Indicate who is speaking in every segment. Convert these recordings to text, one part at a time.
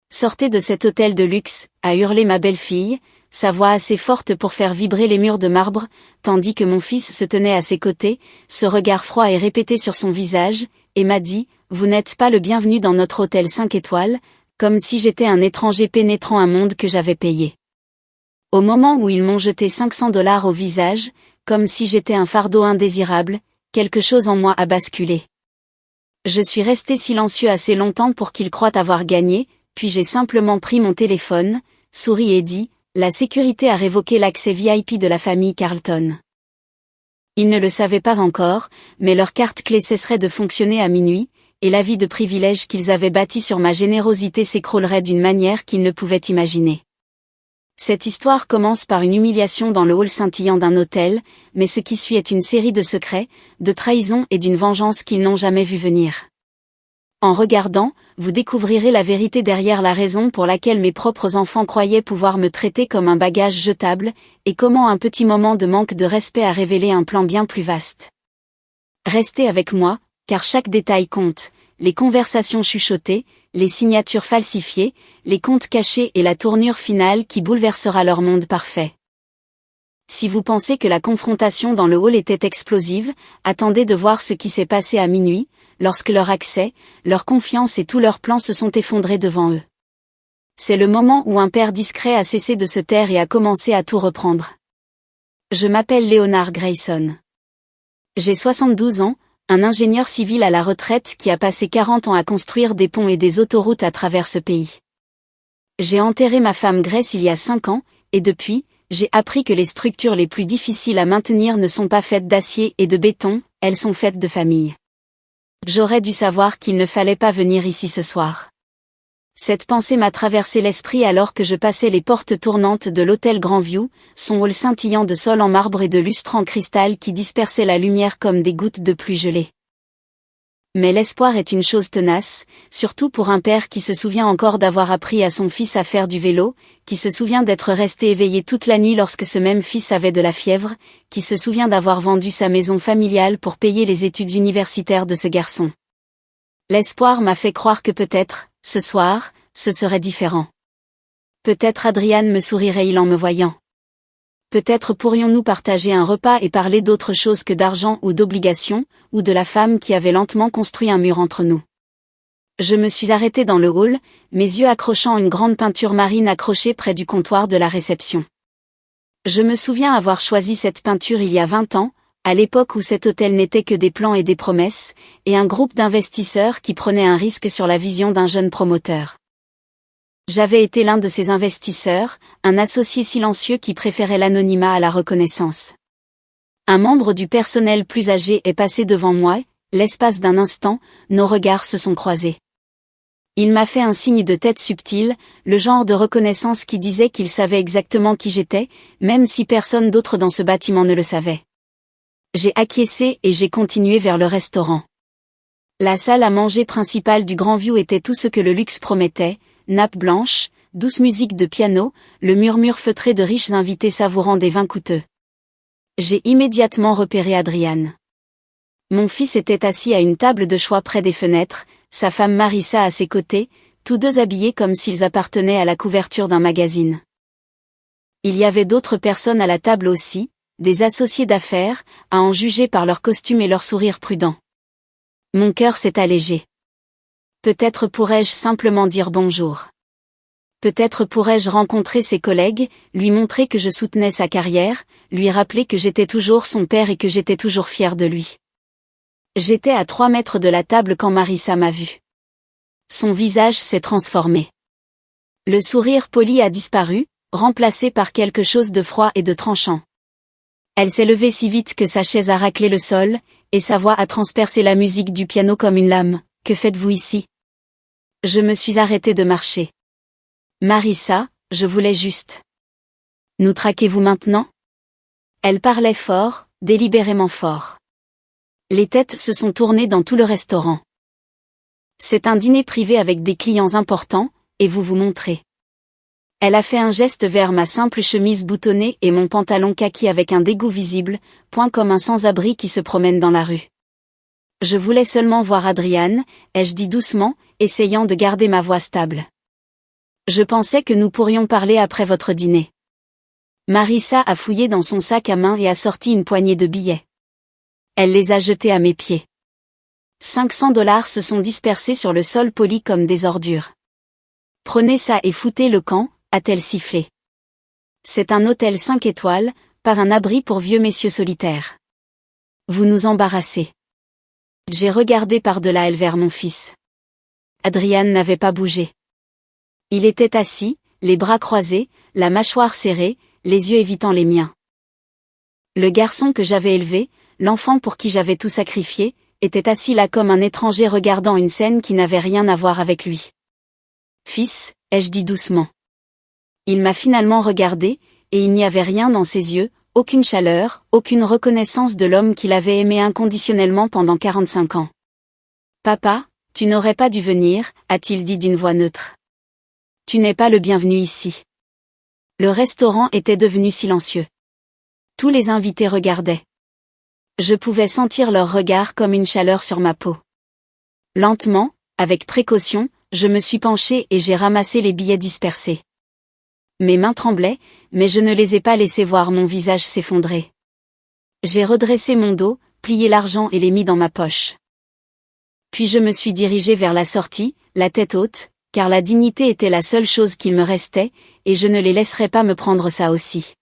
Speaker 1: Sortez de cet hôtel de luxe, a hurlé ma belle-fille, sa voix assez forte pour faire vibrer les murs de marbre, tandis que mon fils se tenait à ses côtés, ce regard froid et répété sur son visage, et m'a dit, vous n'êtes pas le bienvenu dans notre hôtel 5 étoiles, comme si j'étais un étranger pénétrant un monde que j'avais payé. Au moment où ils m'ont jeté $500 au visage, comme si j'étais un fardeau indésirable, quelque chose en moi a basculé. Je suis resté silencieux assez longtemps pour qu'ils croient avoir gagné, puis j'ai simplement pris mon téléphone, souri et dit, la sécurité a révoqué l'accès VIP de la famille Carlton. Ils ne le savaient pas encore, mais leur carte clé cesserait de fonctionner à minuit, et la vie de privilège qu'ils avaient bâtie sur ma générosité s'écroulerait d'une manière qu'ils ne pouvaient imaginer. Cette histoire commence par une humiliation dans le hall scintillant d'un hôtel, mais ce qui suit est une série de secrets, de trahisons et d'une vengeance qu'ils n'ont jamais vu venir. En regardant, vous découvrirez la vérité derrière la raison pour laquelle mes propres enfants croyaient pouvoir me traiter comme un bagage jetable, et comment un petit moment de manque de respect a révélé un plan bien plus vaste. Restez avec moi, car chaque détail compte, les conversations chuchotées, les signatures falsifiées, les comptes cachés et la tournure finale qui bouleversera leur monde parfait. Si vous pensez que la confrontation dans le hall était explosive, attendez de voir ce qui s'est passé à minuit, lorsque leur accès, leur confiance et tous leurs plans se sont effondrés devant eux. C'est le moment où un père discret a cessé de se taire et a commencé à tout reprendre. Je m'appelle Leonard Grayson. J'ai 72 ans, un ingénieur civil à la retraite qui a passé 40 ans à construire des ponts et des autoroutes à travers ce pays. J'ai enterré ma femme Grace il y a 5 ans, et depuis, j'ai appris que les structures les plus difficiles à maintenir ne sont pas faites d'acier et de béton, elles sont faites de famille. J'aurais dû savoir qu'il ne fallait pas venir ici ce soir. Cette pensée m'a traversé l'esprit alors que je passais les portes tournantes de l'hôtel Grandview, son hall scintillant de sol en marbre et de lustres en cristal qui dispersaient la lumière comme des gouttes de pluie gelée. Mais l'espoir est une chose tenace, surtout pour un père qui se souvient encore d'avoir appris à son fils à faire du vélo, qui se souvient d'être resté éveillé toute la nuit lorsque ce même fils avait de la fièvre, qui se souvient d'avoir vendu sa maison familiale pour payer les études universitaires de ce garçon. L'espoir m'a fait croire que peut-être, ce soir, ce serait différent. Peut-être Adrian me sourirait-il en me voyant. Peut-être pourrions-nous partager un repas et parler d'autre chose que d'argent ou d'obligations, ou de la femme qui avait lentement construit un mur entre nous. Je me suis arrêté dans le hall, mes yeux accrochant une grande peinture marine accrochée près du comptoir de la réception. Je me souviens avoir choisi cette peinture il y a 20 ans, à l'époque où cet hôtel n'était que des plans et des promesses, et un groupe d'investisseurs qui prenaient un risque sur la vision d'un jeune promoteur. J'avais été l'un de ces investisseurs, un associé silencieux qui préférait l'anonymat à la reconnaissance. Un membre du personnel plus âgé est passé devant moi, l'espace d'un instant, nos regards se sont croisés. Il m'a fait un signe de tête subtil, le genre de reconnaissance qui disait qu'il savait exactement qui j'étais, même si personne d'autre dans ce bâtiment ne le savait. J'ai acquiescé et j'ai continué vers le restaurant. La salle à manger principale du Grandview était tout ce que le luxe promettait, nappe blanche, douce musique de piano, le murmure feutré de riches invités savourant des vins coûteux. J'ai immédiatement repéré Adrian. Mon fils était assis à une table de choix près des fenêtres, sa femme Marissa à ses côtés, tous deux habillés comme s'ils appartenaient à la couverture d'un magazine. Il y avait d'autres personnes à la table aussi, des associés d'affaires, à en juger par leur costume et leur sourire prudent. Mon cœur s'est allégé. Peut-être pourrais-je simplement dire bonjour. Peut-être pourrais-je rencontrer ses collègues, lui montrer que je soutenais sa carrière, lui rappeler que j'étais toujours son père et que j'étais toujours fier de lui. J'étais à 3 mètres de la table quand Marissa m'a vu. Son visage s'est transformé. Le sourire poli a disparu, remplacé par quelque chose de froid et de tranchant. Elle s'est levée si vite que sa chaise a raclé le sol, et sa voix a transpercé la musique du piano comme une lame. « Que faites-vous ici ?» Je me suis arrêtée de marcher. « Marissa, je voulais juste. »« Nous traquez-vous maintenant ?» Elle parlait fort, délibérément fort. Les têtes se sont tournées dans tout le restaurant. « C'est un dîner privé avec des clients importants, et vous vous montrez. » Elle a fait un geste vers ma simple chemise boutonnée et mon pantalon kaki avec un dégoût visible, point comme un sans-abri qui se promène dans la rue. Je voulais seulement voir Adrian, ai-je dit doucement, essayant de garder ma voix stable. Je pensais que nous pourrions parler après votre dîner. Marissa a fouillé dans son sac à main et a sorti une poignée de billets. Elle les a jetés à mes pieds. 500$ se sont dispersés sur le sol poli comme des ordures. Prenez ça et foutez le camp, a-t-elle sifflé. C'est un hôtel 5 étoiles, pas un abri pour vieux messieurs solitaires. Vous nous embarrassez. J'ai regardé par-delà elle vers mon fils. Adrian n'avait pas bougé. Il était assis, les bras croisés, la mâchoire serrée, les yeux évitant les miens. Le garçon que j'avais élevé, l'enfant pour qui j'avais tout sacrifié, était assis là comme un étranger regardant une scène qui n'avait rien à voir avec lui. Fils, ai-je dit doucement. Il m'a finalement regardé, et il n'y avait rien dans ses yeux, aucune chaleur, aucune reconnaissance de l'homme qu'il avait aimé inconditionnellement pendant 45 ans. Papa, tu n'aurais pas dû venir, a-t-il dit d'une voix neutre. Tu n'es pas le bienvenu ici. Le restaurant était devenu silencieux. Tous les invités regardaient. Je pouvais sentir leur regard comme une chaleur sur ma peau. Lentement, avec précaution, je me suis penchée et j'ai ramassé les billets dispersés. Mes mains tremblaient, mais je ne les ai pas laissés voir mon visage s'effondrer. J'ai redressé mon dos, plié l'argent et l'ai mis dans ma poche. Puis je me suis dirigée vers la sortie, la tête haute, car la dignité était la seule chose qu'il me restait, et je ne les laisserais pas me prendre ça aussi.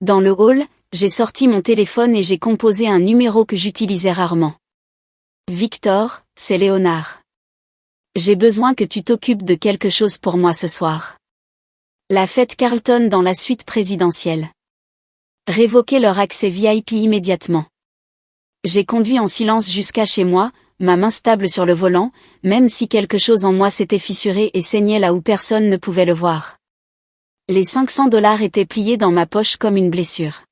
Speaker 1: Dans le hall, j'ai sorti mon téléphone et j'ai composé un numéro que j'utilisais rarement. Victor, c'est Léonard. J'ai besoin que tu t'occupes de quelque chose pour moi ce soir. La fête Carlton dans la suite présidentielle. Révoquez leur accès VIP immédiatement. J'ai conduit en silence jusqu'à chez moi, ma main stable sur le volant, même si quelque chose en moi s'était fissuré et saignait là où personne ne pouvait le voir. Les 500$ étaient pliés dans ma poche comme une blessure.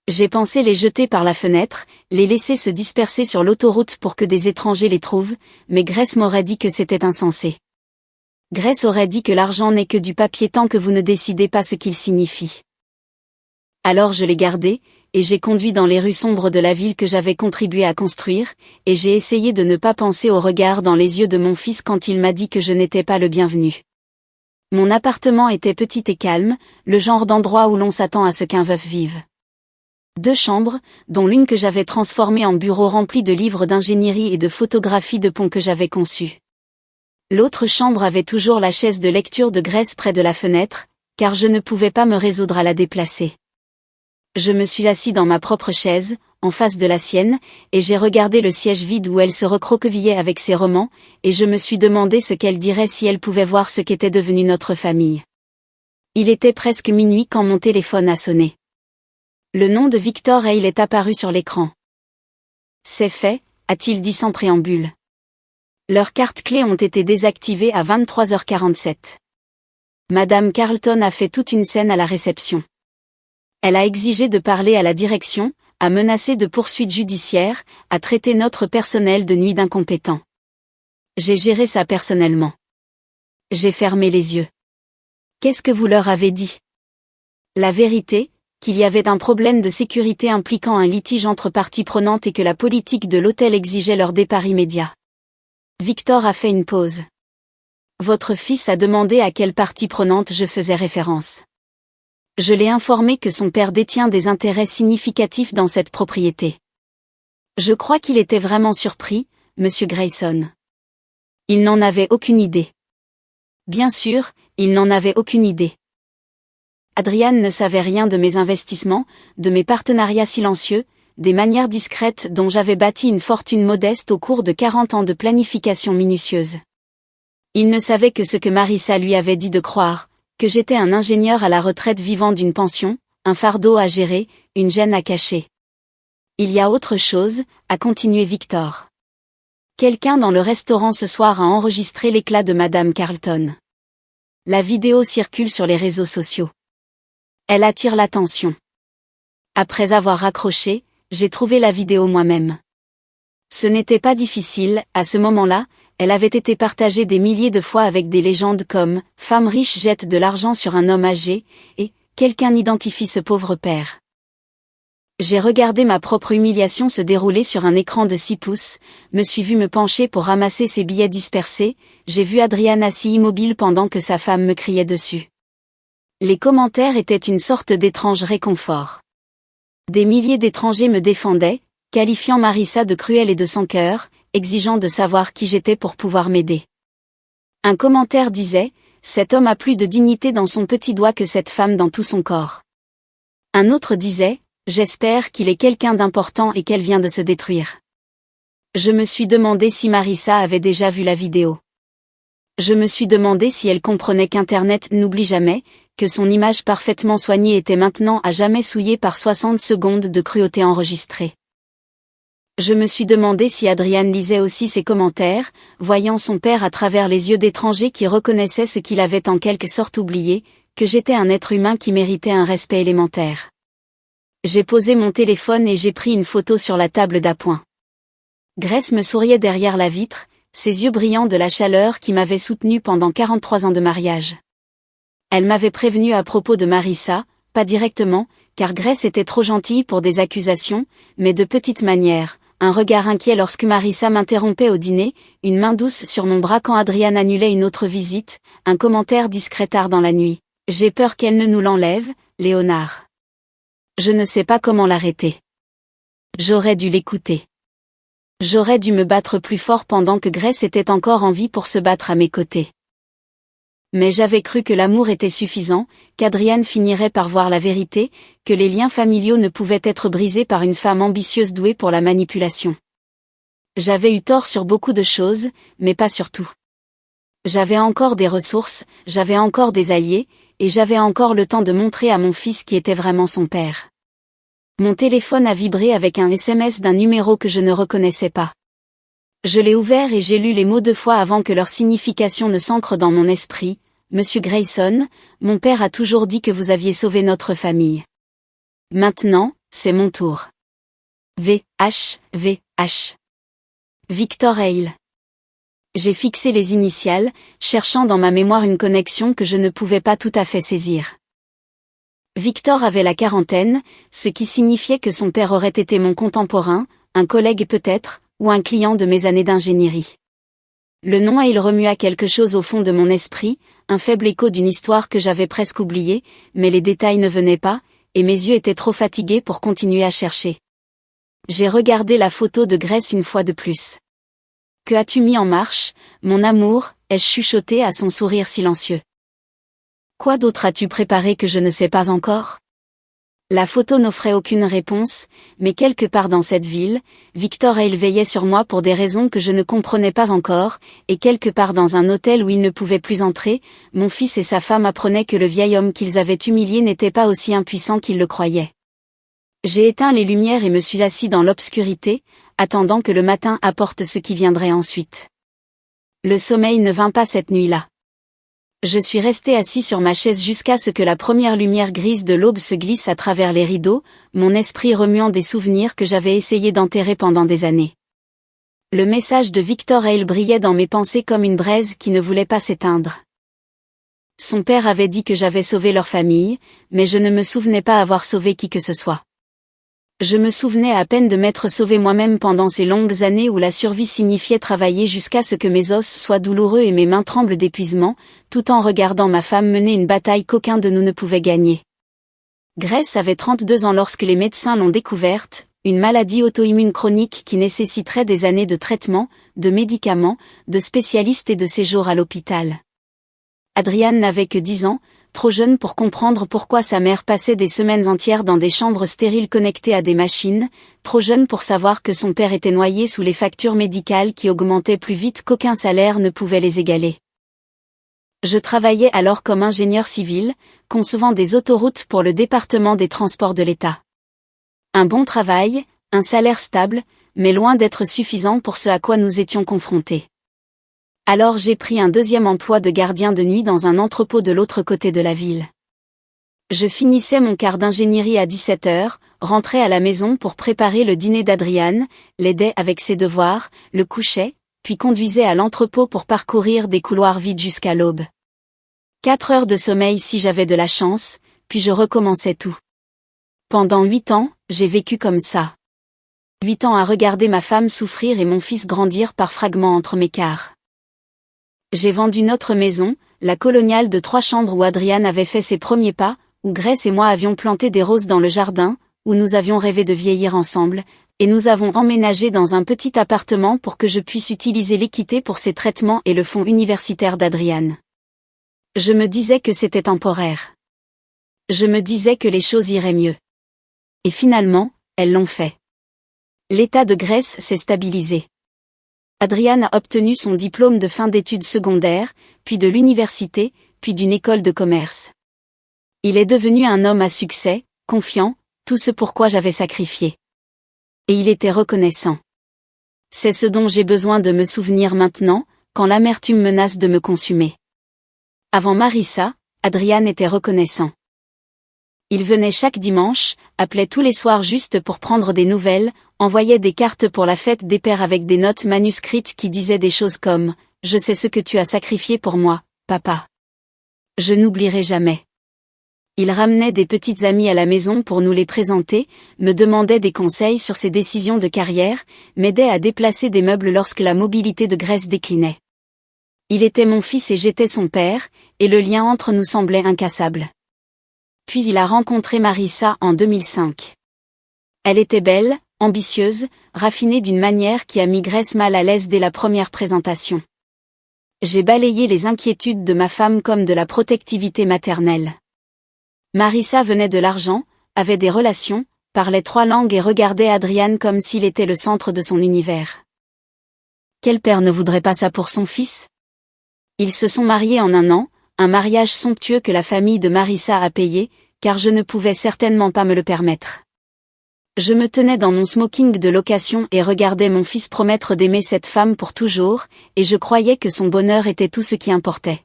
Speaker 1: J'ai pensé les jeter par la fenêtre, les laisser se disperser sur l'autoroute pour que des étrangers les trouvent, mais Grace m'aurait dit que c'était insensé. Grace aurait dit que l'argent n'est que du papier tant que vous ne décidez pas ce qu'il signifie. Alors je l'ai gardé, et j'ai conduit dans les rues sombres de la ville que j'avais contribué à construire, et j'ai essayé de ne pas penser au regard dans les yeux de mon fils quand il m'a dit que je n'étais pas le bienvenu. Mon appartement était petit et calme, le genre d'endroit où l'on s'attend à ce qu'un veuf vive. 2 chambres, dont l'une que j'avais transformée en bureau rempli de livres d'ingénierie et de photographies de ponts que j'avais conçus. L'autre chambre avait toujours la chaise de lecture de Grace près de la fenêtre, car je ne pouvais pas me résoudre à la déplacer. Je me suis assis dans ma propre chaise, en face de la sienne, et j'ai regardé le siège vide où elle se recroquevillait avec ses romans, et je me suis demandé ce qu'elle dirait si elle pouvait voir ce qu'était devenue notre famille. Il était presque minuit quand mon téléphone a sonné. Le nom de Victor Hale est apparu sur l'écran. C'est fait, a-t-il dit sans préambule. Leurs cartes clés ont été désactivées à 23h47. Madame Carlton a fait toute une scène à la réception. Elle a exigé de parler à la direction, a menacé de poursuites judiciaires, a traité notre personnel de nuit d'incompétents. J'ai géré ça personnellement. J'ai fermé les yeux. Qu'est-ce que vous leur avez dit? La vérité, qu'il y avait un problème de sécurité impliquant un litige entre parties prenantes et que la politique de l'hôtel exigeait leur départ immédiat. Victor a fait une pause. Votre fils a demandé à quelle partie prenante je faisais référence. Je l'ai informé que son père détient des intérêts significatifs dans cette propriété. Je crois qu'il était vraiment surpris, Monsieur Grayson. Il n'en avait aucune idée. Bien sûr, il n'en avait aucune idée. Adrian ne savait rien de mes investissements, de mes partenariats silencieux, des manières discrètes dont j'avais bâti une fortune modeste au cours de 40 ans de planification minutieuse. Il ne savait que ce que Marissa lui avait dit de croire, que j'étais un ingénieur à la retraite vivant d'une pension, un fardeau à gérer, une gêne à cacher. Il y a autre chose, a continué Victor. Quelqu'un dans le restaurant ce soir a enregistré l'éclat de Madame Carlton. La vidéo circule sur les réseaux sociaux. Elle attire l'attention. Après avoir raccroché, j'ai trouvé la vidéo moi-même. Ce n'était pas difficile, à ce moment-là, elle avait été partagée des milliers de fois avec des légendes comme « Femme riche jette de l'argent sur un homme âgé » et « Quelqu'un identifie ce pauvre père ». J'ai regardé ma propre humiliation se dérouler sur un écran de 6 pouces, me suis vu me pencher pour ramasser ces billets dispersés, j'ai vu Adrian assis immobile pendant que sa femme me criait dessus. Les commentaires étaient une sorte d'étrange réconfort. Des milliers d'étrangers me défendaient, qualifiant Marissa de cruelle et de sans cœur, exigeant de savoir qui j'étais pour pouvoir m'aider. Un commentaire disait « Cet homme a plus de dignité dans son petit doigt que cette femme dans tout son corps ». Un autre disait « J'espère qu'il est quelqu'un d'important et qu'elle vient de se détruire ». Je me suis demandé si Marissa avait déjà vu la vidéo. Je me suis demandé si elle comprenait qu'Internet n'oublie jamais, que son image parfaitement soignée était maintenant à jamais souillée par 60 secondes de cruauté enregistrée. Je me suis demandé si Adrian lisait aussi ses commentaires, voyant son père à travers les yeux d'étrangers qui reconnaissaient ce qu'il avait en quelque sorte oublié, que j'étais un être humain qui méritait un respect élémentaire. J'ai posé mon téléphone et j'ai pris une photo sur la table d'appoint. Grace me souriait derrière la vitre, ses yeux brillants de la chaleur qui m'avait soutenue pendant 43 ans de mariage. Elle m'avait prévenu à propos de Marissa, pas directement, car Grace était trop gentille pour des accusations, mais de petites manières, un regard inquiet lorsque Marissa m'interrompait au dîner, une main douce sur mon bras quand Adrian annulait une autre visite, un commentaire discret tard dans la nuit. J'ai peur qu'elle ne nous l'enlève, Léonard. Je ne sais pas comment l'arrêter. J'aurais dû l'écouter. J'aurais dû me battre plus fort pendant que Grace était encore en vie pour se battre à mes côtés. Mais j'avais cru que l'amour était suffisant, qu'Adrian finirait par voir la vérité, que les liens familiaux ne pouvaient être brisés par une femme ambitieuse douée pour la manipulation. J'avais eu tort sur beaucoup de choses, mais pas sur tout. J'avais encore des ressources, j'avais encore des alliés, et j'avais encore le temps de montrer à mon fils qui était vraiment son père. Mon téléphone a vibré avec un SMS d'un numéro que je ne reconnaissais pas. Je l'ai ouvert et j'ai lu les mots 2 fois avant que leur signification ne s'ancre dans mon esprit. Monsieur Grayson, mon père a toujours dit que vous aviez sauvé notre famille. Maintenant, c'est mon tour. VH. Victor Hale. J'ai fixé les initiales, cherchant dans ma mémoire une connexion que je ne pouvais pas tout à fait saisir. Victor avait la quarantaine, ce qui signifiait que son père aurait été mon contemporain, un collègue peut-être, ou un client de mes années d'ingénierie. Le nom Hale remua quelque chose au fond de mon esprit, un faible écho d'une histoire que j'avais presque oubliée, mais les détails ne venaient pas, et mes yeux étaient trop fatigués pour continuer à chercher. J'ai regardé la photo de Grace une fois de plus. « Que as-tu mis en marche, mon amour » ai-je chuchoté à son sourire silencieux. « Quoi d'autre as-tu préparé que je ne sais pas encore ?» La photo n'offrait aucune réponse, mais quelque part dans cette ville, Victor Hale veillait sur moi pour des raisons que je ne comprenais pas encore, et quelque part dans un hôtel où il ne pouvait plus entrer, mon fils et sa femme apprenaient que le vieil homme qu'ils avaient humilié n'était pas aussi impuissant qu'ils le croyaient. J'ai éteint les lumières et me suis assis dans l'obscurité, attendant que le matin apporte ce qui viendrait ensuite. Le sommeil ne vint pas cette nuit-là. Je suis resté assis sur ma chaise jusqu'à ce que la première lumière grise de l'aube se glisse à travers les rideaux, mon esprit remuant des souvenirs que j'avais essayé d'enterrer pendant des années. Le message de Victor Hale brillait dans mes pensées comme une braise qui ne voulait pas s'éteindre. Son père avait dit que j'avais sauvé leur famille, mais je ne me souvenais pas avoir sauvé qui que ce soit. Je me souvenais à peine de m'être sauvé moi-même pendant ces longues années où la survie signifiait travailler jusqu'à ce que mes os soient douloureux et mes mains tremblent d'épuisement, tout en regardant ma femme mener une bataille qu'aucun de nous ne pouvait gagner. Grace avait 32 ans lorsque les médecins l'ont découverte, une maladie auto-immune chronique qui nécessiterait des années de traitement, de médicaments, de spécialistes et de séjours à l'hôpital. Adrian n'avait que 10 ans, trop jeune pour comprendre pourquoi sa mère passait des semaines entières dans des chambres stériles connectées à des machines, trop jeune pour savoir que son père était noyé sous les factures médicales qui augmentaient plus vite qu'aucun salaire ne pouvait les égaler. Je travaillais alors comme ingénieur civil, concevant des autoroutes pour le département des transports de l'État. Un bon travail, un salaire stable, mais loin d'être suffisant pour ce à quoi nous étions confrontés. Alors j'ai pris un deuxième emploi de gardien de nuit dans un entrepôt de l'autre côté de la ville. Je finissais mon quart d'ingénierie à 17h, rentrais à la maison pour préparer le dîner d'Adrian, l'aidais avec ses devoirs, le couchais, puis conduisais à l'entrepôt pour parcourir des couloirs vides jusqu'à l'aube. 4 heures de sommeil si j'avais de la chance, puis je recommençais tout. Pendant 8 ans, j'ai vécu comme ça. 8 ans à regarder ma femme souffrir et mon fils grandir par fragments entre mes quarts. J'ai vendu notre maison, la coloniale de 3 chambres où Adrian avait fait ses premiers pas, où Grace et moi avions planté des roses dans le jardin, où nous avions rêvé de vieillir ensemble, et nous avons emménagé dans un petit appartement pour que je puisse utiliser l'équité pour ses traitements et le fonds universitaire d'Adrian. Je me disais que c'était temporaire. Je me disais que les choses iraient mieux. Et finalement, elles l'ont fait. L'état de Grace s'est stabilisé. Adrian a obtenu son diplôme de fin d'études secondaires, puis de l'université, puis d'une école de commerce. Il est devenu un homme à succès, confiant, tout ce pourquoi j'avais sacrifié. Et il était reconnaissant. C'est ce dont j'ai besoin de me souvenir maintenant, quand l'amertume menace de me consumer. Avant Marissa, Adrian était reconnaissant. Il venait chaque dimanche, appelait tous les soirs juste pour prendre des nouvelles, envoyait des cartes pour la fête des pères avec des notes manuscrites qui disaient des choses comme « Je sais ce que tu as sacrifié pour moi, papa. Je n'oublierai jamais ». Il ramenait des petites amies à la maison pour nous les présenter, me demandait des conseils sur ses décisions de carrière, m'aidait à déplacer des meubles lorsque la mobilité de Grace déclinait. Il était mon fils et j'étais son père, et le lien entre nous semblait incassable. Puis il a rencontré Marissa en 2005. Elle était belle, ambitieuse, raffinée d'une manière qui a mis Grace mal à l'aise dès la première présentation. J'ai balayé les inquiétudes de ma femme comme de la protectivité maternelle. Marissa venait de l'argent, avait des relations, parlait 3 langues et regardait Adrian comme s'il était le centre de son univers. Quel père ne voudrait pas ça pour son fils? Ils se sont mariés en 1 an, un mariage somptueux que la famille de Marissa a payé, car je ne pouvais certainement pas me le permettre. Je me tenais dans mon smoking de location et regardais mon fils promettre d'aimer cette femme pour toujours, et je croyais que son bonheur était tout ce qui importait.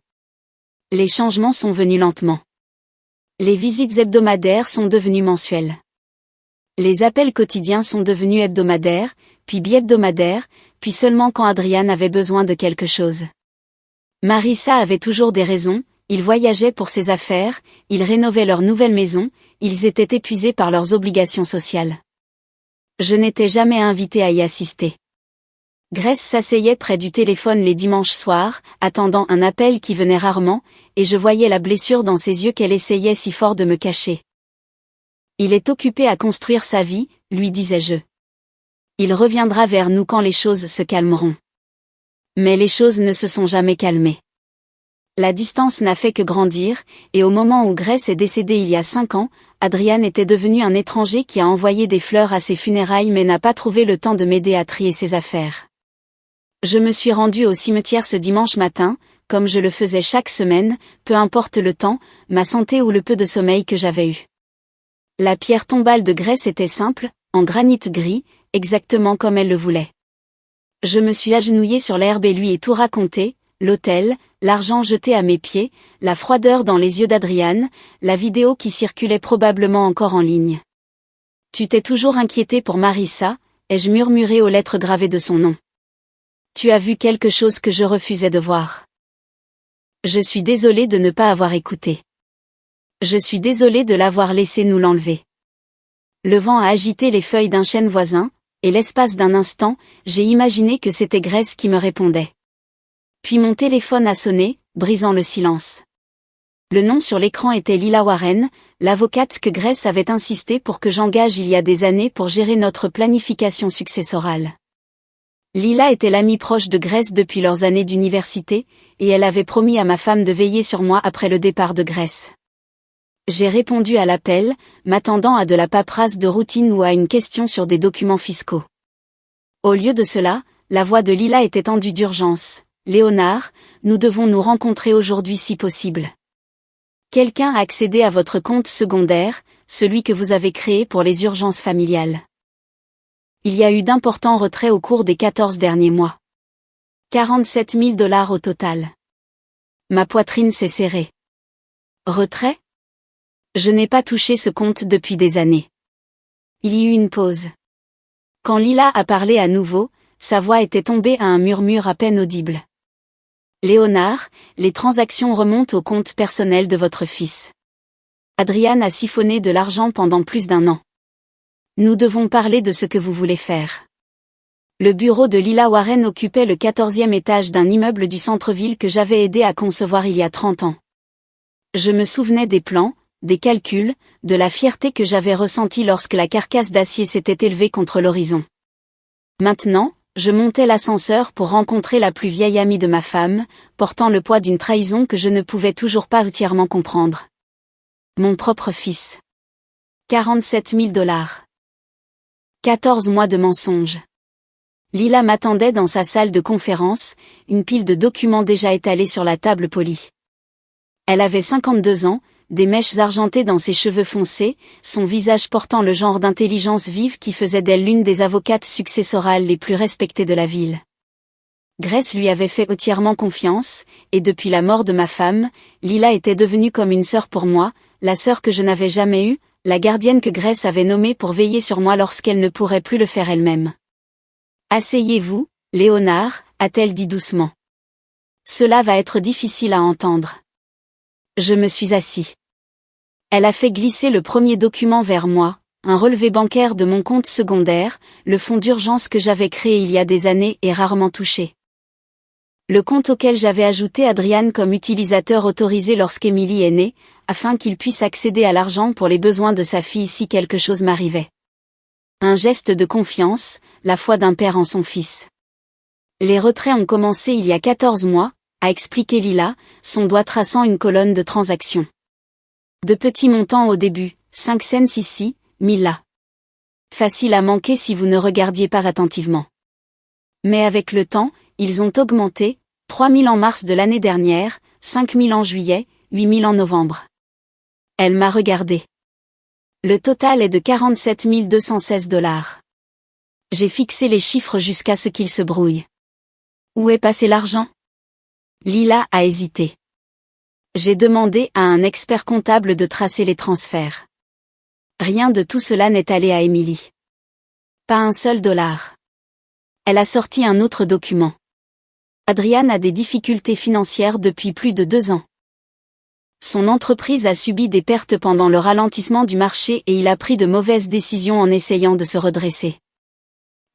Speaker 1: Les changements sont venus lentement. Les visites hebdomadaires sont devenues mensuelles. Les appels quotidiens sont devenus hebdomadaires, puis bi-hebdomadaires, puis seulement quand Adrian avait besoin de quelque chose. Marissa avait toujours des raisons, ils voyageaient pour ses affaires, ils rénovaient leur nouvelle maison, ils étaient épuisés par leurs obligations sociales. Je n'étais jamais invitée à y assister. Grace s'asseyait près du téléphone les dimanches soirs, attendant un appel qui venait rarement, et je voyais la blessure dans ses yeux qu'elle essayait si fort de me cacher. Il est occupé à construire sa vie, lui disais-je. Il reviendra vers nous quand les choses se calmeront. Mais les choses ne se sont jamais calmées. La distance n'a fait que grandir, et au moment où Grace est décédée il y a 5 ans, Adrian était devenu un étranger qui a envoyé des fleurs à ses funérailles mais n'a pas trouvé le temps de m'aider à trier ses affaires. Je me suis rendue au cimetière ce dimanche matin, comme je le faisais chaque semaine, peu importe le temps, ma santé ou le peu de sommeil que j'avais eu. La pierre tombale de Grace était simple, en granit gris, exactement comme elle le voulait. Je me suis agenouillée sur l'herbe et lui ai tout raconté, l'hôtel, l'argent jeté à mes pieds, la froideur dans les yeux d'Adrian, la vidéo qui circulait probablement encore en ligne. Tu t'es toujours inquiété pour Marissa, ai-je murmuré aux lettres gravées de son nom. Tu as vu quelque chose que je refusais de voir. Je suis désolée de ne pas avoir écouté. Je suis désolée de l'avoir laissé nous l'enlever. Le vent a agité les feuilles d'un chêne voisin, et l'espace d'un instant, j'ai imaginé que c'était Grace qui me répondait. Puis mon téléphone a sonné, brisant le silence. Le nom sur l'écran était Lila Warren, l'avocate que Grace avait insisté pour que j'engage il y a des années pour gérer notre planification successorale. Lila était l'amie proche de Grace depuis leurs années d'université, et elle avait promis à ma femme de veiller sur moi après le départ de Grace. J'ai répondu à l'appel, m'attendant à de la paperasse de routine ou à une question sur des documents fiscaux. Au lieu de cela, la voix de Lila était tendue d'urgence. « Léonard, nous devons nous rencontrer aujourd'hui si possible. Quelqu'un a accédé à votre compte secondaire, celui que vous avez créé pour les urgences familiales. Il y a eu d'importants retraits au cours des 14 derniers mois. 47 000 $ au total. » Ma poitrine s'est serrée. Retrait ? Je n'ai pas touché ce compte depuis des années. Il y eut une pause. Quand Lila a parlé à nouveau, sa voix était tombée à un murmure à peine audible. Léonard, les transactions remontent au compte personnel de votre fils. Adrian a siphonné de l'argent pendant plus d'1 an. Nous devons parler de ce que vous voulez faire. Le bureau de Lila Warren occupait le 14e étage d'un immeuble du centre-ville que j'avais aidé à concevoir il y a 30 ans. Je me souvenais des plans, des calculs, de la fierté que j'avais ressentie lorsque la carcasse d'acier s'était élevée contre l'horizon. Maintenant, je montais l'ascenseur pour rencontrer la plus vieille amie de ma femme, portant le poids d'une trahison que je ne pouvais toujours pas entièrement comprendre. Mon propre fils. 47 000 $. 14 mois de mensonges. Lila m'attendait dans sa salle de conférence, une pile de documents déjà étalés sur la table polie. Elle avait 52 ans, des mèches argentées dans ses cheveux foncés, son visage portant le genre d'intelligence vive qui faisait d'elle l'une des avocates successorales les plus respectées de la ville. Grace lui avait fait entièrement confiance, et depuis la mort de ma femme, Lila était devenue comme une sœur pour moi, la sœur que je n'avais jamais eue, la gardienne que Grace avait nommée pour veiller sur moi lorsqu'elle ne pourrait plus le faire elle-même. « Asseyez-vous, Léonard, a-t-elle dit doucement. Cela va être difficile à entendre. Je me suis assis. Elle a fait glisser le premier document vers moi, un relevé bancaire de mon compte secondaire, le fonds d'urgence que j'avais créé il y a des années et rarement touché. Le compte auquel j'avais ajouté Adrian comme utilisateur autorisé lorsqu'Emily est née, afin qu'il puisse accéder à l'argent pour les besoins de sa fille si quelque chose m'arrivait. Un geste de confiance, la foi d'un père en son fils. Les retraits ont commencé il y a 14 mois, a expliqué Lila, son doigt traçant une colonne de transactions. De petits montants au début, 5 cents ici, 1000 là. Facile à manquer si vous ne regardiez pas attentivement. Mais avec le temps, ils ont augmenté, 3 000 en mars de l'année dernière, 5 000 en juillet, 8 000 en novembre. Elle m'a regardé. Le total est de 47 216 $. J'ai fixé les chiffres jusqu'à ce qu'ils se brouillent. Où est passé l'argent? Lila a hésité. J'ai demandé à un expert comptable de tracer les transferts. Rien de tout cela n'est allé à Emily. Pas un seul dollar. Elle a sorti un autre document. Adrian a des difficultés financières depuis plus de 2 ans. Son entreprise a subi des pertes pendant le ralentissement du marché et il a pris de mauvaises décisions en essayant de se redresser.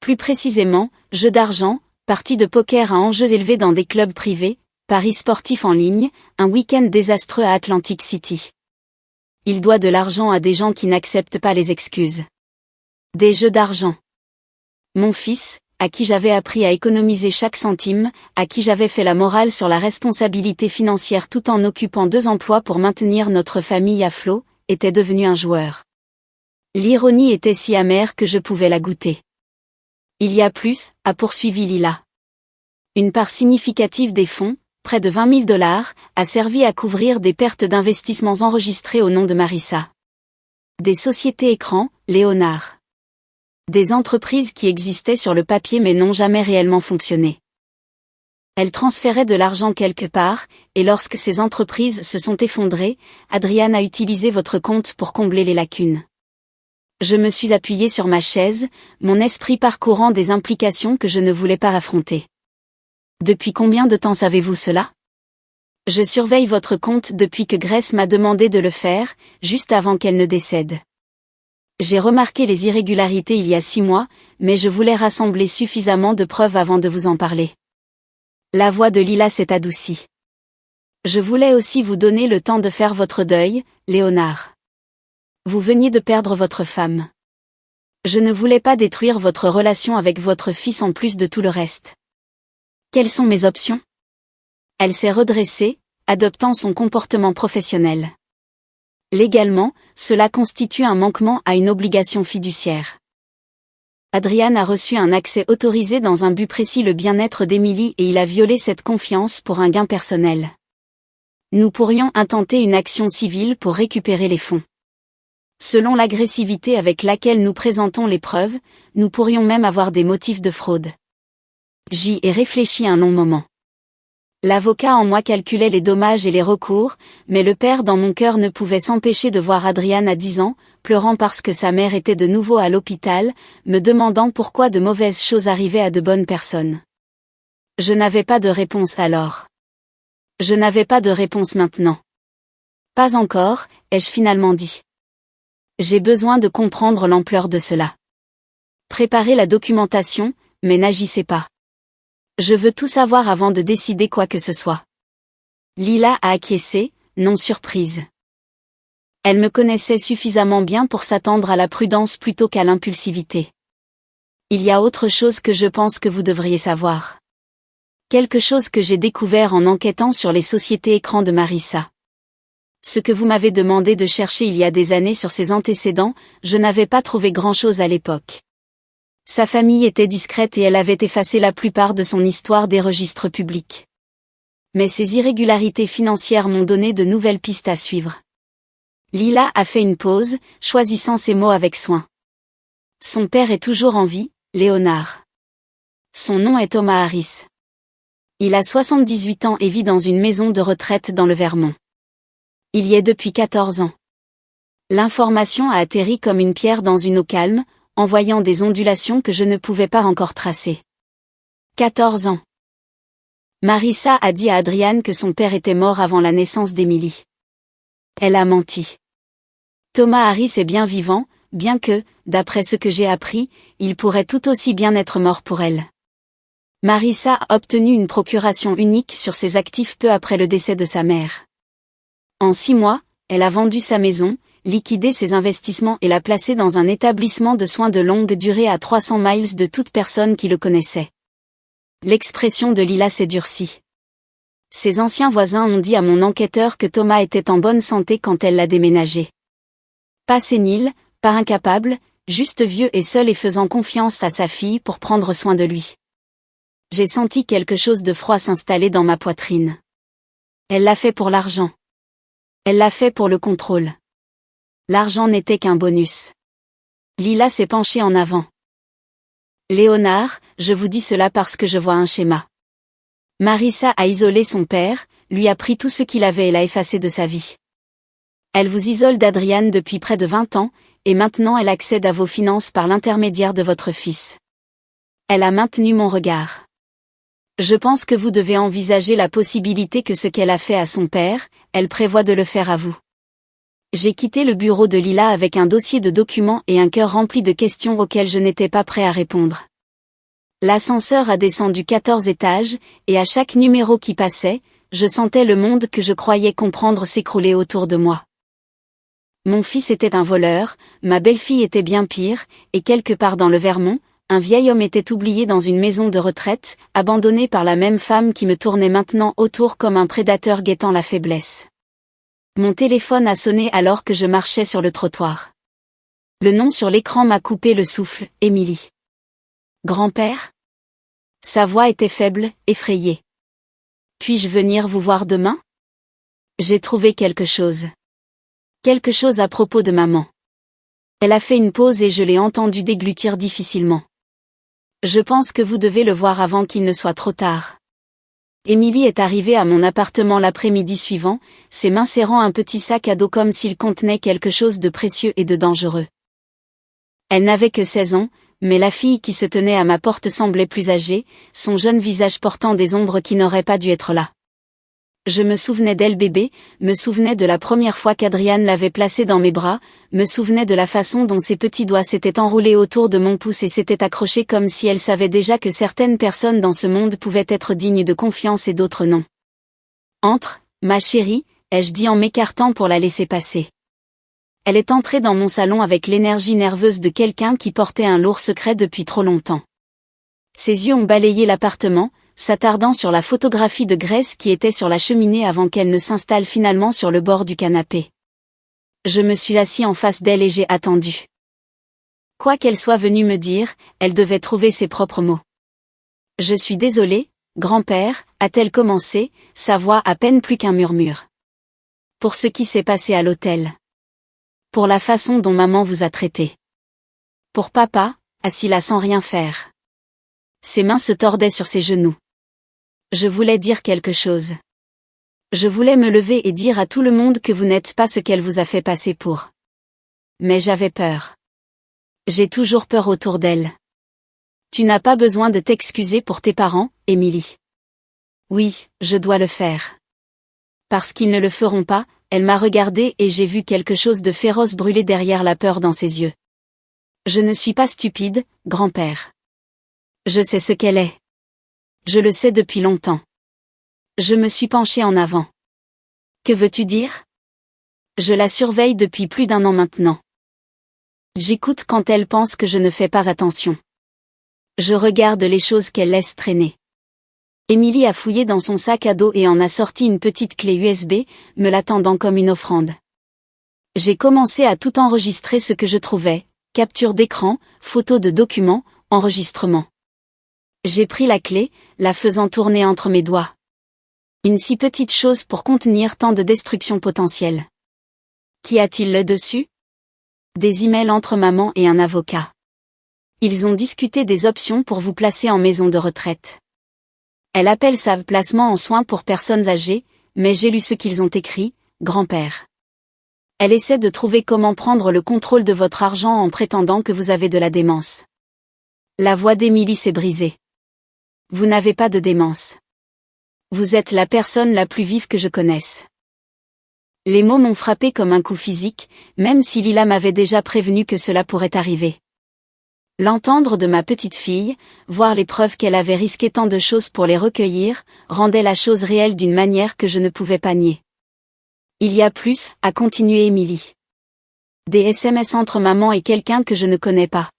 Speaker 1: Plus précisément, jeux d'argent, parties de poker à enjeux élevés dans des clubs privés, paris sportifs en ligne, un week-end désastreux à Atlantic City. Il doit de l'argent à des gens qui n'acceptent pas les excuses. Des jeux d'argent. Mon fils, à qui j'avais appris à économiser chaque centime, à qui j'avais fait la morale sur la responsabilité financière tout en occupant 2 emplois pour maintenir notre famille à flot, était devenu un joueur. L'ironie était si amère que je pouvais la goûter. Il y a plus, a poursuivi Lila. Une part significative des fonds, près de 20 000 $, a servi à couvrir des pertes d'investissements enregistrées au nom de Marissa. Des sociétés écrans, Léonard. Des entreprises qui existaient sur le papier mais n'ont jamais réellement fonctionné. Elle transférait de l'argent quelque part, et lorsque ces entreprises se sont effondrées, Adrian a utilisé votre compte pour combler les lacunes. Je me suis appuyé sur ma chaise, mon esprit parcourant des implications que je ne voulais pas affronter. Depuis combien de temps savez-vous cela? Je surveille votre compte depuis que Grace m'a demandé de le faire, juste avant qu'elle ne décède. J'ai remarqué les irrégularités il y a 6 mois, mais je voulais rassembler suffisamment de preuves avant de vous en parler. La voix de Lila s'est adoucie. Je voulais aussi vous donner le temps de faire votre deuil, Léonard. Vous veniez de perdre votre femme. Je ne voulais pas détruire votre relation avec votre fils en plus de tout le reste. Quelles sont mes options? Elle s'est redressée, adoptant son comportement professionnel. Légalement, cela constitue un manquement à une obligation fiduciaire. Adrian a reçu un accès autorisé dans un but précis, le bien-être d'Emily, et il a violé cette confiance pour un gain personnel. Nous pourrions intenter une action civile pour récupérer les fonds. Selon l'agressivité avec laquelle nous présentons les preuves, nous pourrions même avoir des motifs de fraude. J'y ai réfléchi un long moment. L'avocat en moi calculait les dommages et les recours, mais le père dans mon cœur ne pouvait s'empêcher de voir Adrian à 10 ans, pleurant parce que sa mère était de nouveau à l'hôpital, me demandant pourquoi de mauvaises choses arrivaient à de bonnes personnes. Je n'avais pas de réponse alors. Je n'avais pas de réponse maintenant. Pas encore, ai-je finalement dit. J'ai besoin de comprendre l'ampleur de cela. Préparer la documentation, mais n'agissez pas. Je veux tout savoir avant de décider quoi que ce soit. Lila a acquiescé, non surprise. Elle me connaissait suffisamment bien pour s'attendre à la prudence plutôt qu'à l'impulsivité. Il y a autre chose que je pense que vous devriez savoir. Quelque chose que j'ai découvert en enquêtant sur les sociétés écrans de Marissa. Ce que vous m'avez demandé de chercher il y a des années sur ses antécédents, je n'avais pas trouvé grand-chose à l'époque. Sa famille était discrète et elle avait effacé la plupart de son histoire des registres publics. Mais ces irrégularités financières m'ont donné de nouvelles pistes à suivre. Lila a fait une pause, choisissant ses mots avec soin. Son père est toujours en vie, Léonard. Son nom est Thomas Harris. Il a 78 ans et vit dans une maison de retraite dans le Vermont. Il y est depuis 14 ans. L'information a atterri comme une pierre dans une eau calme, envoyant des ondulations que je ne pouvais pas encore tracer. 14 ans. Marissa a dit à Adrian que son père était mort avant la naissance d'Emily. Elle a menti. Thomas Harris est bien vivant, bien que, d'après ce que j'ai appris, il pourrait tout aussi bien être mort pour elle. Marissa a obtenu une procuration unique sur ses actifs peu après le décès de sa mère. En 6 mois, elle a vendu sa maison, liquidé ses investissements et l'a placé dans un établissement de soins de longue durée à 300 miles de toute personne qui le connaissait. L'expression de Lila s'est durcie. Ses anciens voisins ont dit à mon enquêteur que Thomas était en bonne santé quand elle l'a déménagé. Pas sénile, pas incapable, juste vieux et seul et faisant confiance à sa fille pour prendre soin de lui. J'ai senti quelque chose de froid s'installer dans ma poitrine. Elle l'a fait pour l'argent. Elle l'a fait pour le contrôle. L'argent n'était qu'un bonus. Lila s'est penchée en avant. Léonard, je vous dis cela parce que je vois un schéma. Marissa a isolé son père, lui a pris tout ce qu'il avait et l'a effacé de sa vie. Elle vous isole d'Adrian depuis près de 20 ans, et maintenant elle accède à vos finances par l'intermédiaire de votre fils. Elle a maintenu mon regard. Je pense que vous devez envisager la possibilité que ce qu'elle a fait à son père, elle prévoit de le faire à vous. J'ai quitté le bureau de Lila avec un dossier de documents et un cœur rempli de questions auxquelles je n'étais pas prêt à répondre. L'ascenseur a descendu 14 étages, et à chaque numéro qui passait, je sentais le monde que je croyais comprendre s'écrouler autour de moi. Mon fils était un voleur, ma belle-fille était bien pire, et quelque part dans le Vermont, un vieil homme était oublié dans une maison de retraite, abandonné par la même femme qui me tournait maintenant autour comme un prédateur guettant la faiblesse. Mon téléphone a sonné alors que je marchais sur le trottoir. Le nom sur l'écran m'a coupé le souffle, Emily. Grand-père ? Sa voix était faible, effrayée. Puis-je venir vous voir demain ? J'ai trouvé quelque chose. Quelque chose à propos de maman. Elle a fait une pause et je l'ai entendue déglutir difficilement. Je pense que vous devez le voir avant qu'il ne soit trop tard. Emily est arrivée à mon appartement l'après-midi suivant, ses mains serrant un petit sac à dos comme s'il contenait quelque chose de précieux et de dangereux. Elle n'avait que 16 ans, mais la fille qui se tenait à ma porte semblait plus âgée, son jeune visage portant des ombres qui n'auraient pas dû être là. Je me souvenais d'elle bébé, me souvenais de la première fois qu'Adrian l'avait placée dans mes bras, me souvenais de la façon dont ses petits doigts s'étaient enroulés autour de mon pouce et s'étaient accrochés comme si elle savait déjà que certaines personnes dans ce monde pouvaient être dignes de confiance et d'autres non. Entre, ma chérie, ai-je dit en m'écartant pour la laisser passer. Elle est entrée dans mon salon avec l'énergie nerveuse de quelqu'un qui portait un lourd secret depuis trop longtemps. Ses yeux ont balayé l'appartement, s'attardant sur la photographie de Grace qui était sur la cheminée avant qu'elle ne s'installe finalement sur le bord du canapé. Je me suis assis en face d'elle et j'ai attendu. Quoi qu'elle soit venue me dire, elle devait trouver ses propres mots. Je suis désolée, grand-père, a-t-elle commencé, sa voix à peine plus qu'un murmure. Pour ce qui s'est passé à l'hôtel. Pour la façon dont maman vous a traité. Pour papa, assis là sans rien faire. Ses mains se tordaient sur ses genoux. Je voulais dire quelque chose. Je voulais me lever et dire à tout le monde que vous n'êtes pas ce qu'elle vous a fait passer pour. Mais j'avais peur. J'ai toujours peur autour d'elle. Tu n'as pas besoin de t'excuser pour tes parents, Emily. Oui, je dois le faire. Parce qu'ils ne le feront pas, elle m'a regardée et j'ai vu quelque chose de féroce brûler derrière la peur dans ses yeux. Je ne suis pas stupide, grand-père. Je sais ce qu'elle est. Je le sais depuis longtemps. Je me suis penchée en avant. Que veux-tu dire? Je la surveille depuis plus d'1 an maintenant. J'écoute quand elle pense que je ne fais pas attention. Je regarde les choses qu'elle laisse traîner. Émilie a fouillé dans son sac à dos et en a sorti une petite clé USB, me la tendant comme une offrande. J'ai commencé à tout enregistrer ce que je trouvais, capture d'écran, photos de documents, enregistrements. J'ai pris la clé, la faisant tourner entre mes doigts. Une si petite chose pour contenir tant de destruction potentielle. Qu'y a-t-il là-dessus? Des emails entre maman et un avocat. Ils ont discuté des options pour vous placer en maison de retraite. Elle appelle ça placement en soins pour personnes âgées, mais j'ai lu ce qu'ils ont écrit, grand-père. Elle essaie de trouver comment prendre le contrôle de votre argent en prétendant que vous avez de la démence. La voix d'Émilie s'est brisée. Vous n'avez pas de démence. Vous êtes la personne la plus vive que je connaisse. Les mots m'ont frappé comme un coup physique, même si Lila m'avait déjà prévenu que cela pourrait arriver. L'entendre de ma petite fille, voir les preuves qu'elle avait risqué tant de choses pour les recueillir, rendait la chose réelle d'une manière que je ne pouvais pas nier. Il y a plus, a continué Émilie. Des SMS entre maman et quelqu'un que je ne connais pas.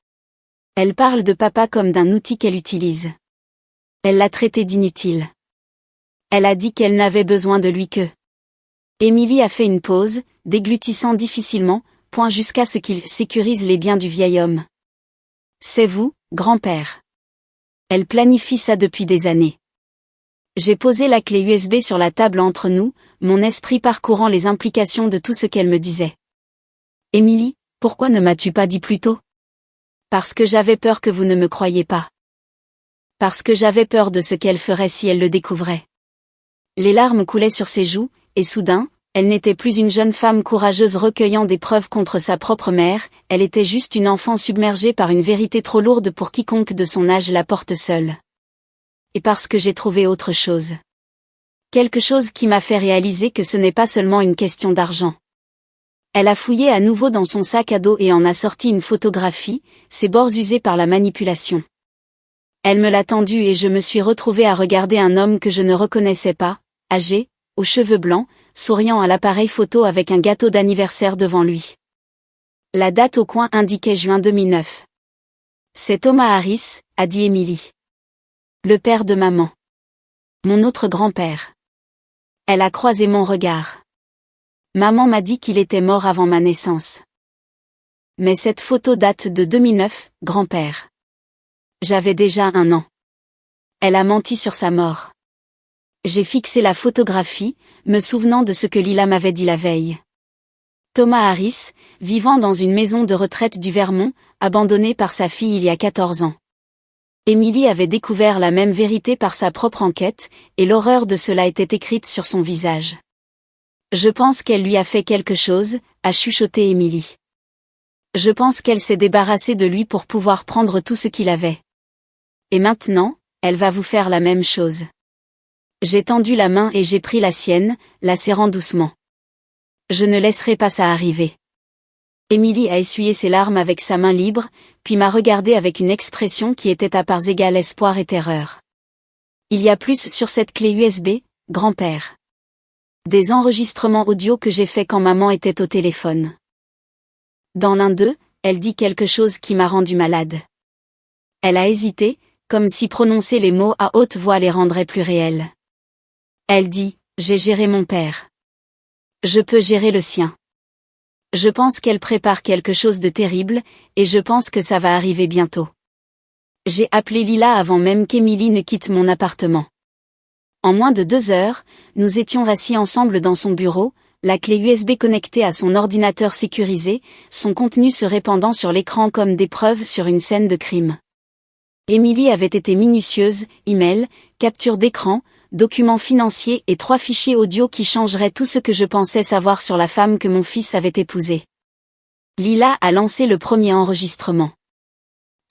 Speaker 1: Elle parle de papa comme d'un outil qu'elle utilise. Elle l'a traité d'inutile. Elle a dit qu'elle n'avait besoin de lui que. Émilie a fait une pause, déglutissant difficilement, point jusqu'à ce qu'il sécurise les biens du vieil homme. C'est vous, grand-père. Elle planifie ça depuis des années. J'ai posé la clé USB sur la table entre nous, mon esprit parcourant les implications de tout ce qu'elle me disait. Émilie, pourquoi ne m'as-tu pas dit plus tôt? Parce que j'avais peur que vous ne me croyiez pas. Parce que j'avais peur de ce qu'elle ferait si elle le découvrait. Les larmes coulaient sur ses joues, et soudain, elle n'était plus une jeune femme courageuse recueillant des preuves contre sa propre mère, elle était juste une enfant submergée par une vérité trop lourde pour quiconque de son âge la porte seule. Et parce que j'ai trouvé autre chose. Quelque chose qui m'a fait réaliser que ce n'est pas seulement une question d'argent. Elle a fouillé à nouveau dans son sac à dos et en a sorti une photographie, ses bords usés par la manipulation. Elle me l'a tendue et je me suis retrouvée à regarder un homme que je ne reconnaissais pas, âgé, aux cheveux blancs, souriant à l'appareil photo avec un gâteau d'anniversaire devant lui. La date au coin indiquait juin 2009. C'est Thomas Harris, a dit Émilie. Le père de maman. Mon autre grand-père. Elle a croisé mon regard. Maman m'a dit qu'il était mort avant ma naissance. Mais cette photo date de 2009, grand-père. J'avais déjà 1 an. Elle a menti sur sa mort. J'ai fixé la photographie, me souvenant de ce que Lila m'avait dit la veille. Thomas Harris, vivant dans une maison de retraite du Vermont, abandonné par sa fille il y a 14 ans. Émilie avait découvert la même vérité par sa propre enquête, et l'horreur de cela était écrite sur son visage. Je pense qu'elle lui a fait quelque chose, a chuchoté Émilie. Je pense qu'elle s'est débarrassée de lui pour pouvoir prendre tout ce qu'il avait. Et maintenant, elle va vous faire la même chose. J'ai tendu la main et j'ai pris la sienne, la serrant doucement. Je ne laisserai pas ça arriver. Émilie a essuyé ses larmes avec sa main libre, puis m'a regardé avec une expression qui était à parts égales espoir et terreur. Il y a plus sur cette clé USB, grand-père. Des enregistrements audio que j'ai faits quand maman était au téléphone. Dans l'un d'eux, elle dit quelque chose qui m'a rendu malade. Elle a hésité, comme si prononcer les mots à haute voix les rendrait plus réels. Elle dit, j'ai géré mon père. Je peux gérer le sien. Je pense qu'elle prépare quelque chose de terrible, et je pense que ça va arriver bientôt. J'ai appelé Lila avant même qu'Émilie ne quitte mon appartement. En moins de 2 heures, nous étions assis ensemble dans son bureau, la clé USB connectée à son ordinateur sécurisé, son contenu se répandant sur l'écran comme des preuves sur une scène de crime. Émilie avait été minutieuse, email, capture d'écran, documents financiers et 3 fichiers audio qui changeraient tout ce que je pensais savoir sur la femme que mon fils avait épousée. Lila a lancé le premier enregistrement.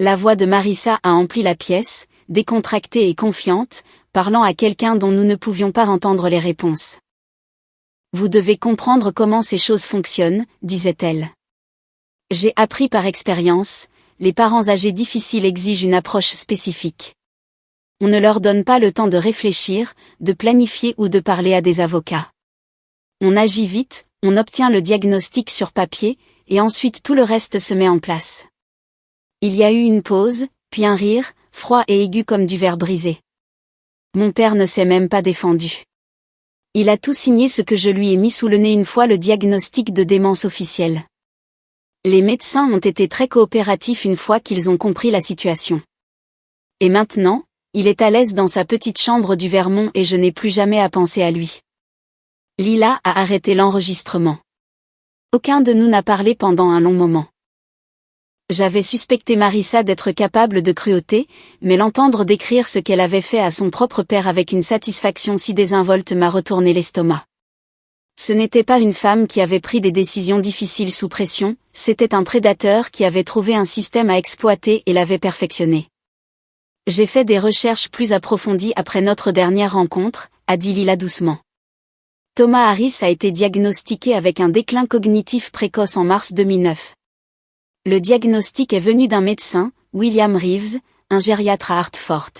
Speaker 1: La voix de Marissa a empli la pièce, décontractée et confiante, parlant à quelqu'un dont nous ne pouvions pas entendre les réponses. Vous devez comprendre comment ces choses fonctionnent, disait-elle. J'ai appris par expérience, les parents âgés difficiles exigent une approche spécifique. On ne leur donne pas le temps de réfléchir, de planifier ou de parler à des avocats. On agit vite, on obtient le diagnostic sur papier, et ensuite tout le reste se met en place. Il y a eu une pause, puis un rire, froid et aigu comme du verre brisé. Mon père ne s'est même pas défendu. Il a tout signé ce que je lui ai mis sous le nez une fois le diagnostic de démence officiel. Les médecins ont été très coopératifs une fois qu'ils ont compris la situation. Et maintenant, il est à l'aise dans sa petite chambre du Vermont et je n'ai plus jamais à penser à lui. Lila a arrêté l'enregistrement. Aucun de nous n'a parlé pendant un long moment. J'avais suspecté Marissa d'être capable de cruauté, mais l'entendre décrire ce qu'elle avait fait à son propre père avec une satisfaction si désinvolte m'a retourné l'estomac. Ce n'était pas une femme qui avait pris des décisions difficiles sous pression, c'était un prédateur qui avait trouvé un système à exploiter et l'avait perfectionné. J'ai fait des recherches plus approfondies après notre dernière rencontre, a dit Lila doucement. Thomas Harris a été diagnostiqué avec un déclin cognitif précoce en mars 2009. Le diagnostic est venu d'un médecin, William Reeves, un gériatre à Hartford.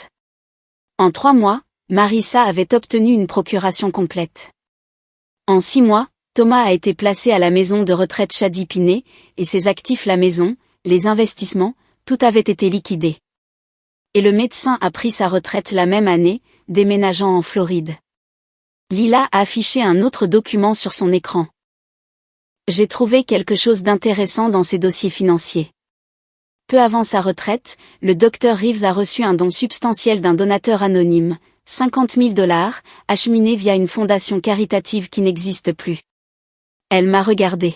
Speaker 1: En 3 mois, Marissa avait obtenu une procuration complète. En 6 mois, Thomas a été placé à la maison de retraite Shady-Piney, et ses actifs, la maison, les investissements, tout avait été liquidé. Et le médecin a pris sa retraite la même année, déménageant en Floride. Lila a affiché un autre document sur son écran. J'ai trouvé quelque chose d'intéressant dans ses dossiers financiers. Peu avant sa retraite, le Dr Reeves a reçu un don substantiel d'un donateur anonyme, $50 000, acheminé via une fondation caritative qui n'existe plus. Elle m'a regardé.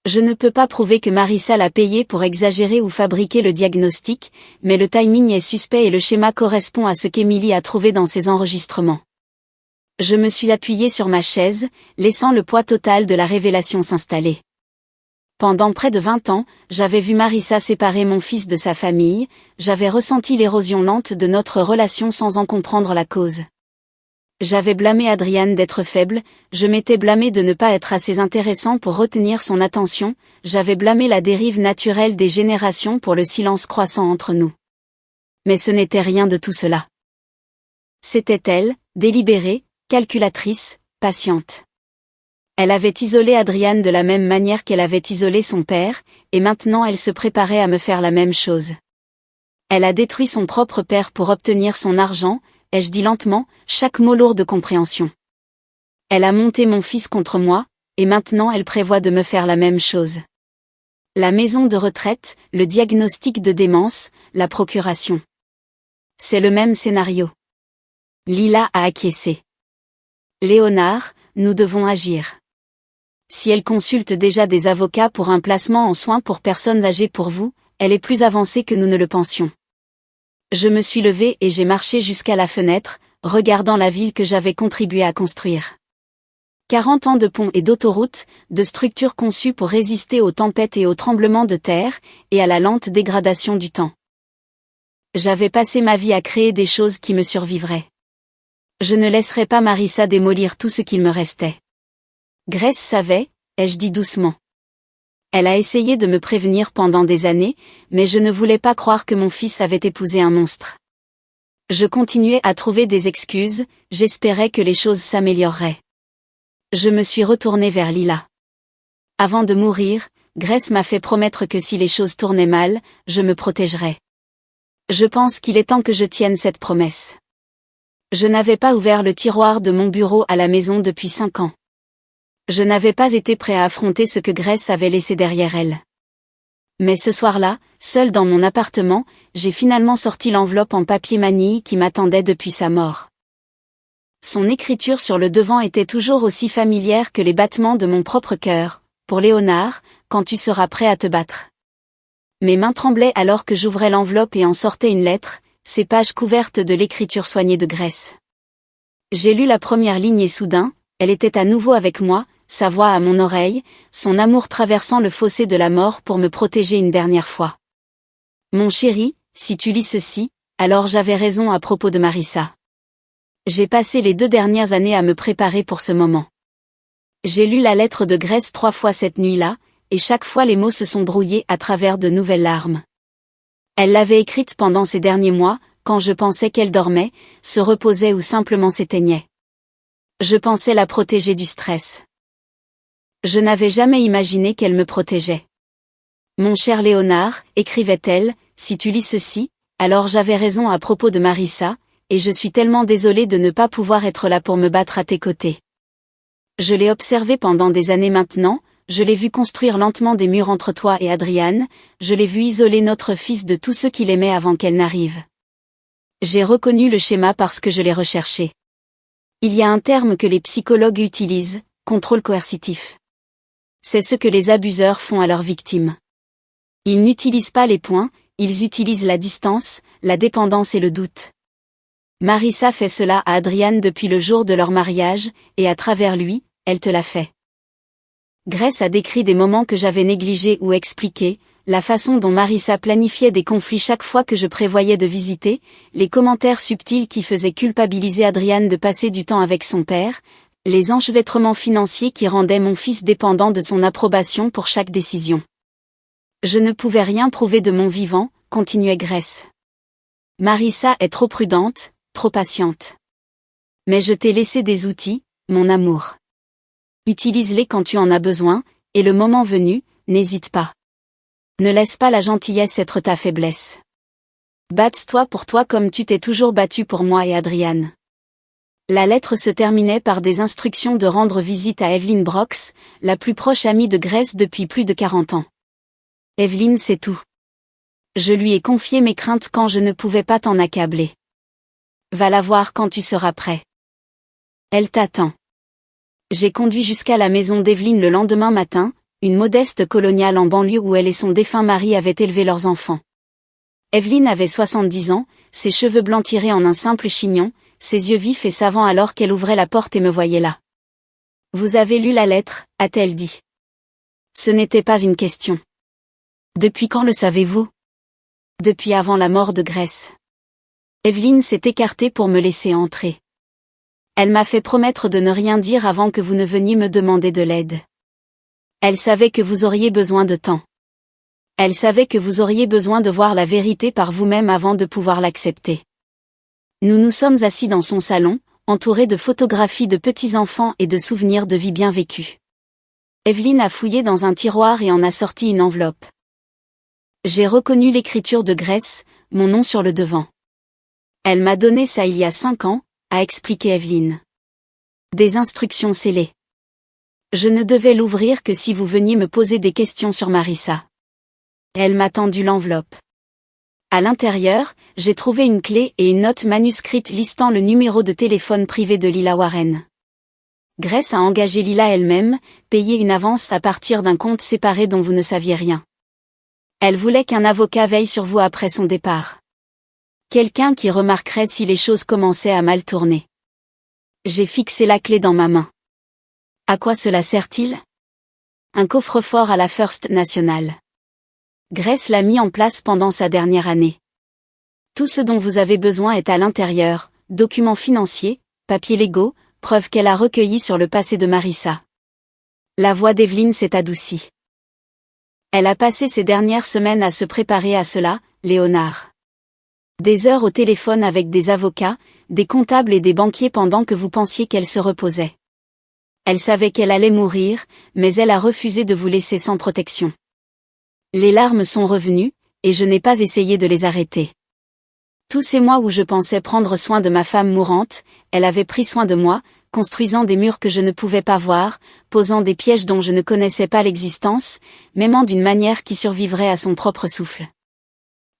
Speaker 1: Je ne peux pas prouver que Marissa l'a payé pour exagérer ou fabriquer le diagnostic, mais le timing est suspect et le schéma correspond à ce qu'Emily a trouvé dans ses enregistrements. Je me suis appuyée sur ma chaise, laissant le poids total de la révélation s'installer. Pendant près de 20 ans, j'avais vu Marissa séparer mon fils de sa famille, j'avais ressenti l'érosion lente de notre relation sans en comprendre la cause. J'avais blâmé Adrian d'être faible, je m'étais blâmé de ne pas être assez intéressant pour retenir son attention, j'avais blâmé la dérive naturelle des générations pour le silence croissant entre nous. Mais ce n'était rien de tout cela. C'était elle, délibérée, calculatrice, patiente. Elle avait isolé Adrian de la même manière qu'elle avait isolé son père, et maintenant elle se préparait à me faire la même chose. Elle a détruit son propre père pour obtenir son argent, ai-je dit lentement, chaque mot lourd de compréhension. Elle a monté mon fils contre moi, et maintenant elle prévoit de me faire la même chose. La maison de retraite, le diagnostic de démence, la procuration. C'est le même scénario. Lila a acquiescé. Léonard, nous devons agir. Si elle consulte déjà des avocats pour un placement en soins pour personnes âgées pour vous, elle est plus avancée que nous ne le pensions. Je me suis levée et j'ai marché jusqu'à la fenêtre, regardant la ville que j'avais contribué à construire. 40 ans de ponts et d'autoroutes, de structures conçues pour résister aux tempêtes et aux tremblements de terre, et à la lente dégradation du temps. J'avais passé ma vie à créer des choses qui me survivraient. Je ne laisserai pas Marissa démolir tout ce qu'il me restait. Grace savait, ai-je dit doucement. Elle a essayé de me prévenir pendant des années, mais je ne voulais pas croire que mon fils avait épousé un monstre. Je continuais à trouver des excuses, j'espérais que les choses s'amélioreraient. Je me suis retournée vers Lila. Avant de mourir, Grace m'a fait promettre que si les choses tournaient mal, je me protégerais. Je pense qu'il est temps que je tienne cette promesse. Je n'avais pas ouvert le tiroir de mon bureau à la maison depuis 5 ans. Je n'avais pas été prêt à affronter ce que Grace avait laissé derrière elle. Mais ce soir-là, seul dans mon appartement, j'ai finalement sorti l'enveloppe en papier manille qui m'attendait depuis sa mort. Son écriture sur le devant était toujours aussi familière que les battements de mon propre cœur. Pour Léonard, quand tu seras prêt à te battre. Mes mains tremblaient alors que j'ouvrais l'enveloppe et en sortais une lettre, ces pages couvertes de l'écriture soignée de Grace. J'ai lu la première ligne et soudain, elle était à nouveau avec moi, sa voix à mon oreille, son amour traversant le fossé de la mort pour me protéger une dernière fois. Mon chéri, si tu lis ceci, alors j'avais raison à propos de Marissa. J'ai passé les 2 dernières années à me préparer pour ce moment. J'ai lu la lettre de Grace 3 fois cette nuit-là, et chaque fois les mots se sont brouillés à travers de nouvelles larmes. Elle l'avait écrite pendant ces derniers mois, quand je pensais qu'elle dormait, se reposait ou simplement s'éteignait. Je pensais la protéger du stress. Je n'avais jamais imaginé qu'elle me protégeait. Mon cher Léonard, écrivait-elle, si tu lis ceci, alors j'avais raison à propos de Marissa, et je suis tellement désolée de ne pas pouvoir être là pour me battre à tes côtés. Je l'ai observé pendant des années maintenant, je l'ai vu construire lentement des murs entre toi et Adriane, je l'ai vu isoler notre fils de tous ceux qu'il aimait avant qu'elle n'arrive. J'ai reconnu le schéma parce que je l'ai recherché. Il y a un terme que les psychologues utilisent, contrôle coercitif. C'est ce que les abuseurs font à leurs victimes. Ils n'utilisent pas les points, ils utilisent la distance, la dépendance et le doute. Marissa fait cela à Adriane depuis le jour de leur mariage, et à travers lui, elle te l'a fait. Grace a décrit des moments que j'avais négligés ou expliqués, la façon dont Marissa planifiait des conflits chaque fois que je prévoyais de visiter, les commentaires subtils qui faisaient culpabiliser Adriane de passer du temps avec son père, les enchevêtrements financiers qui rendaient mon fils dépendant de son approbation pour chaque décision. Je ne pouvais rien prouver de mon vivant, continuait Grace. Marissa est trop prudente, trop patiente. Mais je t'ai laissé des outils, mon amour. Utilise-les quand tu en as besoin, et le moment venu, n'hésite pas. Ne laisse pas la gentillesse être ta faiblesse. Batte-toi pour toi comme tu t'es toujours battu pour moi et Adriane. La lettre se terminait par des instructions de rendre visite à Evelyn Brox, la plus proche amie de Grace depuis plus de 40 ans. Evelyn sait tout. Je lui ai confié mes craintes quand je ne pouvais pas t'en accabler. Va la voir quand tu seras prêt. Elle t'attend. J'ai conduit jusqu'à la maison d'Evelyn le lendemain matin, une modeste coloniale en banlieue où elle et son défunt mari avaient élevé leurs enfants. Evelyn avait 70 ans, ses cheveux blancs tirés en un simple chignon, ses yeux vifs et savants alors qu'elle ouvrait la porte et me voyait là. « Vous avez lu la lettre » a-t-elle dit. Ce n'était pas une question. « Depuis quand le savez-vous » ? Depuis avant la mort de Grace. Evelyn s'est écartée pour me laisser entrer. Elle m'a fait promettre de ne rien dire avant que vous ne veniez me demander de l'aide. Elle savait que vous auriez besoin de temps. Elle savait que vous auriez besoin de voir la vérité par vous-même avant de pouvoir l'accepter. Nous nous sommes assis dans son salon, entourés de photographies de petits-enfants et de souvenirs de vie bien vécue. Evelyn a fouillé dans un tiroir et en a sorti une enveloppe. J'ai reconnu l'écriture de Grace, mon nom sur le devant. Elle m'a donné ça il y a 5 ans, a expliqué Evelyn. Des instructions scellées. Je ne devais l'ouvrir que si vous veniez me poser des questions sur Marissa. Elle m'a tendu l'enveloppe. À l'intérieur, j'ai trouvé une clé et une note manuscrite listant le numéro de téléphone privé de Lila Warren. Grace a engagé Lila elle-même, payé une avance à partir d'un compte séparé dont vous ne saviez rien. Elle voulait qu'un avocat veille sur vous après son départ. Quelqu'un qui remarquerait si les choses commençaient à mal tourner. J'ai fixé la clé dans ma main. À quoi cela sert-il ? Un coffre-fort à la First National. Grace l'a mis en place pendant sa dernière année. Tout ce dont vous avez besoin est à l'intérieur, documents financiers, papiers légaux, preuves qu'elle a recueillies sur le passé de Marissa. La voix d'Evelyn s'est adoucie. Elle a passé ces dernières semaines à se préparer à cela, Léonard. Des heures au téléphone avec des avocats, des comptables et des banquiers pendant que vous pensiez qu'elle se reposait. Elle savait qu'elle allait mourir, mais elle a refusé de vous laisser sans protection. Les larmes sont revenues, et je n'ai pas essayé de les arrêter. Tous ces mois où je pensais prendre soin de ma femme mourante, elle avait pris soin de moi, construisant des murs que je ne pouvais pas voir, posant des pièges dont je ne connaissais pas l'existence, m'aimant d'une manière qui survivrait à son propre souffle.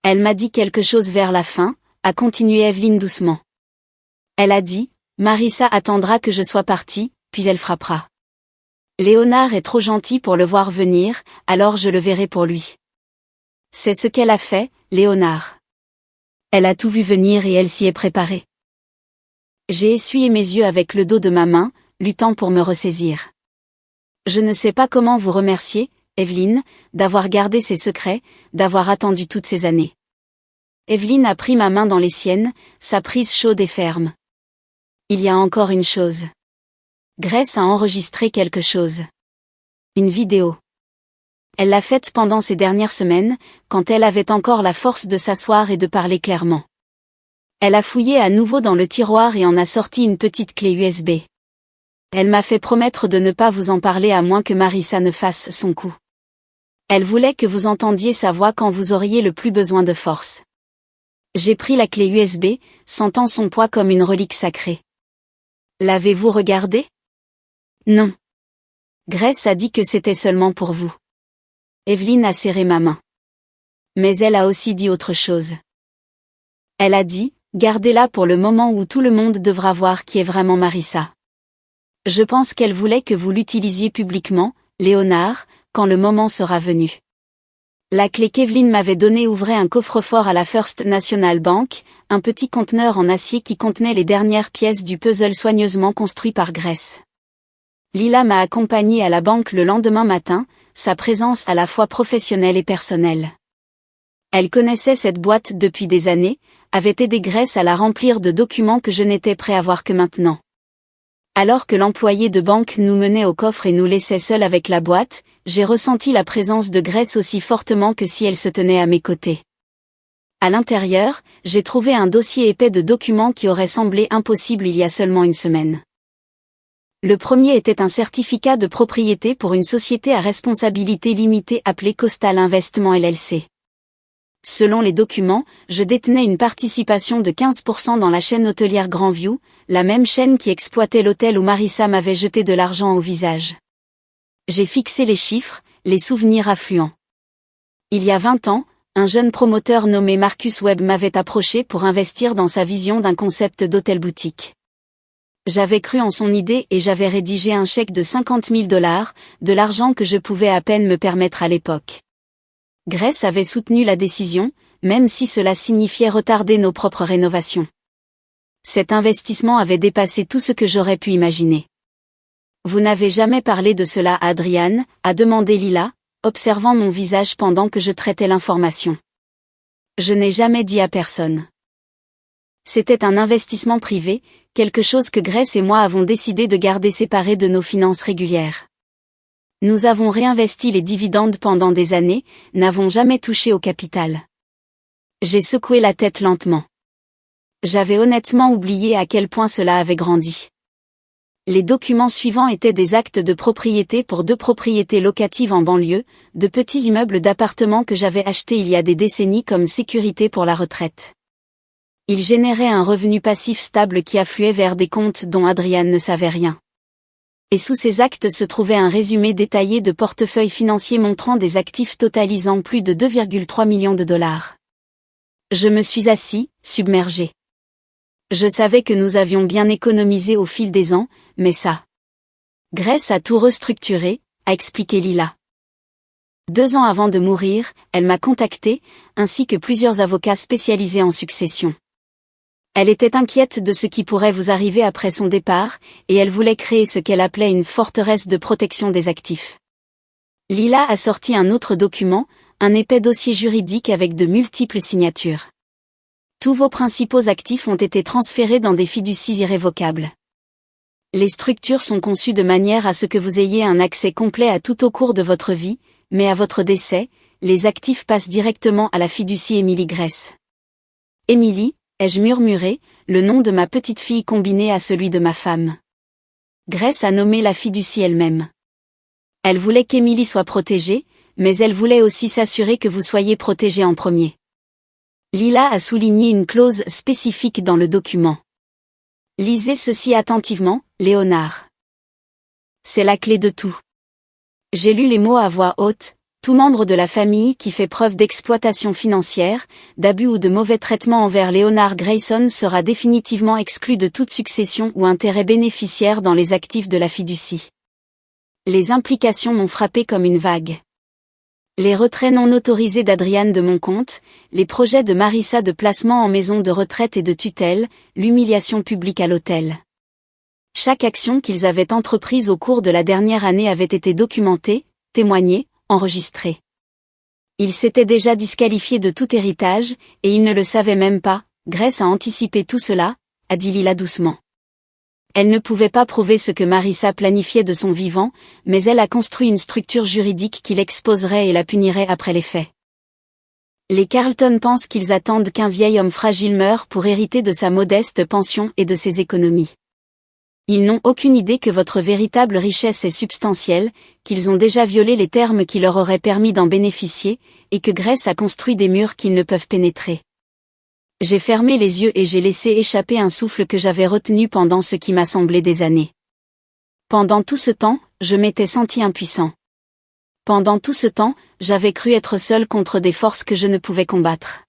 Speaker 1: Elle m'a dit quelque chose vers la fin, a continué Evelyn doucement. Elle a dit, Marissa attendra que je sois partie, puis elle frappera. Léonard est trop gentil pour le voir venir, alors je le verrai pour lui. C'est ce qu'elle a fait, Léonard. Elle a tout vu venir et elle s'y est préparée. J'ai essuyé mes yeux avec le dos de ma main, luttant pour me ressaisir. Je ne sais pas comment vous remercier, Evelyn, d'avoir gardé ses secrets, d'avoir attendu toutes ces années. Evelyn a pris ma main dans les siennes, sa prise chaude et ferme. Il y a encore une chose. Grace a enregistré quelque chose. Une vidéo. Elle l'a faite pendant ces dernières semaines, quand elle avait encore la force de s'asseoir et de parler clairement. Elle a fouillé à nouveau dans le tiroir et en a sorti une petite clé USB. Elle m'a fait promettre de ne pas vous en parler à moins que Marissa ne fasse son coup. Elle voulait que vous entendiez sa voix quand vous auriez le plus besoin de force. J'ai pris la clé USB, sentant son poids comme une relique sacrée. L'avez-vous regardée? Non. Grace a dit que c'était seulement pour vous. Evelyn a serré ma main. Mais elle a aussi dit autre chose. Elle a dit, gardez-la pour le moment où tout le monde devra voir qui est vraiment Marissa. Je pense qu'elle voulait que vous l'utilisiez publiquement, Léonard, quand le moment sera venu. La clé qu'Evelyn m'avait donnée ouvrait un coffre-fort à la First National Bank, un petit conteneur en acier qui contenait les dernières pièces du puzzle soigneusement construit par Grace. Lila m'a accompagnée à la banque le lendemain matin, sa présence à la fois professionnelle et personnelle. Elle connaissait cette boîte depuis des années, avait aidé Grace à la remplir de documents que je n'étais prêt à voir que maintenant. Alors que l'employé de banque nous menait au coffre et nous laissait seuls avec la boîte, j'ai ressenti la présence de Grace aussi fortement que si elle se tenait à mes côtés. À l'intérieur, j'ai trouvé un dossier épais de documents qui aurait semblé impossible il y a seulement une semaine. Le premier était un certificat de propriété pour une société à responsabilité limitée appelée Coastal Investment LLC. Selon les documents, je détenais une participation de 15% dans la chaîne hôtelière Grandview, la même chaîne qui exploitait l'hôtel où Marissa m'avait jeté de l'argent au visage. J'ai fixé les chiffres, les souvenirs affluents. Il y a 20 ans, un jeune promoteur nommé Marcus Webb m'avait approché pour investir dans sa vision d'un concept d'hôtel-boutique. J'avais cru en son idée et j'avais rédigé un chèque de $50 000, de l'argent que je pouvais à peine me permettre à l'époque. Grace avait soutenu la décision, même si cela signifiait retarder nos propres rénovations. Cet investissement avait dépassé tout ce que j'aurais pu imaginer. Vous n'avez jamais parlé de cela à Adrian, a demandé Lila, observant mon visage pendant que je traitais l'information. Je n'ai jamais dit à personne. C'était un investissement privé, quelque chose que Grace et moi avons décidé de garder séparé de nos finances régulières. Nous avons réinvesti les dividendes pendant des années, n'avons jamais touché au capital. J'ai secoué la tête lentement. J'avais honnêtement oublié à quel point cela avait grandi. Les documents suivants étaient des actes de propriété pour 2 propriétés locatives en banlieue, de petits immeubles d'appartements que j'avais achetés il y a des décennies comme sécurité pour la retraite. Ils généraient un revenu passif stable qui affluait vers des comptes dont Adrian ne savait rien. Et sous ces actes se trouvait un résumé détaillé de portefeuilles financiers montrant des actifs totalisant plus de 2,3 millions de dollars. Je me suis assis, submergé. Je savais que nous avions bien économisé au fil des ans, mais ça. Grace a tout restructuré, a expliqué Lila. 2 ans avant de mourir, elle m'a contacté, ainsi que plusieurs avocats spécialisés en succession. Elle était inquiète de ce qui pourrait vous arriver après son départ, et elle voulait créer ce qu'elle appelait une forteresse de protection des actifs. Lila a sorti un autre document, un épais dossier juridique avec de multiples signatures. Tous vos principaux actifs ont été transférés dans des fiducies irrévocables. Les structures sont conçues de manière à ce que vous ayez un accès complet à tout au cours de votre vie, mais à votre décès, les actifs passent directement à la fiducie Emily Grace. Emily, ai-je murmuré, le nom de ma petite fille combiné à celui de ma femme. Grace a nommé la fiducie elle-même. Elle voulait qu'Emily soit protégée, mais elle voulait aussi s'assurer que vous soyez protégé en premier. Lila a souligné une clause spécifique dans le document. Lisez ceci attentivement, Léonard. C'est la clé de tout. J'ai lu les mots à voix haute. Tout membre de la famille qui fait preuve d'exploitation financière, d'abus ou de mauvais traitement envers Léonard Grayson sera définitivement exclu de toute succession ou intérêt bénéficiaire dans les actifs de la fiducie. Les implications m'ont frappé comme une vague. Les retraits non autorisés d'Adrian de mon compte, les projets de Marissa de placement en maison de retraite et de tutelle, l'humiliation publique à l'hôtel. Chaque action qu'ils avaient entreprise au cours de la dernière année avait été documentée, témoignée, enregistrée. Ils s'étaient déjà disqualifiés de tout héritage, et ils ne le savaient même pas. Grace a anticipé tout cela, a dit Lila doucement. Elle ne pouvait pas prouver ce que Marissa planifiait de son vivant, mais elle a construit une structure juridique qui l'exposerait et la punirait après les faits. Les Carlton pensent qu'ils attendent qu'un vieil homme fragile meure pour hériter de sa modeste pension et de ses économies. Ils n'ont aucune idée que votre véritable richesse est substantielle, qu'ils ont déjà violé les termes qui leur auraient permis d'en bénéficier, et que Grace a construit des murs qu'ils ne peuvent pénétrer. J'ai fermé les yeux et j'ai laissé échapper un souffle que j'avais retenu pendant ce qui m'a semblé des années. Pendant tout ce temps, je m'étais senti impuissant. Pendant tout ce temps, j'avais cru être seul contre des forces que je ne pouvais combattre.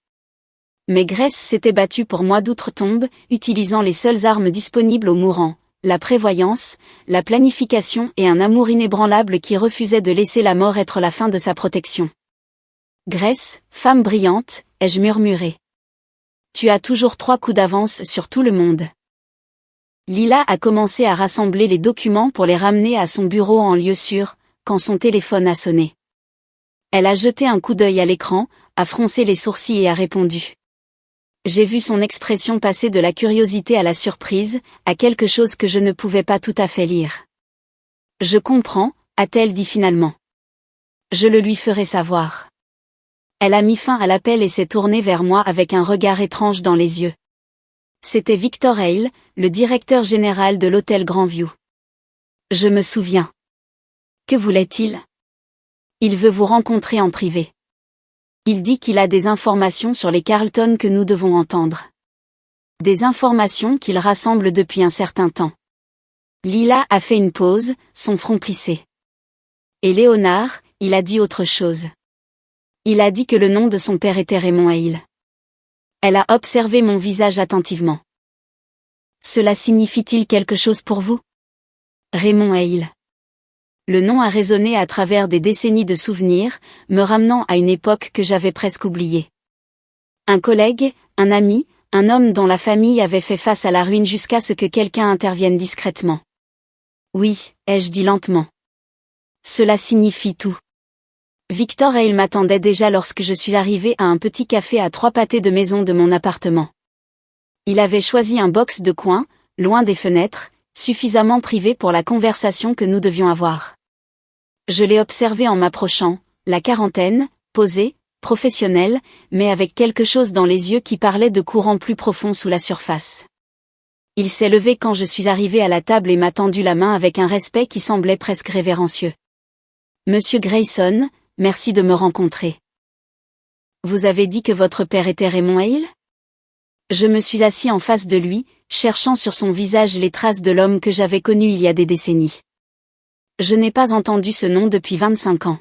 Speaker 1: Mais Grace s'était battue pour moi d'outre-tombe, utilisant les seules armes disponibles aux mourants, la prévoyance, la planification et un amour inébranlable qui refusait de laisser la mort être la fin de sa protection. Grace, femme brillante, ai-je murmuré. Tu as toujours 3 coups d'avance sur tout le monde. Lila a commencé à rassembler les documents pour les ramener à son bureau en lieu sûr, quand son téléphone a sonné. Elle a jeté un coup d'œil à l'écran, a froncé les sourcils et a répondu. J'ai vu son expression passer de la curiosité à la surprise, à quelque chose que je ne pouvais pas tout à fait lire. Je comprends, a-t-elle dit finalement. Je le lui ferai savoir. Elle a mis fin à l'appel et s'est tournée vers moi avec un regard étrange dans les yeux. C'était Victor Hale, le directeur général de l'hôtel Grandview. Je me souviens. Que voulait-il ? Il veut vous rencontrer en privé. Il dit qu'il a des informations sur les Carlton que nous devons entendre. Des informations qu'il rassemble depuis un certain temps. Lila a fait une pause, son front plissé. Et Léonard, il a dit autre chose. Il a dit que le nom de son père était Raymond Hale. Elle a observé mon visage attentivement. Cela signifie-t-il quelque chose pour vous ? Raymond Hale. Le nom a résonné à travers des décennies de souvenirs, me ramenant à une époque que j'avais presque oubliée. Un collègue, un ami, un homme dont la famille avait fait face à la ruine jusqu'à ce que quelqu'un intervienne discrètement. Oui, ai-je dit lentement. Cela signifie tout. Victor Hale m'attendait déjà lorsque je suis arrivée à un petit café à 3 pâtés de maison de mon appartement. Il avait choisi un box de coin, loin des fenêtres, suffisamment privé pour la conversation que nous devions avoir. Je l'ai observé en m'approchant, la quarantaine, posé, professionnel, mais avec quelque chose dans les yeux qui parlait de courants plus profonds sous la surface. Il s'est levé quand je suis arrivée à la table et m'a tendu la main avec un respect qui semblait presque révérencieux. Monsieur Grayson, merci de me rencontrer. Vous avez dit que votre père était Raymond Hale ? Je me suis assis en face de lui, cherchant sur son visage les traces de l'homme que j'avais connu il y a des décennies. Je n'ai pas entendu ce nom depuis 25 ans.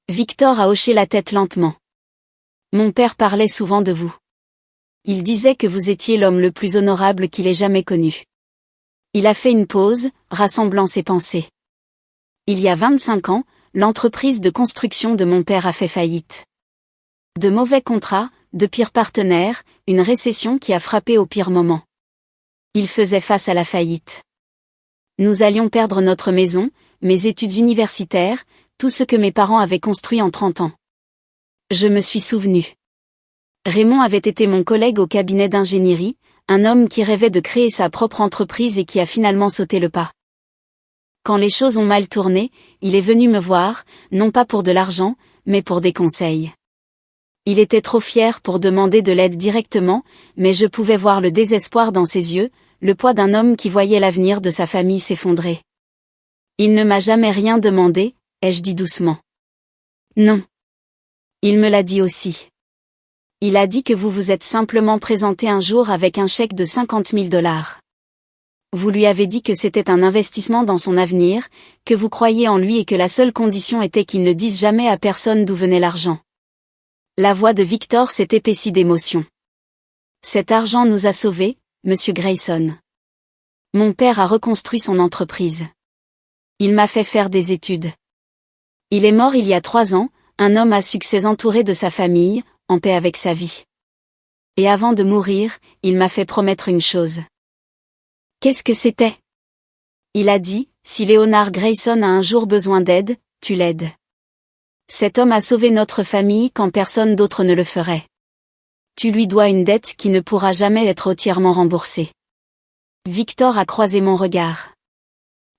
Speaker 1: Victor a hoché la tête lentement. Mon père parlait souvent de vous. Il disait que vous étiez l'homme le plus honorable qu'il ait jamais connu. Il a fait une pause, rassemblant ses pensées. Il y a 25 ans, l'entreprise de construction de mon père a fait faillite. De mauvais contrats, de pires partenaires, une récession qui a frappé au pire moment. Il faisait face à la faillite. Nous allions perdre notre maison, mes études universitaires, tout ce que mes parents avaient construit en 30 ans. Je me suis souvenu. Raymond avait été mon collègue au cabinet d'ingénierie, un homme qui rêvait de créer sa propre entreprise et qui a finalement sauté le pas. Quand les choses ont mal tourné, il est venu me voir, non pas pour de l'argent, mais pour des conseils. Il était trop fier pour demander de l'aide directement, mais je pouvais voir le désespoir dans ses yeux, le poids d'un homme qui voyait l'avenir de sa famille s'effondrer. Il ne m'a jamais rien demandé, ai-je dit doucement. Non. Il me l'a dit aussi. Il a dit que vous vous êtes simplement présenté un jour avec un chèque de 50 000 $. Vous lui avez dit que c'était un investissement dans son avenir, que vous croyiez en lui et que la seule condition était qu'il ne dise jamais à personne d'où venait l'argent. La voix de Victor s'est épaissie d'émotion. Cet argent nous a sauvés, monsieur Grayson. Mon père a reconstruit son entreprise. Il m'a fait faire des études. Il est mort il y a 3 ans, un homme à succès entouré de sa famille, en paix avec sa vie. Et avant de mourir, il m'a fait promettre une chose. Qu'est-ce que c'était ? Il a dit, si Léonard Grayson a un jour besoin d'aide, tu l'aides. Cet homme a sauvé notre famille quand personne d'autre ne le ferait. Tu lui dois une dette qui ne pourra jamais être entièrement remboursée. Victor a croisé mon regard.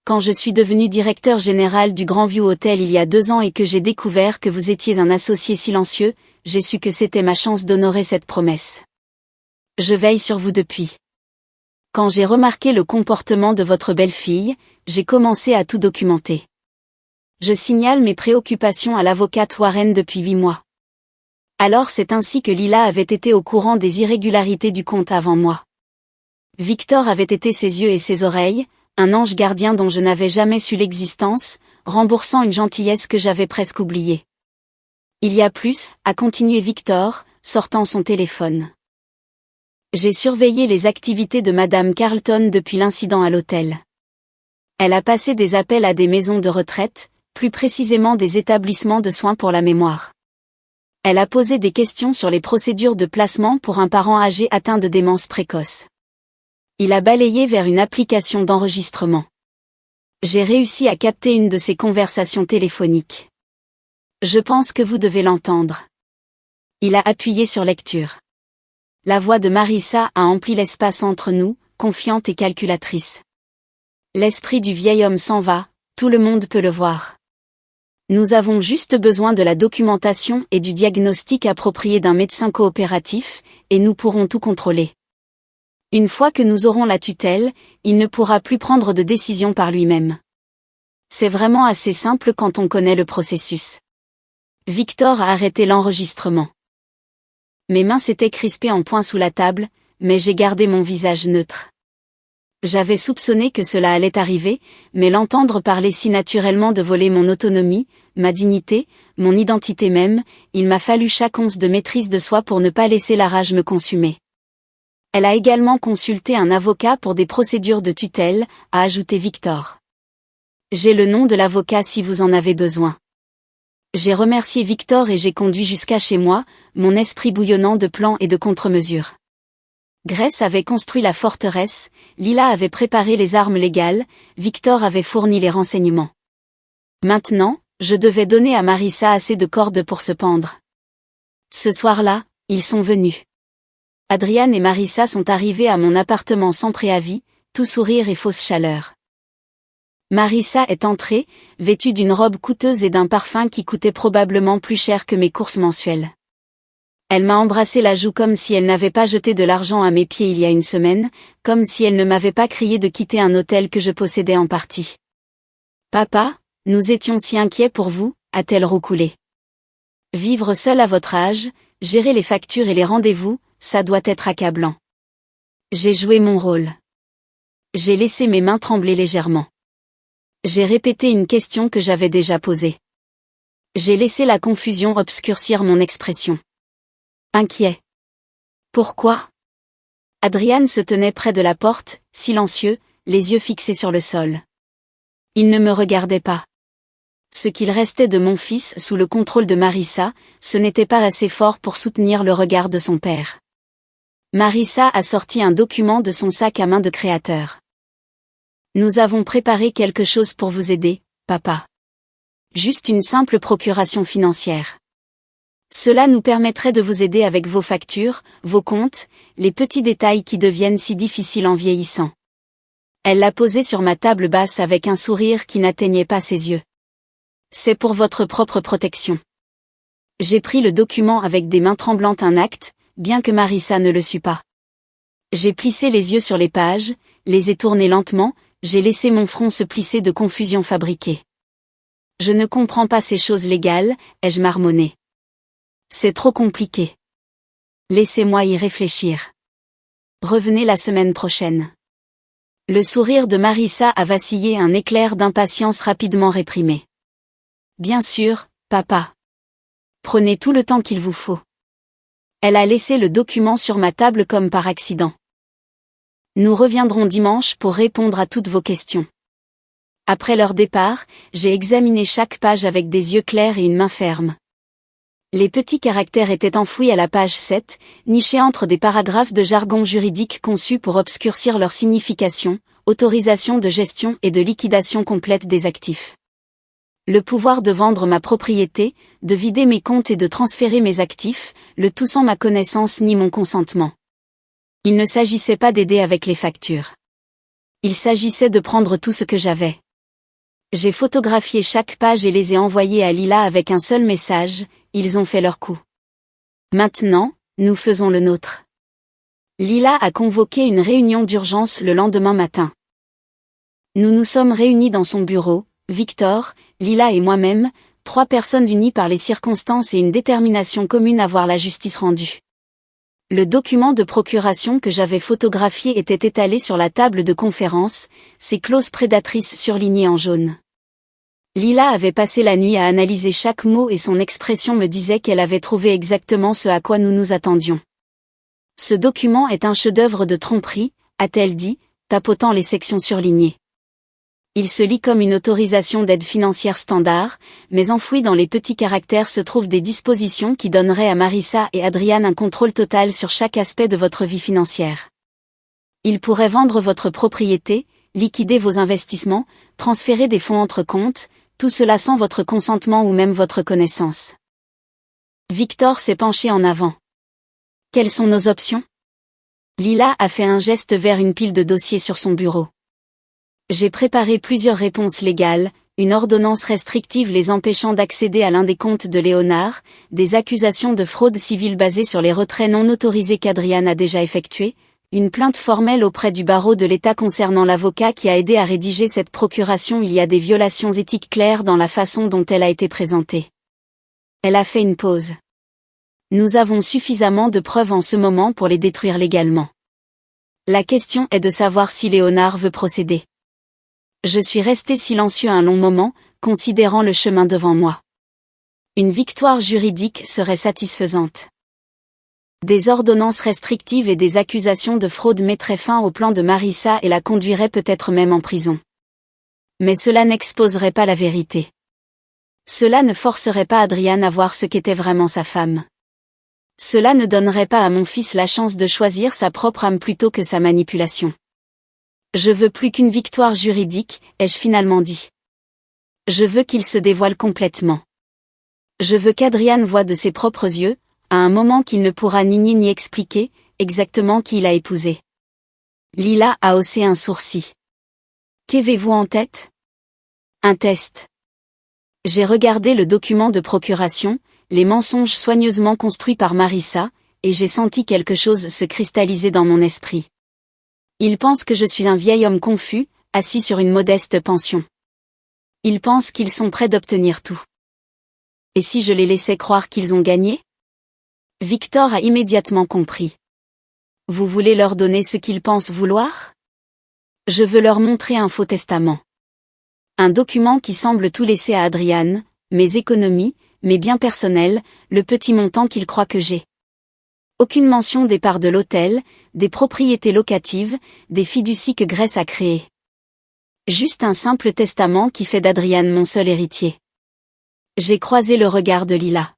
Speaker 1: Quand je suis devenu directeur général du Grandview Hotel il y a 2 ans et que j'ai découvert que vous étiez un associé silencieux, j'ai su que c'était ma chance d'honorer cette promesse. Je veille sur vous depuis. Quand j'ai remarqué le comportement de votre belle-fille, j'ai commencé à tout documenter. Je signale mes préoccupations à l'avocate Warren depuis 8 mois. Alors c'est ainsi que Lila avait été au courant des irrégularités du compte avant moi. Victor avait été ses yeux et ses oreilles, un ange gardien dont je n'avais jamais su l'existence, remboursant une gentillesse que j'avais presque oubliée. Il y a plus, a continué Victor, sortant son téléphone. J'ai surveillé les activités de Madame Carlton depuis l'incident à l'hôtel. Elle a passé des appels à des maisons de retraite, plus précisément des établissements de soins pour la mémoire. Elle a posé des questions sur les procédures de placement pour un parent âgé atteint de démence précoce. Il a balayé vers une application d'enregistrement. J'ai réussi à capter une de ses conversations téléphoniques. Je pense que vous devez l'entendre. Il a appuyé sur lecture. La voix de Marissa a empli l'espace entre nous, confiante et calculatrice. L'esprit du vieil homme s'en va, tout le monde peut le voir. Nous avons juste besoin de la documentation et du diagnostic approprié d'un médecin coopératif, et nous pourrons tout contrôler. Une fois que nous aurons la tutelle, il ne pourra plus prendre de décision par lui-même. C'est vraiment assez simple quand on connaît le processus. Victor a arrêté l'enregistrement. Mes mains s'étaient crispées en poing sous la table, mais j'ai gardé mon visage neutre. J'avais soupçonné que cela allait arriver, mais l'entendre parler si naturellement de voler mon autonomie, ma dignité, mon identité même, il m'a fallu chaque once de maîtrise de soi pour ne pas laisser la rage me consumer. Elle a également consulté un avocat pour des procédures de tutelle, a ajouté Victor. J'ai le nom de l'avocat si vous en avez besoin. J'ai remercié Victor et j'ai conduit jusqu'à chez moi, mon esprit bouillonnant de plans et de contre-mesures. Grace avait construit la forteresse, Lila avait préparé les armes légales, Victor avait fourni les renseignements. Maintenant, je devais donner à Marissa assez de cordes pour se pendre. Ce soir-là, ils sont venus. Adrian et Marissa sont arrivés à mon appartement sans préavis, tout sourire et fausse chaleur. Marissa est entrée, vêtue d'une robe coûteuse et d'un parfum qui coûtait probablement plus cher que mes courses mensuelles. Elle m'a embrassé la joue comme si elle n'avait pas jeté de l'argent à mes pieds il y a une semaine, comme si elle ne m'avait pas crié de quitter un hôtel que je possédais en partie. Papa, nous étions si inquiets pour vous, a-t-elle roucoulé. Vivre seul à votre âge, gérer les factures et les rendez-vous, ça doit être accablant. J'ai joué mon rôle. J'ai laissé mes mains trembler légèrement. J'ai répété une question que j'avais déjà posée. J'ai laissé la confusion obscurcir mon expression. Inquiet. Pourquoi? Adrian se tenait près de la porte, silencieux, les yeux fixés sur le sol. Il ne me regardait pas. Ce qu'il restait de mon fils sous le contrôle de Marissa, ce n'était pas assez fort pour soutenir le regard de son père. Marissa a sorti un document de son sac à main de créateur. Nous avons préparé quelque chose pour vous aider, papa. Juste une simple procuration financière. Cela nous permettrait de vous aider avec vos factures, vos comptes, les petits détails qui deviennent si difficiles en vieillissant. Elle l'a posé sur ma table basse avec un sourire qui n'atteignait pas ses yeux. C'est pour votre propre protection. J'ai pris le document avec des mains tremblantes un acte, bien que Marissa ne le sût pas. J'ai plissé les yeux sur les pages, les ai tournés lentement, j'ai laissé mon front se plisser de confusion fabriquée. Je ne comprends pas ces choses légales, ai-je marmonné. C'est trop compliqué. Laissez-moi y réfléchir. Revenez la semaine prochaine. Le sourire de Marissa a vacillé un éclair d'impatience rapidement réprimé. Bien sûr, papa. Prenez tout le temps qu'il vous faut. Elle a laissé le document sur ma table comme par accident. Nous reviendrons dimanche pour répondre à toutes vos questions. Après leur départ, j'ai examiné chaque page avec des yeux clairs et une main ferme. Les petits caractères étaient enfouis à la page 7, nichés entre des paragraphes de jargon juridique conçus pour obscurcir leur signification, autorisation de gestion et de liquidation complète des actifs. Le pouvoir de vendre ma propriété, de vider mes comptes et de transférer mes actifs, le tout sans ma connaissance ni mon consentement. Il ne s'agissait pas d'aider avec les factures. Il s'agissait de prendre tout ce que j'avais. J'ai photographié chaque page et les ai envoyées à Lila avec un seul message, ils ont fait leur coup. Maintenant, nous faisons le nôtre. Lila a convoqué une réunion d'urgence le lendemain matin. Nous nous sommes réunis dans son bureau, Victor, Lila et moi-même, 3 personnes unies par les circonstances et une détermination commune à voir la justice rendue. Le document de procuration que j'avais photographié était étalé sur la table de conférence, ses clauses prédatrices surlignées en jaune. Lila avait passé la nuit à analyser chaque mot et son expression me disait qu'elle avait trouvé exactement ce à quoi nous nous attendions. Ce document est un chef-d'œuvre de tromperie, a-t-elle dit, tapotant les sections surlignées. Il se lit comme une autorisation d'aide financière standard, mais enfoui dans les petits caractères se trouvent des dispositions qui donneraient à Marissa et Adrian un contrôle total sur chaque aspect de votre vie financière. Ils pourraient vendre votre propriété, liquider vos investissements, transférer des fonds entre comptes, tout cela sans votre consentement ou même votre connaissance. Victor s'est penché en avant. Quelles sont nos options? Lila a fait un geste vers une pile de dossiers sur son bureau. J'ai préparé plusieurs réponses légales, une ordonnance restrictive les empêchant d'accéder à l'un des comptes de Léonard, des accusations de fraude civile basées sur les retraits non autorisés qu'Adrian a déjà effectués, une plainte formelle auprès du barreau de l'État concernant l'avocat qui a aidé à rédiger cette procuration. Il y a des violations éthiques claires dans la façon dont elle a été présentée. Elle a fait une pause. Nous avons suffisamment de preuves en ce moment pour les détruire légalement. La question est de savoir si Léonard veut procéder. Je suis resté silencieux un long moment, considérant le chemin devant moi. Une victoire juridique serait satisfaisante. Des ordonnances restrictives et des accusations de fraude mettraient fin au plan de Marissa et la conduiraient peut-être même en prison. Mais cela n'exposerait pas la vérité. Cela ne forcerait pas Adrian à voir ce qu'était vraiment sa femme. Cela ne donnerait pas à mon fils la chance de choisir sa propre âme plutôt que sa manipulation. Je veux plus qu'une victoire juridique, ai-je finalement dit. Je veux qu'il se dévoile complètement. Je veux qu'Adrian voie de ses propres yeux, à un moment qu'il ne pourra ni nier ni expliquer, exactement qui il a épousé. Lila a haussé un sourcil. Qu'avez-vous en tête? Un test. J'ai regardé le document de procuration, les mensonges soigneusement construits par Marissa, et j'ai senti quelque chose se cristalliser dans mon esprit. Ils pensent que je suis un vieil homme confus, assis sur une modeste pension. Ils pensent qu'ils sont prêts d'obtenir tout. Et si je les laissais croire qu'ils ont gagné? Victor a immédiatement compris. Vous voulez leur donner ce qu'ils pensent vouloir? Je veux leur montrer un faux testament. Un document qui semble tout laisser à Adrian, mes économies, mes biens personnels, le petit montant qu'il croit que j'ai. Aucune mention des parts de l'hôtel, des propriétés locatives, des fiducies que Grace a créées. Juste un simple testament qui fait d'Adrian mon seul héritier. J'ai croisé le regard de Lila.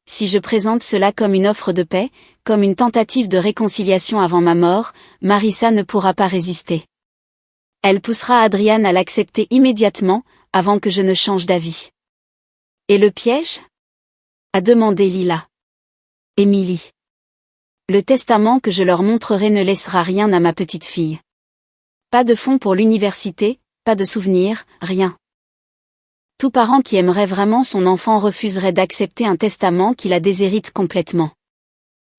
Speaker 1: Si je présente cela comme une offre de paix, comme une tentative de réconciliation avant ma mort, Marissa ne pourra pas résister. Elle poussera Adrian à l'accepter immédiatement, avant que je ne change d'avis. Et le piège? A demandé Lila. Émilie. Le testament que je leur montrerai ne laissera rien à ma petite fille. Pas de fonds pour l'université, pas de souvenirs, rien. Tout parent qui aimerait vraiment son enfant refuserait d'accepter un testament qui la déshérite complètement.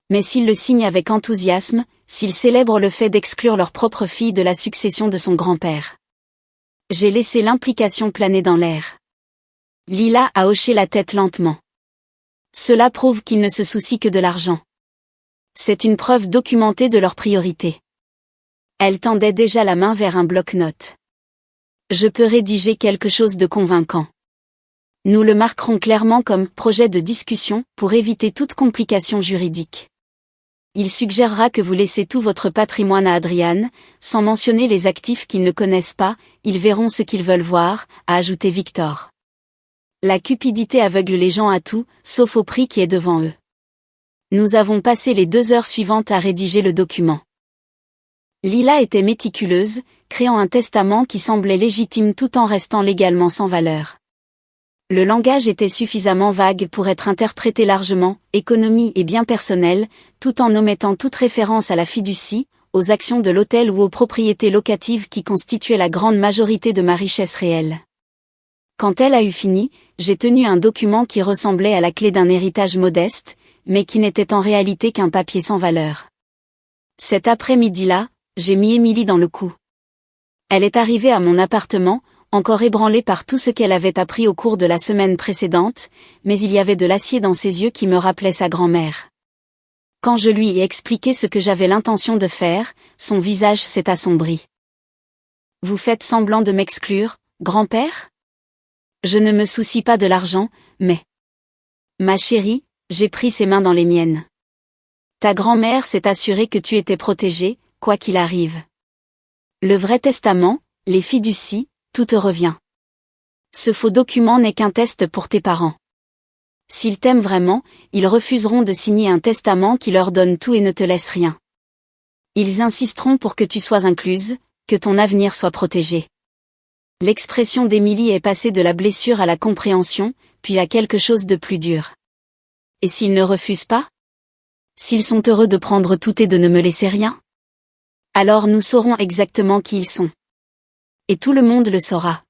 Speaker 1: Mais s'il le signe avec enthousiasme, s'ils célèbrent le fait d'exclure leur propre fille de la succession de son grand-père. J'ai laissé l'implication planer dans l'air. Lila a hoché la tête lentement. Cela prouve qu'ils ne se soucient que de l'argent. C'est une preuve documentée de leur priorité. Elle tendait déjà la main vers un bloc-notes. Je peux rédiger quelque chose de convaincant. Nous le marquerons clairement comme projet de discussion pour éviter toute complication juridique. Il suggérera que vous laissez tout votre patrimoine à Adrian, sans mentionner les actifs qu'ils ne connaissent pas, ils verront ce qu'ils veulent voir, a ajouté Victor. La cupidité aveugle les gens à tout, sauf au prix qui est devant eux. Nous avons passé les 2 heures suivantes à rédiger le document. Lila était méticuleuse, créant un testament qui semblait légitime tout en restant légalement sans valeur. Le langage était suffisamment vague pour être interprété largement, économie et biens personnels, tout en omettant toute référence à la fiducie, aux actions de l'hôtel ou aux propriétés locatives qui constituaient la grande majorité de ma richesse réelle. Quand elle a eu fini, j'ai tenu un document qui ressemblait à la clé d'un héritage modeste, mais qui n'était en réalité qu'un papier sans valeur. Cet après-midi-là, j'ai mis Émilie dans le coup. Elle est arrivée à mon appartement, encore ébranlée par tout ce qu'elle avait appris au cours de la semaine précédente, mais il y avait de l'acier dans ses yeux qui me rappelait sa grand-mère. Quand je lui ai expliqué ce que j'avais l'intention de faire, son visage s'est assombri. « Vous faites semblant de m'exclure, grand-père ? Je ne me soucie pas de l'argent, mais... » Ma chérie, j'ai pris ses mains dans les miennes. Ta grand-mère s'est assurée que tu étais protégée, quoi qu'il arrive. Le vrai testament, les fiducies, tout te revient. Ce faux document n'est qu'un test pour tes parents. S'ils t'aiment vraiment, ils refuseront de signer un testament qui leur donne tout et ne te laisse rien. Ils insisteront pour que tu sois incluse, que ton avenir soit protégé. L'expression d'Émilie est passée de la blessure à la compréhension, puis à quelque chose de plus dur. Et s'ils ne refusent pas ? S'ils sont heureux de prendre tout et de ne me laisser rien ? Alors nous saurons exactement qui ils sont. Et tout le monde le saura.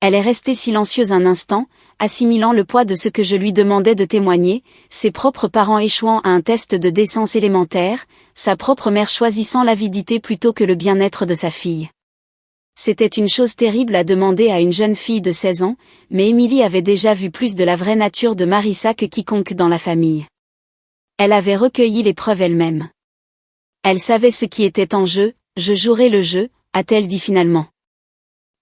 Speaker 1: Elle est restée silencieuse un instant, assimilant le poids de ce que je lui demandais de témoigner, ses propres parents échouant à un test de décence élémentaire, sa propre mère choisissant l'avidité plutôt que le bien-être de sa fille. C'était une chose terrible à demander à une jeune fille de 16 ans, mais Émilie avait déjà vu plus de la vraie nature de Marissa que quiconque dans la famille. Elle avait recueilli les preuves elle-même. Elle savait ce qui était en jeu, je jouerai le jeu, a-t-elle dit finalement.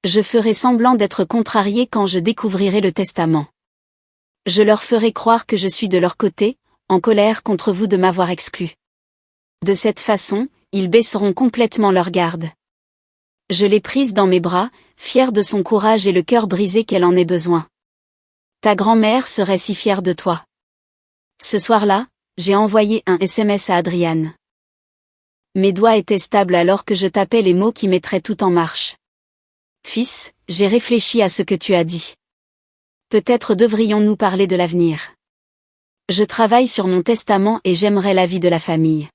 Speaker 1: Je ferai semblant d'être contrariée quand je découvrirai le testament. Je leur ferai croire que je suis de leur côté, en colère contre vous de m'avoir exclue. De cette façon, ils baisseront complètement leur garde. Je l'ai prise dans mes bras, fière de son courage et le cœur brisé qu'elle en ait besoin. Ta grand-mère serait si fière de toi. Ce soir-là, j'ai envoyé un SMS à Adriane. Mes doigts étaient stables alors que je tapais les mots qui mettraient tout en marche. Fils, j'ai réfléchi à ce que tu as dit. Peut-être devrions-nous parler de l'avenir. Je travaille sur mon testament et j'aimerais l'avis de la famille.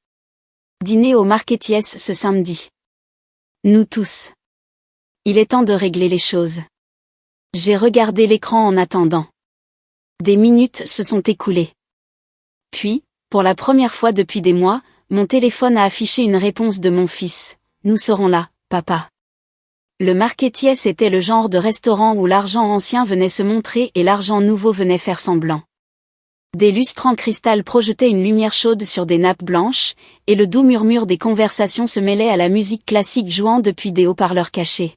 Speaker 1: Dîner au Marquetiès ce samedi. Nous tous. Il est temps de régler les choses. J'ai regardé l'écran en attendant. Des minutes se sont écoulées. Puis, pour la première fois depuis des mois, mon téléphone a affiché une réponse de mon fils. Nous serons là, papa. Le Marquetiès était le genre de restaurant où l'argent ancien venait se montrer et l'argent nouveau venait faire semblant. Des lustres en cristal projetaient une lumière chaude sur des nappes blanches, et le doux murmure des conversations se mêlait à la musique classique jouant depuis des haut-parleurs cachés.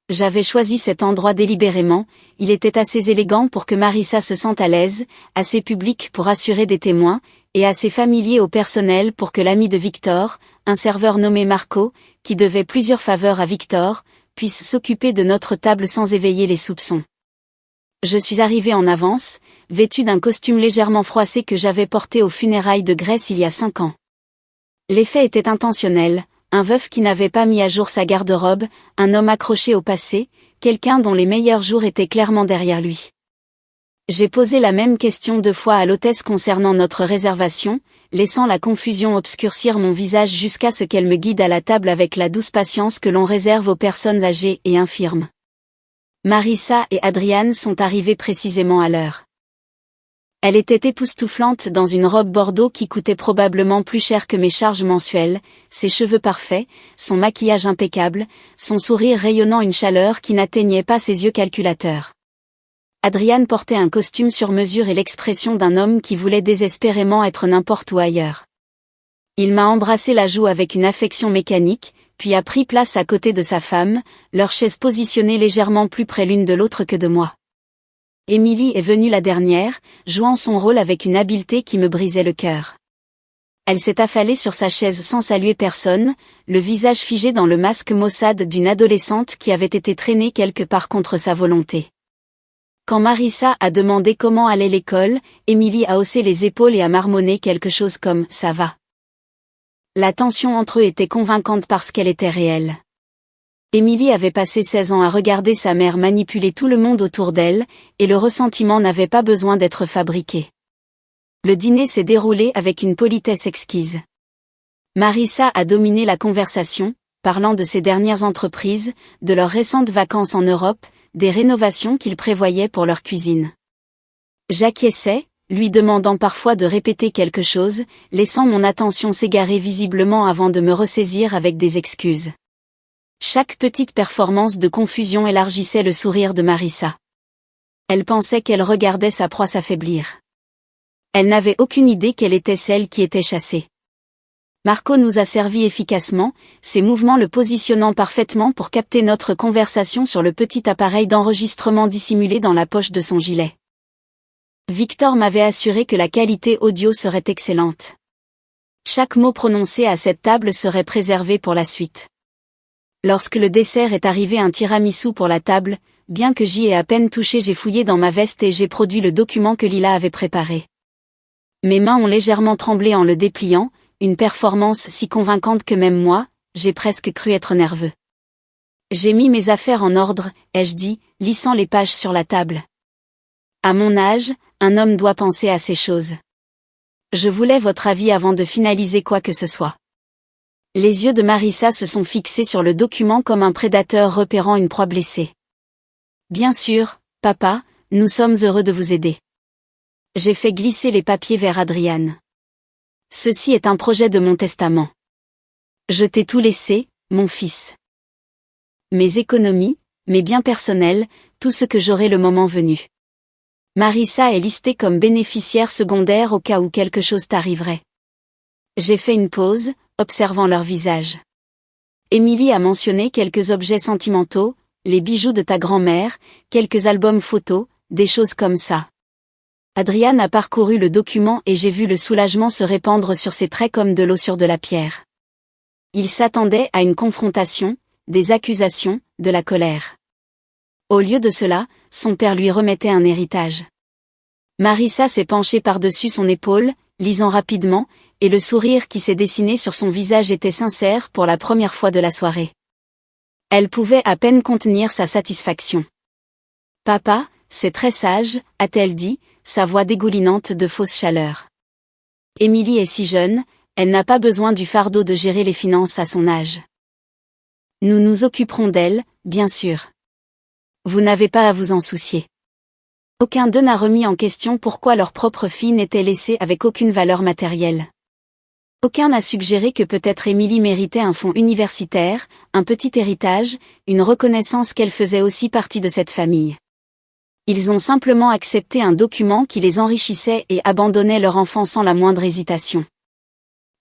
Speaker 1: J'avais choisi cet endroit délibérément, il était assez élégant pour que Marissa se sente à l'aise, assez public pour assurer des témoins, et assez familier au personnel pour que l'ami de Victor, un serveur nommé Marco, qui devait plusieurs faveurs à Victor, puisse s'occuper de notre table sans éveiller les soupçons. Je suis arrivée en avance, vêtue d'un costume légèrement froissé que j'avais porté aux funérailles de Grèce il y a 5 ans. L'effet était intentionnel, un veuf qui n'avait pas mis à jour sa garde-robe, un homme accroché au passé, quelqu'un dont les meilleurs jours étaient clairement derrière lui. J'ai posé la même question 2 fois à l'hôtesse concernant notre réservation, laissant la confusion obscurcir mon visage jusqu'à ce qu'elle me guide à la table avec la douce patience que l'on réserve aux personnes âgées et infirmes. Marissa et Adriane sont arrivées précisément à l'heure. Elle était époustouflante dans une robe bordeaux qui coûtait probablement plus cher que mes charges mensuelles, ses cheveux parfaits, son maquillage impeccable, son sourire rayonnant une chaleur qui n'atteignait pas ses yeux calculateurs. Adriane portait un costume sur mesure et l'expression d'un homme qui voulait désespérément être n'importe où ailleurs. Il m'a embrassé la joue avec une affection mécanique, puis a pris place à côté de sa femme, leurs chaises positionnées légèrement plus près l'une de l'autre que de moi. Émilie est venue la dernière, jouant son rôle avec une habileté qui me brisait le cœur. Elle s'est affalée sur sa chaise sans saluer personne, le visage figé dans le masque maussade d'une adolescente qui avait été traînée quelque part contre sa volonté. Quand Marissa a demandé comment allait l'école, Émilie a haussé les épaules et a marmonné quelque chose comme « ça va ». La tension entre eux était convaincante parce qu'elle était réelle. Émilie avait passé 16 ans à regarder sa mère manipuler tout le monde autour d'elle, et le ressentiment n'avait pas besoin d'être fabriqué. Le dîner s'est déroulé avec une politesse exquise. Marissa a dominé la conversation, parlant de ses dernières entreprises, de leurs récentes vacances en Europe, des rénovations qu'ils prévoyaient pour leur cuisine. J'acquiesçais, lui demandant parfois de répéter quelque chose, laissant mon attention s'égarer visiblement avant de me ressaisir avec des excuses. Chaque petite performance de confusion élargissait le sourire de Marissa. Elle pensait qu'elle regardait sa proie s'affaiblir. Elle n'avait aucune idée qu'elle était celle qui était chassée. Marco nous a servi efficacement, ses mouvements le positionnant parfaitement pour capter notre conversation sur le petit appareil d'enregistrement dissimulé dans la poche de son gilet. Victor m'avait assuré que la qualité audio serait excellente. Chaque mot prononcé à cette table serait préservé pour la suite. Lorsque le dessert est arrivé, un tiramisu pour la table, bien que j'y ai à peine touché, j'ai fouillé dans ma veste et j'ai produit le document que Lila avait préparé. Mes mains ont légèrement tremblé en le dépliant, une performance si convaincante que même moi, j'ai presque cru être nerveux. J'ai mis mes affaires en ordre, ai-je dit, lissant les pages sur la table. À mon âge, un homme doit penser à ces choses. Je voulais votre avis avant de finaliser quoi que ce soit. Les yeux de Marissa se sont fixés sur le document comme un prédateur repérant une proie blessée. Bien sûr, papa, nous sommes heureux de vous aider. J'ai fait glisser les papiers vers Adriane. Ceci est un projet de mon testament. Je t'ai tout laissé, mon fils. Mes économies, mes biens personnels, tout ce que j'aurai le moment venu. Marissa est listée comme bénéficiaire secondaire au cas où quelque chose t'arriverait. J'ai fait une pause, observant leur visage. Émilie a mentionné quelques objets sentimentaux, les bijoux de ta grand-mère, quelques albums photos, des choses comme ça. Adriane a parcouru le document et j'ai vu le soulagement se répandre sur ses traits comme de l'eau sur de la pierre. Il s'attendait à une confrontation, des accusations, de la colère. Au lieu de cela, son père lui remettait un héritage. Marissa s'est penchée par-dessus son épaule, lisant rapidement, et le sourire qui s'est dessiné sur son visage était sincère pour la première fois de la soirée. Elle pouvait à peine contenir sa satisfaction. « Papa, c'est très sage », a-t-elle dit, sa voix dégoulinante de fausse chaleur. Émilie est si jeune, elle n'a pas besoin du fardeau de gérer les finances à son âge. Nous nous occuperons d'elle, bien sûr. Vous n'avez pas à vous en soucier. Aucun d'eux n'a remis en question pourquoi leur propre fille n'était laissée avec aucune valeur matérielle. Aucun n'a suggéré que peut-être Émilie méritait un fonds universitaire, un petit héritage, une reconnaissance qu'elle faisait aussi partie de cette famille. Ils ont simplement accepté un document qui les enrichissait et abandonnait leur enfant sans la moindre hésitation.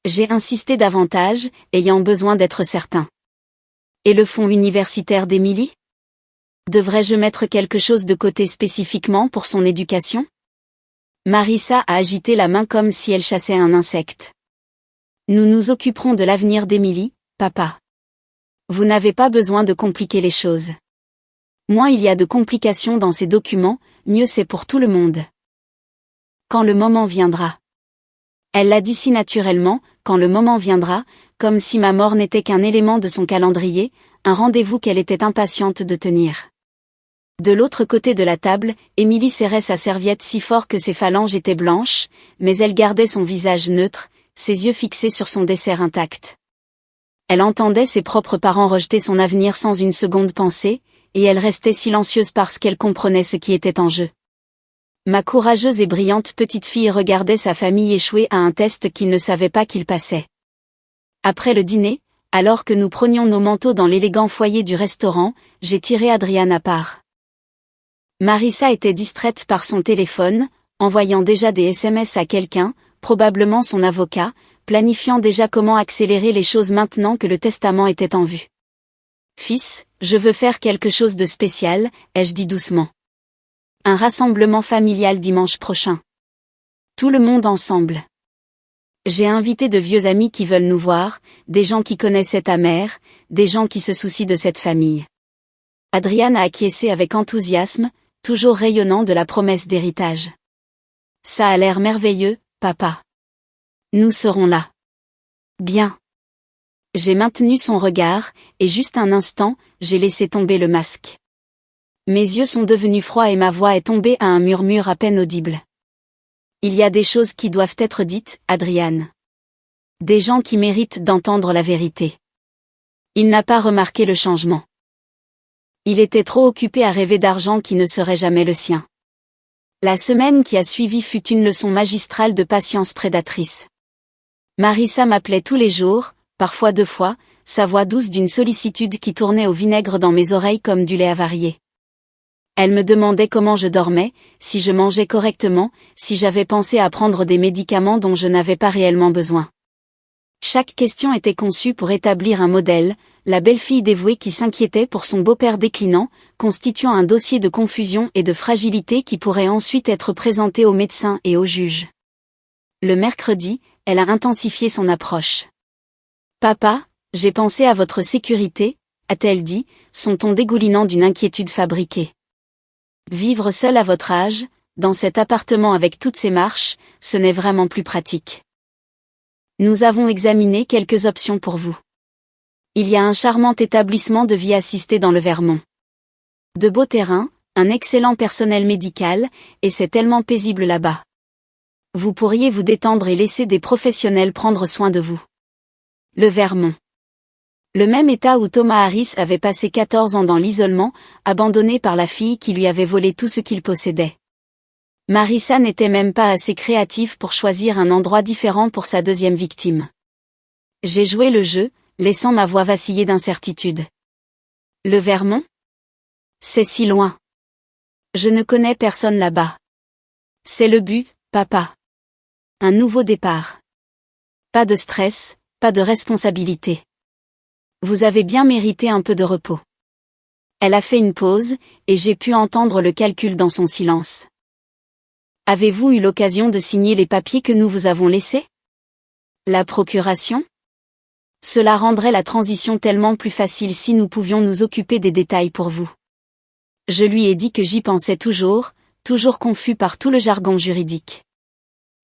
Speaker 1: J'ai insisté davantage, ayant besoin d'être certain. Et le fonds universitaire d'Émilie ? Devrais-je mettre quelque chose de côté spécifiquement pour son éducation ? Marissa a agité la main comme si elle chassait un insecte. Nous nous occuperons de l'avenir d'Émilie, papa. Vous n'avez pas besoin de compliquer les choses. Moins il y a de complications dans ces documents, mieux c'est pour tout le monde. Quand le moment viendra. Elle l'a dit si naturellement, quand le moment viendra, comme si ma mort n'était qu'un élément de son calendrier, un rendez-vous qu'elle était impatiente de tenir. De l'autre côté de la table, Émilie serrait sa serviette si fort que ses phalanges étaient blanches, mais elle gardait son visage neutre, ses yeux fixés sur son dessert intact. Elle entendait ses propres parents rejeter son avenir sans une seconde pensée, et elle restait silencieuse parce qu'elle comprenait ce qui était en jeu. Ma courageuse et brillante petite fille regardait sa famille échouer à un test qu'il ne savait pas qu'il passait. Après le dîner, alors que nous prenions nos manteaux dans l'élégant foyer du restaurant, j'ai tiré Adriane à part. Marissa était distraite par son téléphone, envoyant déjà des SMS à quelqu'un, probablement son avocat, planifiant déjà comment accélérer les choses maintenant que le testament était en vue. « Fils, je veux faire quelque chose de spécial », ai-je dit doucement. Un rassemblement familial dimanche prochain. Tout le monde ensemble. J'ai invité de vieux amis qui veulent nous voir, des gens qui connaissaient ta mère, des gens qui se soucient de cette famille. Adriane a acquiescé avec enthousiasme, toujours rayonnant de la promesse d'héritage. Ça a l'air merveilleux, papa. Nous serons là. Bien. J'ai maintenu son regard, et juste un instant, j'ai laissé tomber le masque. Mes yeux sont devenus froids et ma voix est tombée à un murmure à peine audible. Il y a des choses qui doivent être dites, Adriane. Des gens qui méritent d'entendre la vérité. Il n'a pas remarqué le changement. Il était trop occupé à rêver d'argent qui ne serait jamais le sien. La semaine qui a suivi fut une leçon magistrale de patience prédatrice. Marissa m'appelait tous les jours, parfois 2 fois, sa voix douce d'une sollicitude qui tournait au vinaigre dans mes oreilles comme du lait avarié. Elle me demandait comment je dormais, si je mangeais correctement, si j'avais pensé à prendre des médicaments dont je n'avais pas réellement besoin. Chaque question était conçue pour établir un modèle, la belle-fille dévouée qui s'inquiétait pour son beau-père déclinant, constituant un dossier de confusion et de fragilité qui pourrait ensuite être présenté aux médecins et aux juges. Le mercredi, elle a intensifié son approche. « Papa, j'ai pensé à votre sécurité », a-t-elle dit, son ton dégoulinant d'une inquiétude fabriquée. Vivre seul à votre âge, dans cet appartement avec toutes ces marches, ce n'est vraiment plus pratique. Nous avons examiné quelques options pour vous. Il y a un charmant établissement de vie assistée dans le Vermont. De beaux terrains, un excellent personnel médical, et c'est tellement paisible là-bas. Vous pourriez vous détendre et laisser des professionnels prendre soin de vous. Le Vermont. Le même état où Thomas Harris avait passé 14 ans dans l'isolement, abandonné par la fille qui lui avait volé tout ce qu'il possédait. Marissa n'était même pas assez créative pour choisir un endroit différent pour sa deuxième victime. J'ai joué le jeu, laissant ma voix vaciller d'incertitude. Le Vermont? C'est si loin. Je ne connais personne là-bas. C'est le but, papa. Un nouveau départ. Pas de stress, pas de responsabilité. Vous avez bien mérité un peu de repos. Elle a fait une pause, et j'ai pu entendre le calcul dans son silence. Avez-vous eu l'occasion de signer les papiers que nous vous avons laissés? La procuration? Cela rendrait la transition tellement plus facile si nous pouvions nous occuper des détails pour vous. Je lui ai dit que j'y pensais toujours confus par tout le jargon juridique.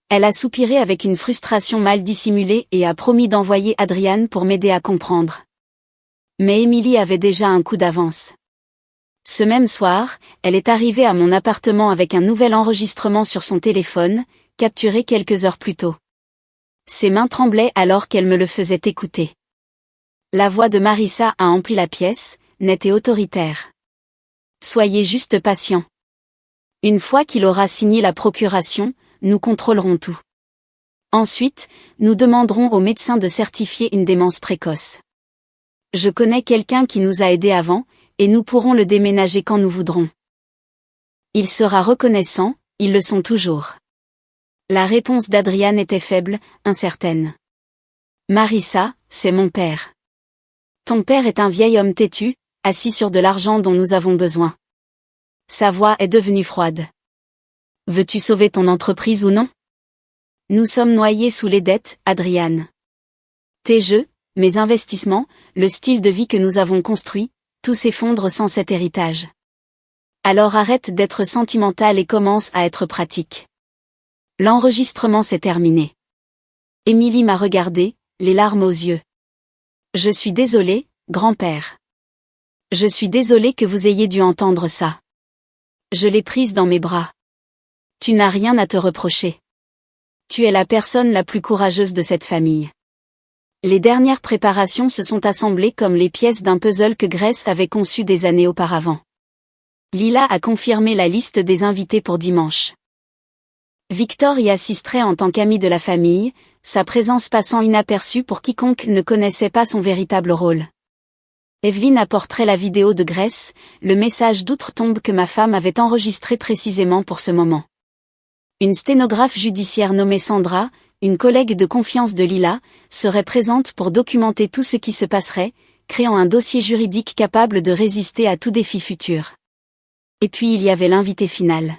Speaker 1: Elle a soupiré avec une frustration mal dissimulée et a promis d'envoyer Adrian pour m'aider à comprendre. Mais Emily avait déjà un coup d'avance. Ce même soir, elle est arrivée à mon appartement avec un nouvel enregistrement sur son téléphone, capturé quelques heures plus tôt. Ses mains tremblaient alors qu'elle me le faisait écouter. La voix de Marissa a empli la pièce, nette et autoritaire. Soyez juste patient. Une fois qu'il aura signé la procuration, nous contrôlerons tout. Ensuite, nous demanderons au médecin de certifier une démence précoce. Je connais quelqu'un qui nous a aidés avant, et nous pourrons le déménager quand nous voudrons. Il sera reconnaissant, ils le sont toujours. La réponse d'Adrian était faible, incertaine. Marissa, c'est mon père. Ton père est un vieil homme têtu, assis sur de l'argent dont nous avons besoin. Sa voix est devenue froide. Veux-tu sauver ton entreprise ou non? Nous sommes noyés sous les dettes, Adrian. Tes jeux, mes investissements, le style de vie que nous avons construit, tout s'effondre sans cet héritage. Alors arrête d'être sentimental et commence à être pratique. L'enregistrement s'est terminé. Émilie m'a regardé, les larmes aux yeux. Je suis désolée, grand-père. Je suis désolée que vous ayez dû entendre ça. Je l'ai prise dans mes bras. Tu n'as rien à te reprocher. Tu es la personne la plus courageuse de cette famille. Les dernières préparations se sont assemblées comme les pièces d'un puzzle que Grace avait conçu des années auparavant. Lila a confirmé la liste des invités pour dimanche. Victor y assisterait en tant qu'ami de la famille, sa présence passant inaperçue pour quiconque ne connaissait pas son véritable rôle. Evelyn apporterait la vidéo de Grace, le message d'outre-tombe que ma femme avait enregistré précisément pour ce moment. Une sténographe judiciaire nommée Sandra, une collègue de confiance de Lila, serait présente pour documenter tout ce qui se passerait, créant un dossier juridique capable de résister à tout défi futur. Et puis il y avait l'invité final.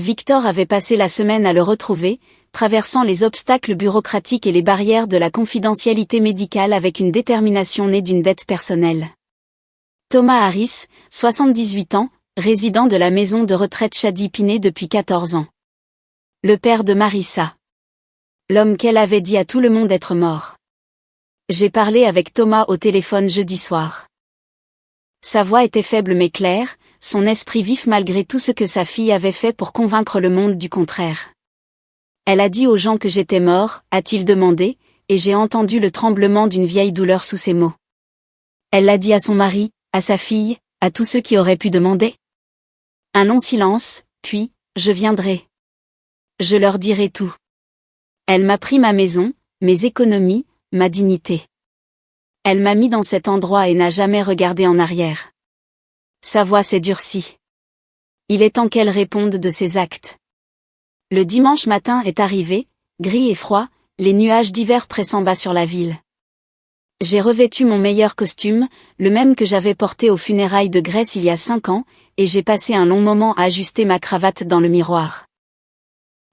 Speaker 1: Victor avait passé la semaine à le retrouver, traversant les obstacles bureaucratiques et les barrières de la confidentialité médicale avec une détermination née d'une dette personnelle. Thomas Harris, 78 ans, résident de la maison de retraite Shady-Pinet depuis 14 ans. Le père de Marissa. L'homme qu'elle avait dit à tout le monde être mort. J'ai parlé avec Thomas au téléphone jeudi soir. Sa voix était faible mais claire, son esprit vif malgré tout ce que sa fille avait fait pour convaincre le monde du contraire. Elle a dit aux gens que j'étais mort, a-t-il demandé, et j'ai entendu le tremblement d'une vieille douleur sous ses mots. Elle l'a dit à son mari, à sa fille, à tous ceux qui auraient pu demander. Un long silence, puis, je viendrai. Je leur dirai tout. Elle m'a pris ma maison, mes économies, ma dignité. Elle m'a mis dans cet endroit et n'a jamais regardé en arrière. Sa voix s'est durcie. Il est temps qu'elle réponde de ses actes. Le dimanche matin est arrivé, gris et froid, les nuages d'hiver pressant bas sur la ville. J'ai revêtu mon meilleur costume, le même que j'avais porté aux funérailles de Grace il y a 5 ans, et j'ai passé un long moment à ajuster ma cravate dans le miroir.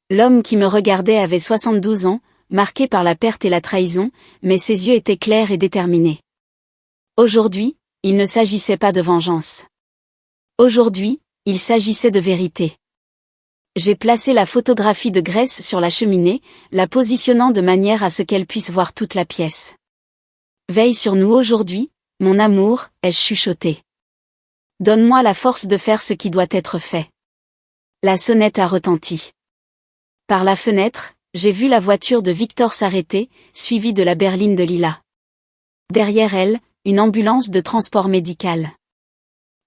Speaker 1: L'homme qui me regardait avait 72 ans, marqué par la perte et la trahison, mais ses yeux étaient clairs et déterminés. Aujourd'hui, il ne s'agissait pas de vengeance. Aujourd'hui, il s'agissait de vérité. J'ai placé la photographie de Grace sur la cheminée, la positionnant de manière à ce qu'elle puisse voir toute la pièce. Veille sur nous aujourd'hui, mon amour, ai-je chuchoté. Donne-moi la force de faire ce qui doit être fait. La sonnette a retenti. Par la fenêtre, j'ai vu la voiture de Victor s'arrêter, suivie de la berline de Lila. Derrière elle, une ambulance de transport médical.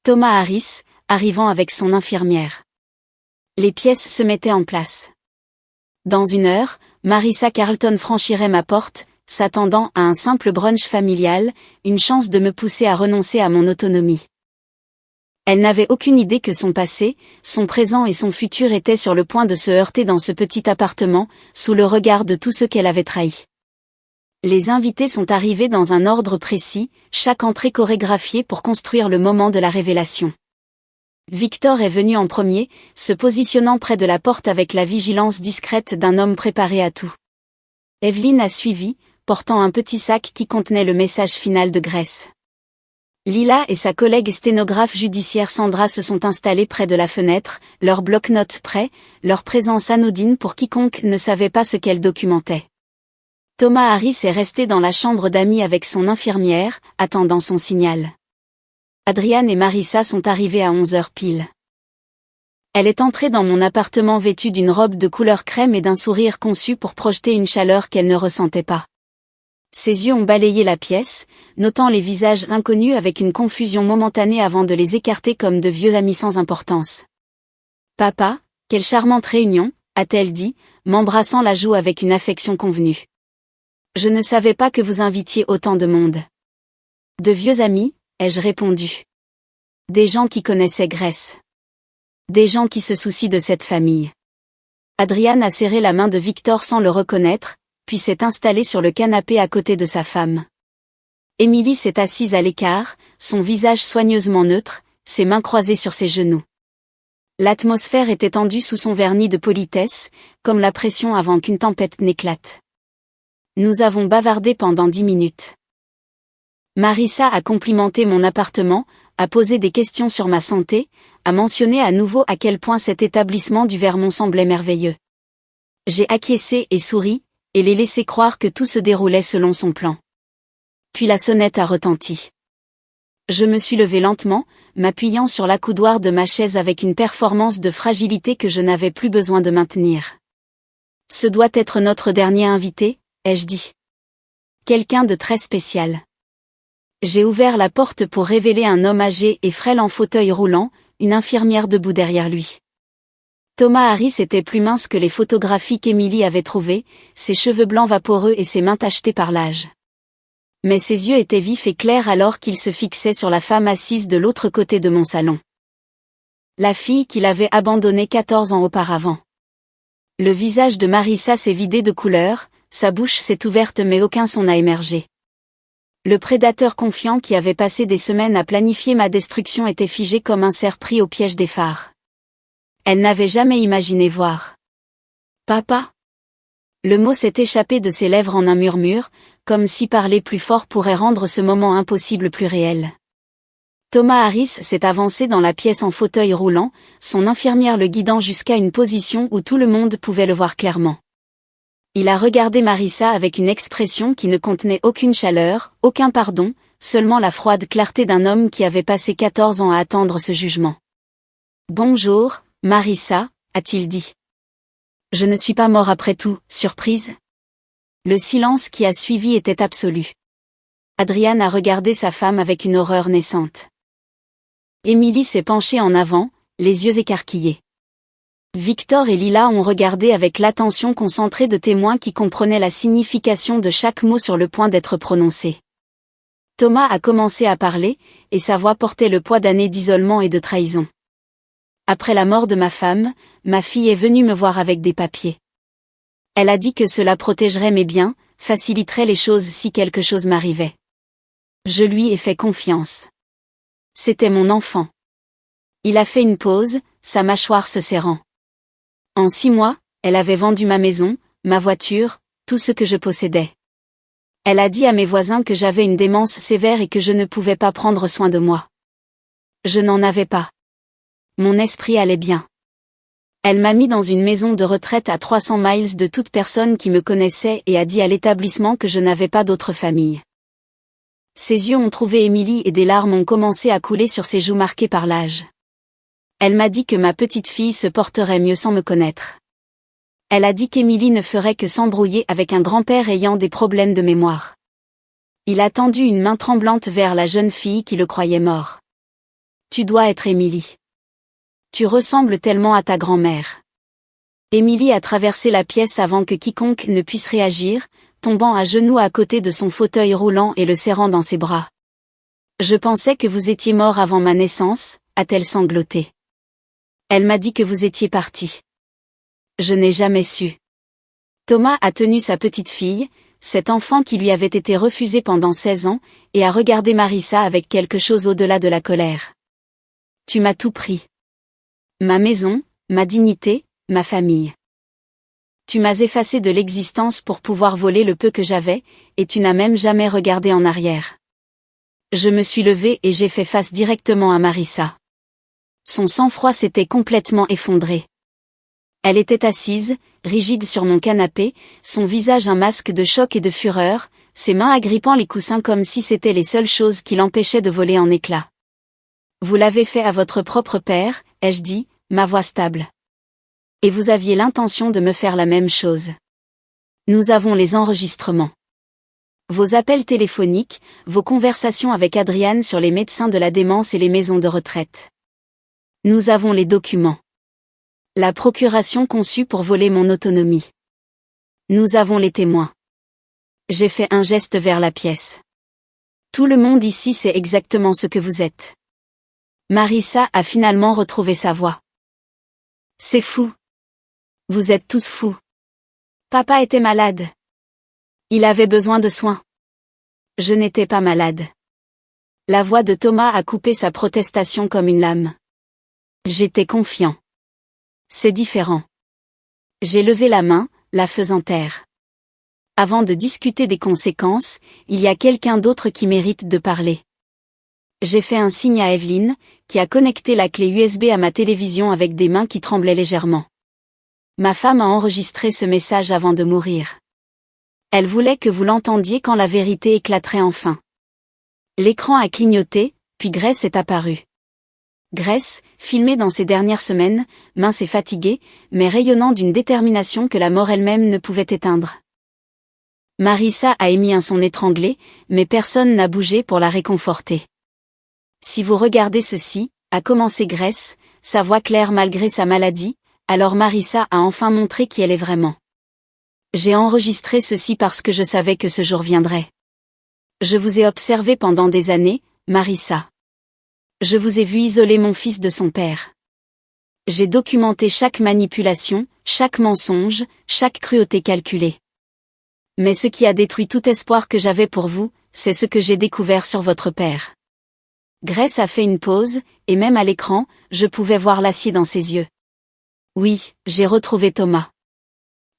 Speaker 1: Thomas Harris, arrivant avec son infirmière. Les pièces se mettaient en place. Dans 1 heure, Marissa Carlton franchirait ma porte, s'attendant à un simple brunch familial, une chance de me pousser à renoncer à mon autonomie. Elle n'avait aucune idée que son passé, son présent et son futur étaient sur le point de se heurter dans ce petit appartement, sous le regard de tous ceux qu'elle avait trahis. Les invités sont arrivés dans un ordre précis, chaque entrée chorégraphiée pour construire le moment de la révélation. Victor est venu en premier, se positionnant près de la porte avec la vigilance discrète d'un homme préparé à tout. Evelyn a suivi, portant un petit sac qui contenait le message final de Grace. Lila et sa collègue sténographe judiciaire Sandra se sont installées près de la fenêtre, leur bloc-notes prêt, leur présence anodine pour quiconque ne savait pas ce qu'elle documentait. Thomas Harris est resté dans la chambre d'amis avec son infirmière, attendant son signal. Adrian et Marissa sont arrivés à 11h pile. Elle est entrée dans mon appartement vêtue d'une robe de couleur crème et d'un sourire conçu pour projeter une chaleur qu'elle ne ressentait pas. Ses yeux ont balayé la pièce, notant les visages inconnus avec une confusion momentanée avant de les écarter comme de vieux amis sans importance. « Papa, quelle charmante réunion !» a-t-elle dit, m'embrassant la joue avec une affection convenue. « Je ne savais pas que vous invitiez autant de monde. »« De vieux amis », ai-je répondu. « Des gens qui connaissaient Grace. Des gens qui se soucient de cette famille. » Adrian a serré la main de Victor sans le reconnaître, puis s'est installé sur le canapé à côté de sa femme. Émilie s'est assise à l'écart, son visage soigneusement neutre, ses mains croisées sur ses genoux. L'atmosphère était tendue sous son vernis de politesse, comme la pression avant qu'une tempête n'éclate. Nous avons bavardé pendant 10 minutes. Marissa a complimenté mon appartement, a posé des questions sur ma santé, a mentionné à nouveau à quel point cet établissement du Vermont semblait merveilleux. J'ai acquiescé et souri, et les laissé croire que tout se déroulait selon son plan. Puis la sonnette a retenti. Je me suis levée lentement, m'appuyant sur l'accoudoir de ma chaise avec une performance de fragilité que je n'avais plus besoin de maintenir. Ce doit être notre dernier invité, ai-je dit. Quelqu'un de très spécial. J'ai ouvert la porte pour révéler un homme âgé et frêle en fauteuil roulant, une infirmière debout derrière lui. Thomas Harris était plus mince que les photographies qu'Emily avait trouvées, ses cheveux blancs vaporeux et ses mains tachetées par l'âge. Mais ses yeux étaient vifs et clairs alors qu'il se fixait sur la femme assise de l'autre côté de mon salon. La fille qu'il avait abandonnée 14 ans auparavant. Le visage de Marissa s'est vidé de couleur, sa bouche s'est ouverte mais aucun son n'a émergé. Le prédateur confiant qui avait passé des semaines à planifier ma destruction était figé comme un cerf pris au piège des phares. Elle n'avait jamais imaginé voir. « Papa ?» Le mot s'est échappé de ses lèvres en un murmure, comme si parler plus fort pourrait rendre ce moment impossible plus réel. Thomas Harris s'est avancé dans la pièce en fauteuil roulant, son infirmière le guidant jusqu'à une position où tout le monde pouvait le voir clairement. Il a regardé Marissa avec une expression qui ne contenait aucune chaleur, aucun pardon, seulement la froide clarté d'un homme qui avait passé 14 ans à attendre ce jugement. « Bonjour, Marissa », a-t-il dit. « Je ne suis pas mort après tout, surprise ?» Le silence qui a suivi était absolu. Adrian a regardé sa femme avec une horreur naissante. Émilie s'est penchée en avant, les yeux écarquillés. Victor et Lila ont regardé avec l'attention concentrée de témoins qui comprenaient la signification de chaque mot sur le point d'être prononcé. Thomas a commencé à parler, et sa voix portait le poids d'années d'isolement et de trahison. Après la mort de ma femme, ma fille est venue me voir avec des papiers. Elle a dit que cela protégerait mes biens, faciliterait les choses si quelque chose m'arrivait. Je lui ai fait confiance. C'était mon enfant. Il a fait une pause, sa mâchoire se serrant. En 6 mois, elle avait vendu ma maison, ma voiture, tout ce que je possédais. Elle a dit à mes voisins que j'avais une démence sévère et que je ne pouvais pas prendre soin de moi. Je n'en avais pas. Mon esprit allait bien. Elle m'a mis dans une maison de retraite à 300 miles de toute personne qui me connaissait et a dit à l'établissement que je n'avais pas d'autre famille. Ses yeux ont trouvé Émilie et des larmes ont commencé à couler sur ses joues marquées par l'âge. Elle m'a dit que ma petite fille se porterait mieux sans me connaître. Elle a dit qu'Émilie ne ferait que s'embrouiller avec un grand-père ayant des problèmes de mémoire. Il a tendu une main tremblante vers la jeune fille qui le croyait mort. Tu dois être Émilie. Tu ressembles tellement à ta grand-mère. Émilie a traversé la pièce avant que quiconque ne puisse réagir, tombant à genoux à côté de son fauteuil roulant et le serrant dans ses bras. Je pensais que vous étiez mort avant ma naissance, a-t-elle sangloté. Elle m'a dit que vous étiez parti. Je n'ai jamais su. Thomas a tenu sa petite fille, cet enfant qui lui avait été refusé pendant 16 ans, et a regardé Marissa avec quelque chose au-delà de la colère. Tu m'as tout pris. Ma maison, ma dignité, ma famille. Tu m'as effacé de l'existence pour pouvoir voler le peu que j'avais, et tu n'as même jamais regardé en arrière. Je me suis levée et j'ai fait face directement à Marissa. Son sang-froid s'était complètement effondré. Elle était assise, rigide sur mon canapé, son visage un masque de choc et de fureur, ses mains agrippant les coussins comme si c'étaient les seules choses qui l'empêchaient de voler en éclats. Vous l'avez fait à votre propre père, ai-je dit, ma voix stable. Et vous aviez l'intention de me faire la même chose. Nous avons les enregistrements. Vos appels téléphoniques, vos conversations avec Adrian sur les médecins de la démence et les maisons de retraite. Nous avons les documents. La procuration conçue pour voler mon autonomie. Nous avons les témoins. J'ai fait un geste vers la pièce. Tout le monde ici sait exactement ce que vous êtes. Marissa a finalement retrouvé sa voix. C'est fou. Vous êtes tous fous. Papa était malade. Il avait besoin de soins. Je n'étais pas malade. La voix de Thomas a coupé sa protestation comme une lame. J'étais confiant. C'est différent. J'ai levé la main, la faisant taire. Avant de discuter des conséquences, il y a quelqu'un d'autre qui mérite de parler. J'ai fait un signe à Evelyne, qui a connecté la clé USB à ma télévision avec des mains qui tremblaient légèrement. Ma femme a enregistré ce message avant de mourir. Elle voulait que vous l'entendiez quand la vérité éclaterait enfin. L'écran a clignoté, puis Grace est apparue. Grace, filmée dans ces dernières semaines, mince et fatiguée, mais rayonnant d'une détermination que la mort elle-même ne pouvait éteindre. Marissa a émis un son étranglé, mais personne n'a bougé pour la réconforter. Si vous regardez ceci, a commencé Grace, sa voix claire malgré sa maladie, alors Marissa a enfin montré qui elle est vraiment. J'ai enregistré ceci parce que je savais que ce jour viendrait. Je vous ai observé pendant des années, Marissa. Je vous ai vu isoler mon fils de son père. J'ai documenté chaque manipulation, chaque mensonge, chaque cruauté calculée. Mais ce qui a détruit tout espoir que j'avais pour vous, c'est ce que j'ai découvert sur votre père. Grace a fait une pause, et même à l'écran, je pouvais voir l'acier dans ses yeux. Oui, j'ai retrouvé Thomas.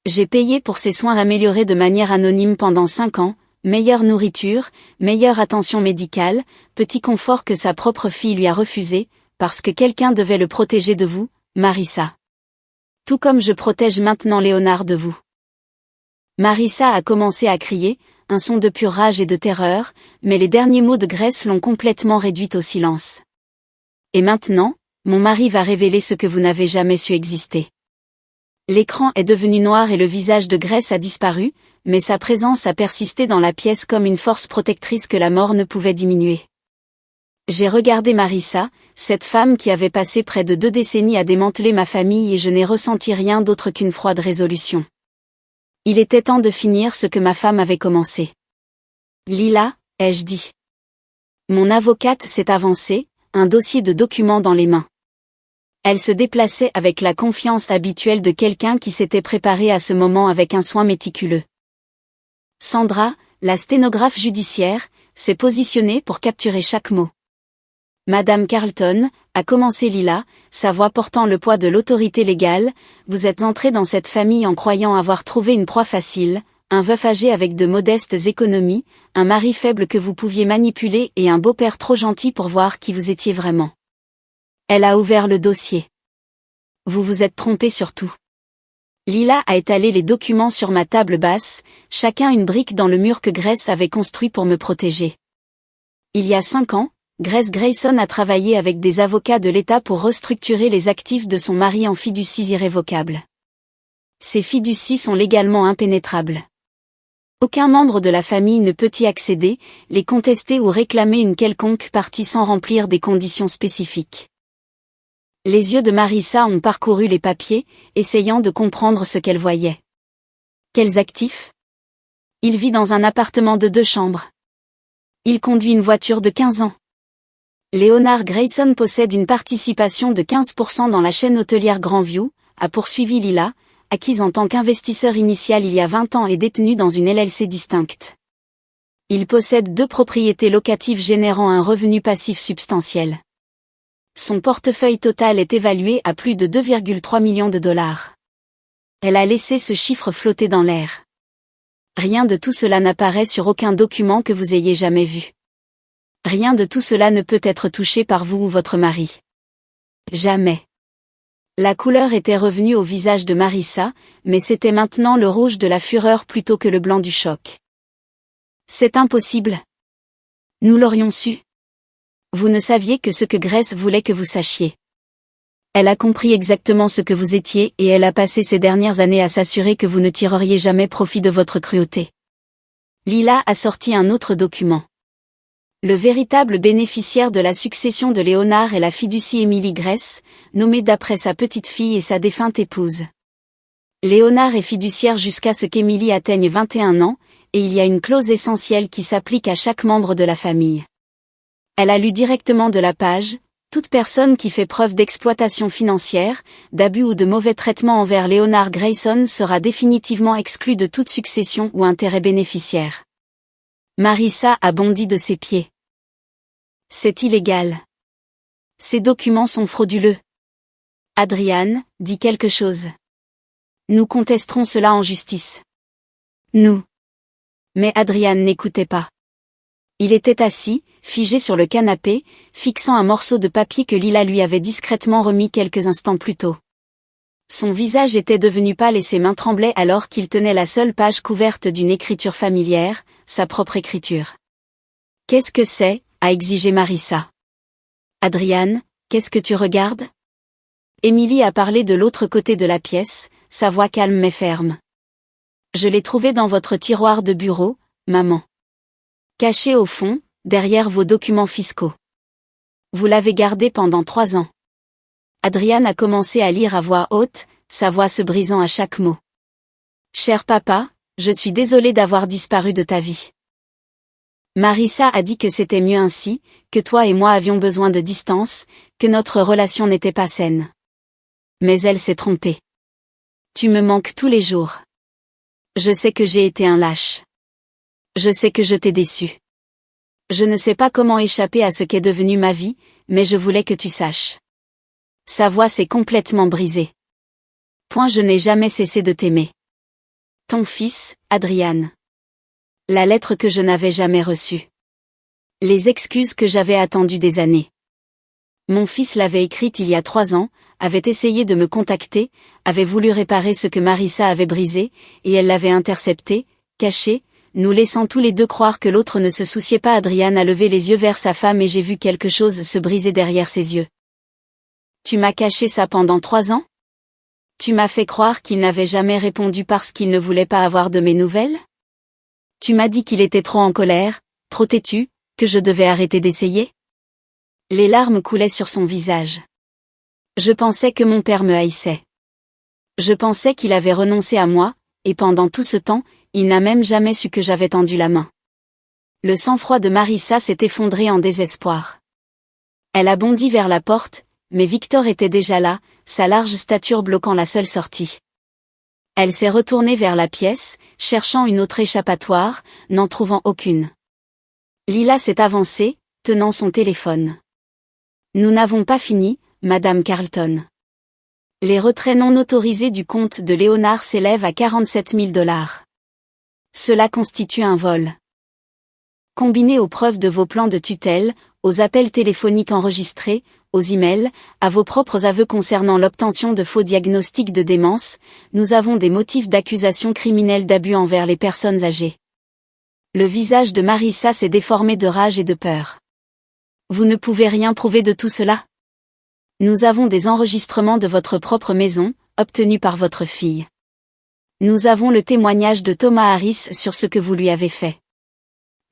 Speaker 1: J'ai payé pour ses soins améliorés de manière anonyme pendant 5 ans, meilleure nourriture, meilleure attention médicale, petit confort que sa propre fille lui a refusé, parce que quelqu'un devait le protéger de vous, Marissa. Tout comme je protège maintenant Léonard de vous. Marissa a commencé à crier, un son de pure rage et de terreur, mais les derniers mots de Grace l'ont complètement réduite au silence. Et maintenant, mon mari va révéler ce que vous n'avez jamais su exister. L'écran est devenu noir et le visage de Grace a disparu, mais sa présence a persisté dans la pièce comme une force protectrice que la mort ne pouvait diminuer. J'ai regardé Marissa, cette femme qui avait passé près de 2 décennies à démanteler ma famille et je n'ai ressenti rien d'autre qu'une froide résolution. Il était temps de finir ce que ma femme avait commencé. Lila, ai-je dit. Mon avocate s'est avancée, un dossier de documents dans les mains. Elle se déplaçait avec la confiance habituelle de quelqu'un qui s'était préparé à ce moment avec un soin méticuleux. Sandra, la sténographe judiciaire, s'est positionnée pour capturer chaque mot. Madame Carlton, a commencé Lila, sa voix portant le poids de l'autorité légale, vous êtes entrée dans cette famille en croyant avoir trouvé une proie facile, un veuf âgé avec de modestes économies, un mari faible que vous pouviez manipuler et un beau-père trop gentil pour voir qui vous étiez vraiment. Elle a ouvert le dossier. Vous vous êtes trompé sur tout. Lila a étalé les documents sur ma table basse, chacun une brique dans le mur que Grace avait construit pour me protéger. Il y a 5 ans, Grace Grayson a travaillé avec des avocats de l'État pour restructurer les actifs de son mari en fiducies irrévocables. Ces fiducies sont légalement impénétrables. Aucun membre de la famille ne peut y accéder, les contester ou réclamer une quelconque partie sans remplir des conditions spécifiques. Les yeux de Marissa ont parcouru les papiers, essayant de comprendre ce qu'elle voyait. Quels actifs? Il vit dans un appartement de 2 chambres. Il conduit une voiture de 15 ans. Leonard Grayson possède une participation de 15% dans la chaîne hôtelière Grandview, a poursuivi Lila, acquise en tant qu'investisseur initial il y a 20 ans et détenue dans une LLC distincte. Il possède 2 propriétés locatives générant un revenu passif substantiel. Son portefeuille total est évalué à plus de 2,3 millions de dollars. Elle a laissé ce chiffre flotter dans l'air. Rien de tout cela n'apparaît sur aucun document que vous ayez jamais vu. Rien de tout cela ne peut être touché par vous ou votre mari. Jamais. La couleur était revenue au visage de Marissa, mais c'était maintenant le rouge de la fureur plutôt que le blanc du choc. C'est impossible. Nous l'aurions su. Vous ne saviez que ce que Grace voulait que vous sachiez. Elle a compris exactement ce que vous étiez et elle a passé ces dernières années à s'assurer que vous ne tireriez jamais profit de votre cruauté. Lila a sorti un autre document. Le véritable bénéficiaire de la succession de Léonard est la fiducie Emily Grace, nommée d'après sa petite-fille et sa défunte épouse. Léonard est fiduciaire jusqu'à ce qu'Emily atteigne 21 ans, et il y a une clause essentielle qui s'applique à chaque membre de la famille. Elle a lu directement de la page, toute personne qui fait preuve d'exploitation financière, d'abus ou de mauvais traitement envers Leonard Grayson sera définitivement exclue de toute succession ou intérêt bénéficiaire. Marissa a bondi de ses pieds. C'est illégal. Ces documents sont frauduleux. Adrian, dit quelque chose. Nous contesterons cela en justice. Nous. Mais Adrian n'écoutait pas. Il était assis, figé sur le canapé, fixant un morceau de papier que Lila lui avait discrètement remis quelques instants plus tôt. Son visage était devenu pâle et ses mains tremblaient alors qu'il tenait la seule page couverte d'une écriture familière, sa propre écriture. Qu'est-ce que c'est? A exigé Marissa. Adrian, qu'est-ce que tu regardes? Emily a parlé de l'autre côté de la pièce, sa voix calme mais ferme. Je l'ai trouvé dans votre tiroir de bureau, maman. Caché au fond, derrière vos documents fiscaux. Vous l'avez gardé pendant 3 ans. Adrian a commencé à lire à voix haute, sa voix se brisant à chaque mot. Cher papa, je suis désolée d'avoir disparu de ta vie. Marissa a dit que c'était mieux ainsi, que toi et moi avions besoin de distance, que notre relation n'était pas saine. Mais elle s'est trompée. Tu me manques tous les jours. Je sais que j'ai été un lâche. Je sais que je t'ai déçu. Je ne sais pas comment échapper à ce qu'est devenu ma vie, mais je voulais que tu saches. Sa voix s'est complètement brisée. Point, je n'ai jamais cessé de t'aimer. Ton fils, Adrian. La lettre que je n'avais jamais reçue. Les excuses que j'avais attendues des années. Mon fils l'avait écrite il y a 3 ans, avait essayé de me contacter, avait voulu réparer ce que Marissa avait brisé, et elle l'avait intercepté, caché, nous laissant tous les deux croire que l'autre ne se souciait pas. Adrian a levé les yeux vers sa femme et j'ai vu quelque chose se briser derrière ses yeux. Tu m'as caché ça pendant 3 ans? Tu m'as fait croire qu'il n'avait jamais répondu parce qu'il ne voulait pas avoir de mes nouvelles? Tu m'as dit qu'il était trop en colère, trop têtu, que je devais arrêter d'essayer? Les larmes coulaient sur son visage. Je pensais que mon père me haïssait. Je pensais qu'il avait renoncé à moi, et pendant tout ce temps, il n'a même jamais su que j'avais tendu la main. Le sang-froid de Marissa s'est effondré en désespoir. Elle a bondi vers la porte, mais Victor était déjà là, sa large stature bloquant la seule sortie. Elle s'est retournée vers la pièce, cherchant une autre échappatoire, n'en trouvant aucune. Lila s'est avancée, tenant son téléphone. Nous n'avons pas fini, Madame Carlton. Les retraits non autorisés du compte de Léonard s'élèvent à 47 000 $. Cela constitue un vol. Combiné aux preuves de vos plans de tutelle, aux appels téléphoniques enregistrés, aux emails, à vos propres aveux concernant l'obtention de faux diagnostics de démence, nous avons des motifs d'accusation criminelle d'abus envers les personnes âgées. Le visage de Marissa s'est déformé de rage et de peur. Vous ne pouvez rien prouver de tout cela? Nous avons des enregistrements de votre propre maison, obtenus par votre fille. Nous avons le témoignage de Thomas Harris sur ce que vous lui avez fait.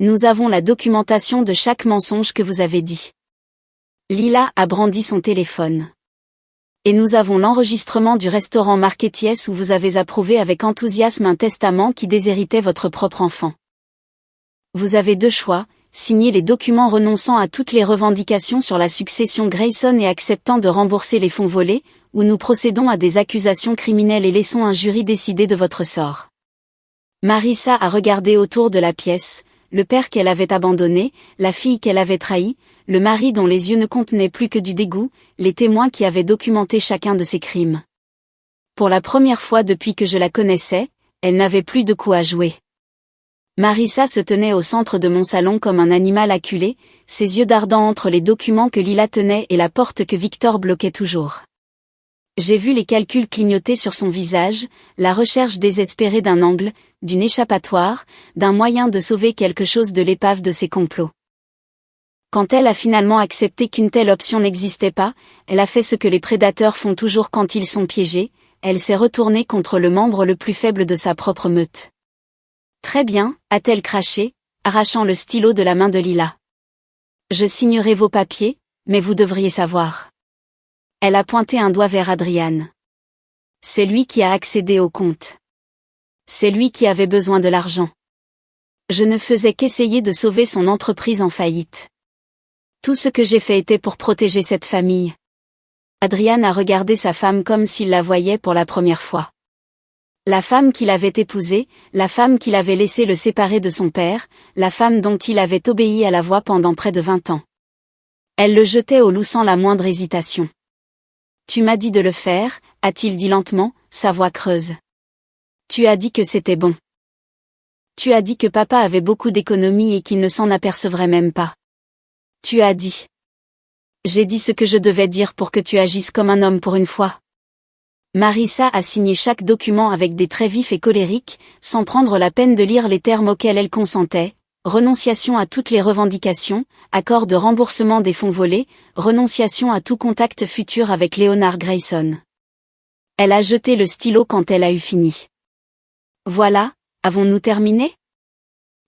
Speaker 1: Nous avons la documentation de chaque mensonge que vous avez dit. Lila a brandi son téléphone. Et nous avons l'enregistrement du restaurant Marquetiès où vous avez approuvé avec enthousiasme un testament qui déshéritait votre propre enfant. Vous avez deux choix, signer les documents renonçant à toutes les revendications sur la succession Grayson et acceptant de rembourser les fonds volés, ou nous procédons à des accusations criminelles et laissons un jury décider de votre sort. Marissa a regardé autour de la pièce, le père qu'elle avait abandonné, la fille qu'elle avait trahie, le mari dont les yeux ne contenaient plus que du dégoût, les témoins qui avaient documenté chacun de ses crimes. Pour la première fois depuis que je la connaissais, elle n'avait plus de coup à jouer. Marissa se tenait au centre de mon salon comme un animal acculé, ses yeux dardant entre les documents que Lila tenait et la porte que Victor bloquait toujours. J'ai vu les calculs clignoter sur son visage, la recherche désespérée d'un angle, d'une échappatoire, d'un moyen de sauver quelque chose de l'épave de ses complots. Quand elle a finalement accepté qu'une telle option n'existait pas, elle a fait ce que les prédateurs font toujours quand ils sont piégés, elle s'est retournée contre le membre le plus faible de sa propre meute. Très bien, a-t-elle craché, arrachant le stylo de la main de Lila. Je signerai vos papiers, mais vous devriez savoir. Elle a pointé un doigt vers Adrian. C'est lui qui a accédé au compte. C'est lui qui avait besoin de l'argent. Je ne faisais qu'essayer de sauver son entreprise en faillite. Tout ce que j'ai fait était pour protéger cette famille. Adrian a regardé sa femme comme s'il la voyait pour la première fois. La femme qu'il avait épousée, la femme qu'il avait laissé le séparer de son père, la femme dont il avait obéi à la voix pendant près de 20 ans. Elle le jetait au loup sans la moindre hésitation. Tu m'as dit de le faire, a-t-il dit lentement, sa voix creuse. Tu as dit que c'était bon. Tu as dit que papa avait beaucoup d'économies et qu'il ne s'en apercevrait même pas. Tu as dit. J'ai dit ce que je devais dire pour que tu agisses comme un homme pour une fois. Marissa a signé chaque document avec des traits vifs et colériques, sans prendre la peine de lire les termes auxquels elle consentait, renonciation à toutes les revendications, accord de remboursement des fonds volés, renonciation à tout contact futur avec Léonard Grayson. Elle a jeté le stylo quand elle a eu fini. Voilà, avons-nous terminé?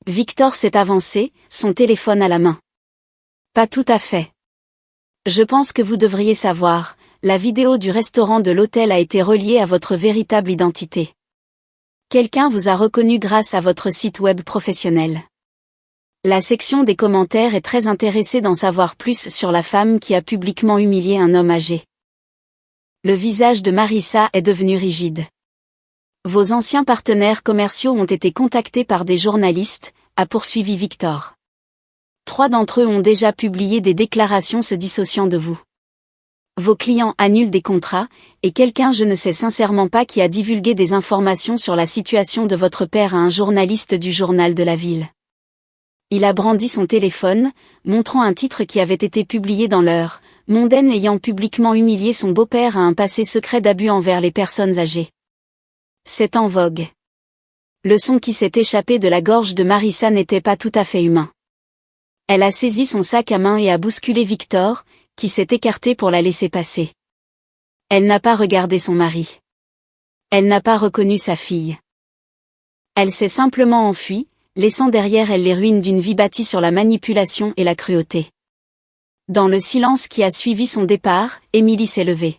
Speaker 1: Victor s'est avancé, son téléphone à la main. Pas tout à fait. Je pense que vous devriez savoir. La vidéo du restaurant de l'hôtel a été reliée à votre véritable identité. Quelqu'un vous a reconnu grâce à votre site web professionnel. La section des commentaires est très intéressée d'en savoir plus sur la femme qui a publiquement humilié un homme âgé. Le visage de Marissa est devenu rigide. Vos anciens partenaires commerciaux ont été contactés par des journalistes, a poursuivi Victor. 3 d'entre eux ont déjà publié des déclarations se dissociant de vous. Vos clients annulent des contrats, et quelqu'un je ne sais sincèrement pas qui a divulgué des informations sur la situation de votre père à un journaliste du journal de la ville. Il a brandi son téléphone, montrant un titre qui avait été publié dans l'heure, mondaine ayant publiquement humilié son beau-père à un passé secret d'abus envers les personnes âgées. C'est en vogue. Le son qui s'est échappé de la gorge de Marissa n'était pas tout à fait humain. Elle a saisi son sac à main et a bousculé Victor, qui s'est écarté pour la laisser passer. Elle n'a pas regardé son mari. Elle n'a pas reconnu sa fille. Elle s'est simplement enfuie, laissant derrière elle les ruines d'une vie bâtie sur la manipulation et la cruauté. Dans le silence qui a suivi son départ, Émilie s'est levée.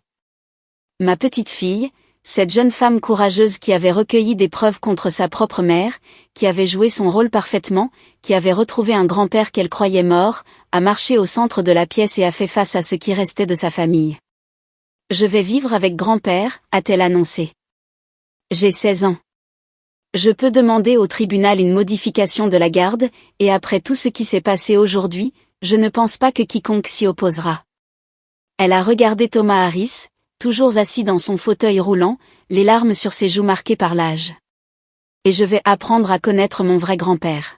Speaker 1: Ma petite fille, cette jeune femme courageuse qui avait recueilli des preuves contre sa propre mère, qui avait joué son rôle parfaitement, qui avait retrouvé un grand-père qu'elle croyait mort, a marché au centre de la pièce et a fait face à ce qui restait de sa famille. « Je vais vivre avec grand-père », a-t-elle annoncé. « J'ai 16 ans. Je peux demander au tribunal une modification de la garde, et après tout ce qui s'est passé aujourd'hui, je ne pense pas que quiconque s'y opposera. » Elle a regardé Thomas Harris, toujours assis dans son fauteuil roulant, les larmes sur ses joues marquées par l'âge. « Et je vais apprendre à connaître mon vrai grand-père.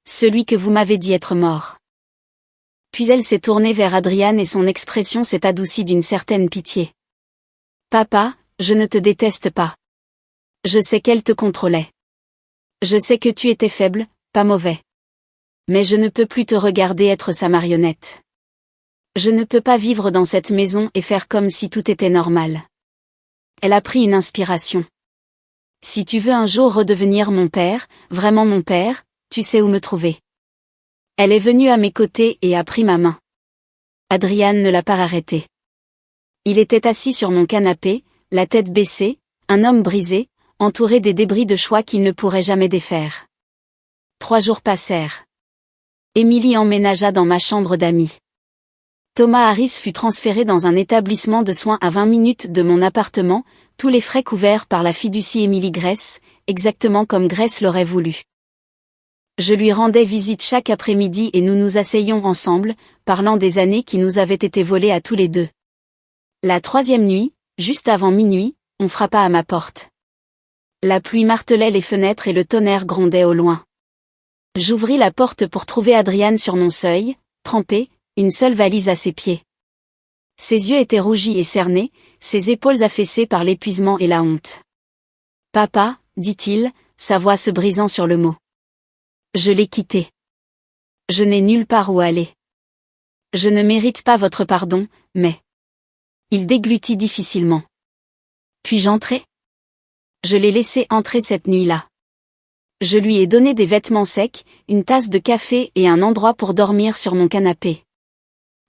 Speaker 1: Celui que vous m'avez dit être mort. » Puis elle s'est tournée vers Adrian et son expression s'est adoucie d'une certaine pitié. « Papa, je ne te déteste pas. Je sais qu'elle te contrôlait. Je sais que tu étais faible, pas mauvais. Mais je ne peux plus te regarder être sa marionnette. Je ne peux pas vivre dans cette maison et faire comme si tout était normal. » Elle a pris une inspiration. « Si tu veux un jour redevenir mon père, vraiment mon père, tu sais où me trouver. » Elle est venue à mes côtés et a pris ma main. Adrian ne l'a pas arrêté. Il était assis sur mon canapé, la tête baissée, un homme brisé, entouré des débris de choix qu'il ne pourrait jamais défaire. 3 jours passèrent. Émilie emménagea dans ma chambre d'amis. Thomas Harris fut transféré dans un établissement de soins à 20 minutes de mon appartement, tous les frais couverts par la fiducie Émilie Gress, exactement comme Gress l'aurait voulu. Je lui rendais visite chaque après-midi et nous nous asseyions ensemble, parlant des années qui nous avaient été volées à tous les deux. La 3e nuit, juste avant minuit, on frappa à ma porte. La pluie martelait les fenêtres et le tonnerre grondait au loin. J'ouvris la porte pour trouver Adrian sur mon seuil, trempé, une seule valise à ses pieds. Ses yeux étaient rougis et cernés, ses épaules affaissées par l'épuisement et la honte. « Papa », dit-il, sa voix se brisant sur le mot. Je l'ai quitté. Je n'ai nulle part où aller. Je ne mérite pas votre pardon, mais... Il déglutit difficilement. Puis-je entrer ? Je l'ai laissé entrer cette nuit-là. Je lui ai donné des vêtements secs, une tasse de café et un endroit pour dormir sur mon canapé.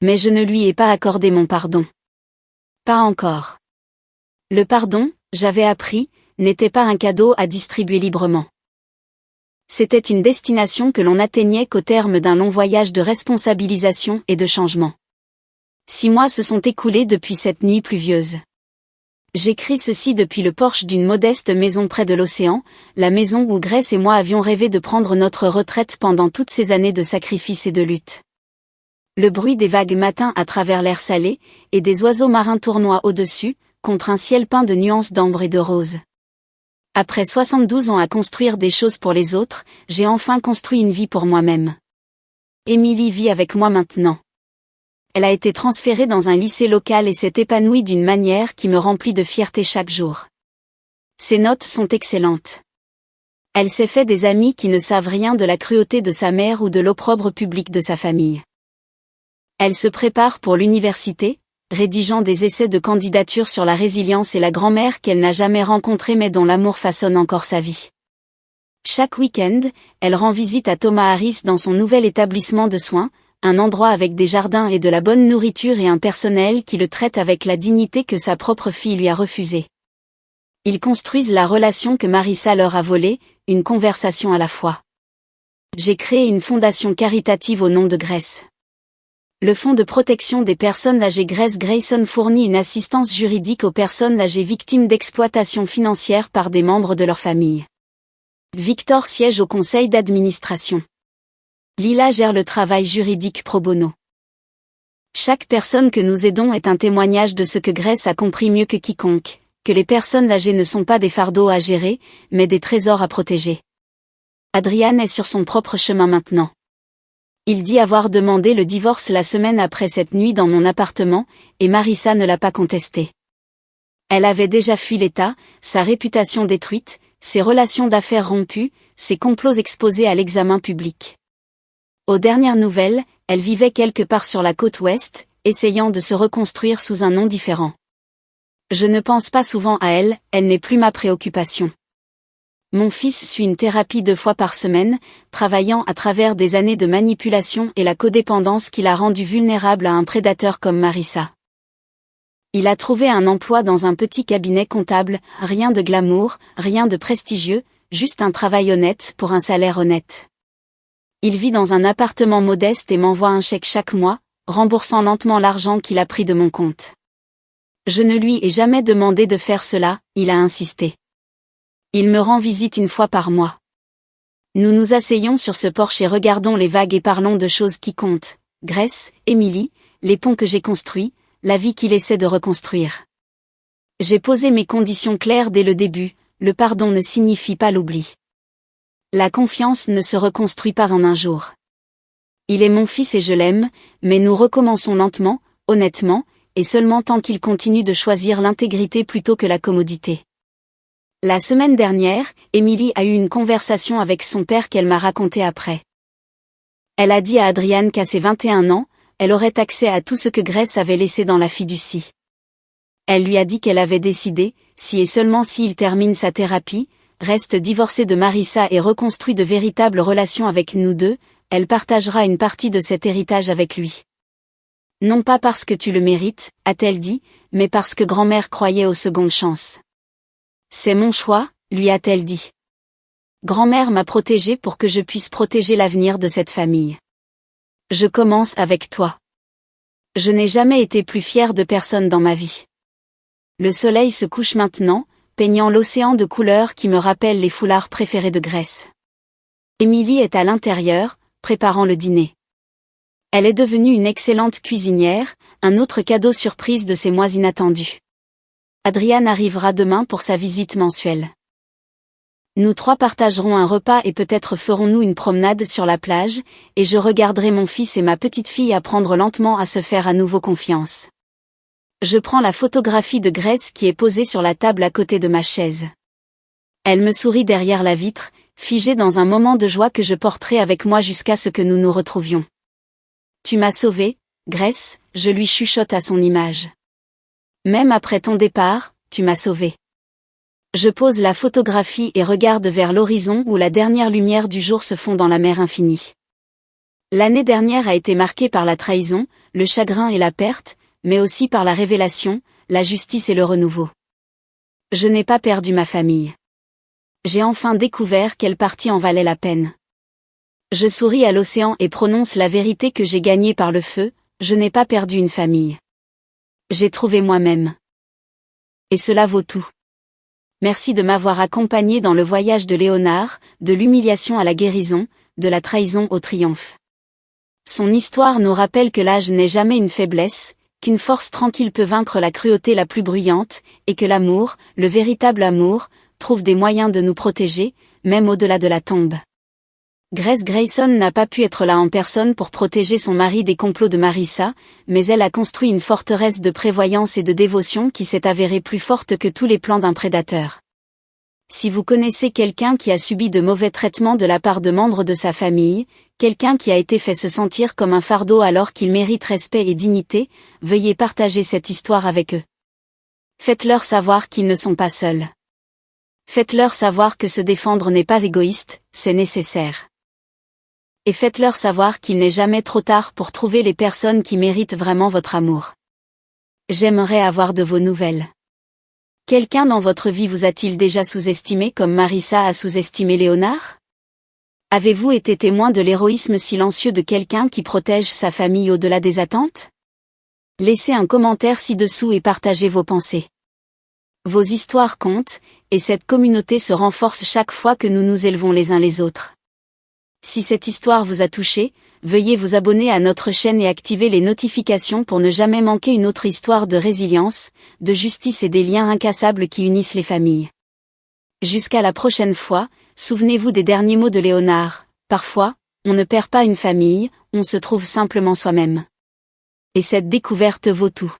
Speaker 1: Mais je ne lui ai pas accordé mon pardon. Pas encore. Le pardon, j'avais appris, n'était pas un cadeau à distribuer librement. C'était une destination que l'on n'atteignait qu'au terme d'un long voyage de responsabilisation et de changement. 6 mois se sont écoulés depuis cette nuit pluvieuse. J'écris ceci depuis le porche d'une modeste maison près de l'océan, la maison où Gress et moi avions rêvé de prendre notre retraite pendant toutes ces années de sacrifice et de lutte. Le bruit des vagues matin à travers l'air salé, et des oiseaux marins tournoient au-dessus, contre un ciel peint de nuances d'ambre et de rose. Après 72 ans à construire des choses pour les autres, j'ai enfin construit une vie pour moi-même. Émilie vit avec moi maintenant. Elle a été transférée dans un lycée local et s'est épanouie d'une manière qui me remplit de fierté chaque jour. Ses notes sont excellentes. Elle s'est fait des amis qui ne savent rien de la cruauté de sa mère ou de l'opprobre public de sa famille. Elle se prépare pour l'université, rédigeant des essais de candidature sur la résilience et la grand-mère qu'elle n'a jamais rencontrée mais dont l'amour façonne encore sa vie. Chaque week-end, elle rend visite à Thomas Harris dans son nouvel établissement de soins, un endroit avec des jardins et de la bonne nourriture et un personnel qui le traite avec la dignité que sa propre fille lui a refusée. Ils construisent la relation que Marissa leur a volée, une conversation à la fois. J'ai créé une fondation caritative au nom de Gress. Le Fonds de protection des personnes âgées Gress Grayson fournit une assistance juridique aux personnes âgées victimes d'exploitation financière par des membres de leur famille. Victor siège au conseil d'administration. Lila gère le travail juridique pro bono. Chaque personne que nous aidons est un témoignage de ce que Gress a compris mieux que quiconque, que les personnes âgées ne sont pas des fardeaux à gérer, mais des trésors à protéger. Adrian est sur son propre chemin maintenant. Il dit avoir demandé le divorce la semaine après cette nuit dans mon appartement, et Marissa ne l'a pas contesté. Elle avait déjà fui l'État, sa réputation détruite, ses relations d'affaires rompues, ses complots exposés à l'examen public. Aux dernières nouvelles, elle vivait quelque part sur la côte ouest, essayant de se reconstruire sous un nom différent. Je ne pense pas souvent à elle, elle n'est plus ma préoccupation. Mon fils suit une thérapie 2 fois par semaine, travaillant à travers des années de manipulation et la codépendance qui l'a rendu vulnérable à un prédateur comme Marissa. Il a trouvé un emploi dans un petit cabinet comptable, rien de glamour, rien de prestigieux, juste un travail honnête pour un salaire honnête. Il vit dans un appartement modeste et m'envoie un chèque chaque mois, remboursant lentement l'argent qu'il a pris de mon compte. Je ne lui ai jamais demandé de faire cela, il a insisté. Il me rend visite 1 fois par mois. Nous nous asseyons sur ce porche et regardons les vagues et parlons de choses qui comptent. Grace, Emily, les ponts que j'ai construits, la vie qu'il essaie de reconstruire. J'ai posé mes conditions claires dès le début, le pardon ne signifie pas l'oubli. La confiance ne se reconstruit pas en un jour. Il est mon fils et je l'aime, mais nous recommençons lentement, honnêtement, et seulement tant qu'il continue de choisir l'intégrité plutôt que la commodité. La semaine dernière, Emily a eu une conversation avec son père qu'elle m'a racontée après. Elle a dit à Adrian qu'à ses 21 ans, elle aurait accès à tout ce que Grace avait laissé dans la fiducie. Elle lui a dit qu'elle avait décidé, si et seulement si il termine sa thérapie, reste divorcé de Marissa et reconstruit de véritables relations avec nous deux, elle partagera une partie de cet héritage avec lui. Non pas parce que tu le mérites, a-t-elle dit, mais parce que grand-mère croyait aux secondes chances. C'est mon choix, lui a-t-elle dit. Grand-mère m'a protégée pour que je puisse protéger l'avenir de cette famille. Je commence avec toi. Je n'ai jamais été plus fière de personne dans ma vie. Le soleil se couche maintenant, peignant l'océan de couleurs qui me rappellent les foulards préférés de Grace. Emily est à l'intérieur, préparant le dîner. Elle est devenue une excellente cuisinière, un autre cadeau surprise de ces mois inattendus. Adrian arrivera demain pour sa visite mensuelle. Nous 3 partagerons un repas et peut-être ferons-nous une promenade sur la plage, et je regarderai mon fils et ma petite fille apprendre lentement à se faire à nouveau confiance. Je prends la photographie de Grace qui est posée sur la table à côté de ma chaise. Elle me sourit derrière la vitre, figée dans un moment de joie que je porterai avec moi jusqu'à ce que nous nous retrouvions. Tu m'as sauvée, Grace, je lui chuchote à son image. Même après ton départ, tu m'as sauvée. Je pose la photographie et regarde vers l'horizon où la dernière lumière du jour se fond dans la mer infinie. L'année dernière a été marquée par la trahison, le chagrin et la perte, mais aussi par la révélation, la justice et le renouveau. Je n'ai pas perdu ma famille. J'ai enfin découvert quelle partie en valait la peine. Je souris à l'océan et prononce la vérité que j'ai gagnée par le feu, je n'ai pas perdu une famille. J'ai trouvé moi-même. Et cela vaut tout. Merci de m'avoir accompagné dans le voyage de Léonard, de l'humiliation à la guérison, de la trahison au triomphe. Son histoire nous rappelle que l'âge n'est jamais une faiblesse, qu'une force tranquille peut vaincre la cruauté la plus bruyante, et que l'amour, le véritable amour, trouve des moyens de nous protéger, même au-delà de la tombe. Grace Grayson n'a pas pu être là en personne pour protéger son mari des complots de Marissa, mais elle a construit une forteresse de prévoyance et de dévotion qui s'est avérée plus forte que tous les plans d'un prédateur. Si vous connaissez quelqu'un qui a subi de mauvais traitements de la part de membres de sa famille, quelqu'un qui a été fait se sentir comme un fardeau alors qu'il mérite respect et dignité, veuillez partager cette histoire avec eux. Faites-leur savoir qu'ils ne sont pas seuls. Faites-leur savoir que se défendre n'est pas égoïste, c'est nécessaire. Et faites-leur savoir qu'il n'est jamais trop tard pour trouver les personnes qui méritent vraiment votre amour. J'aimerais avoir de vos nouvelles. Quelqu'un dans votre vie vous a-t-il déjà sous-estimé comme Marissa a sous-estimé Léonard? Avez-vous été témoin de l'héroïsme silencieux de quelqu'un qui protège sa famille au-delà des attentes? Laissez un commentaire ci-dessous et partagez vos pensées. Vos histoires comptent, et cette communauté se renforce chaque fois que nous nous élevons les uns les autres. Si cette histoire vous a touché, veuillez vous abonner à notre chaîne et activer les notifications pour ne jamais manquer une autre histoire de résilience, de justice et des liens incassables qui unissent les familles. Jusqu'à la prochaine fois, souvenez-vous des derniers mots de Léonard, parfois, on ne perd pas une famille, on se trouve simplement soi-même. Et cette découverte vaut tout.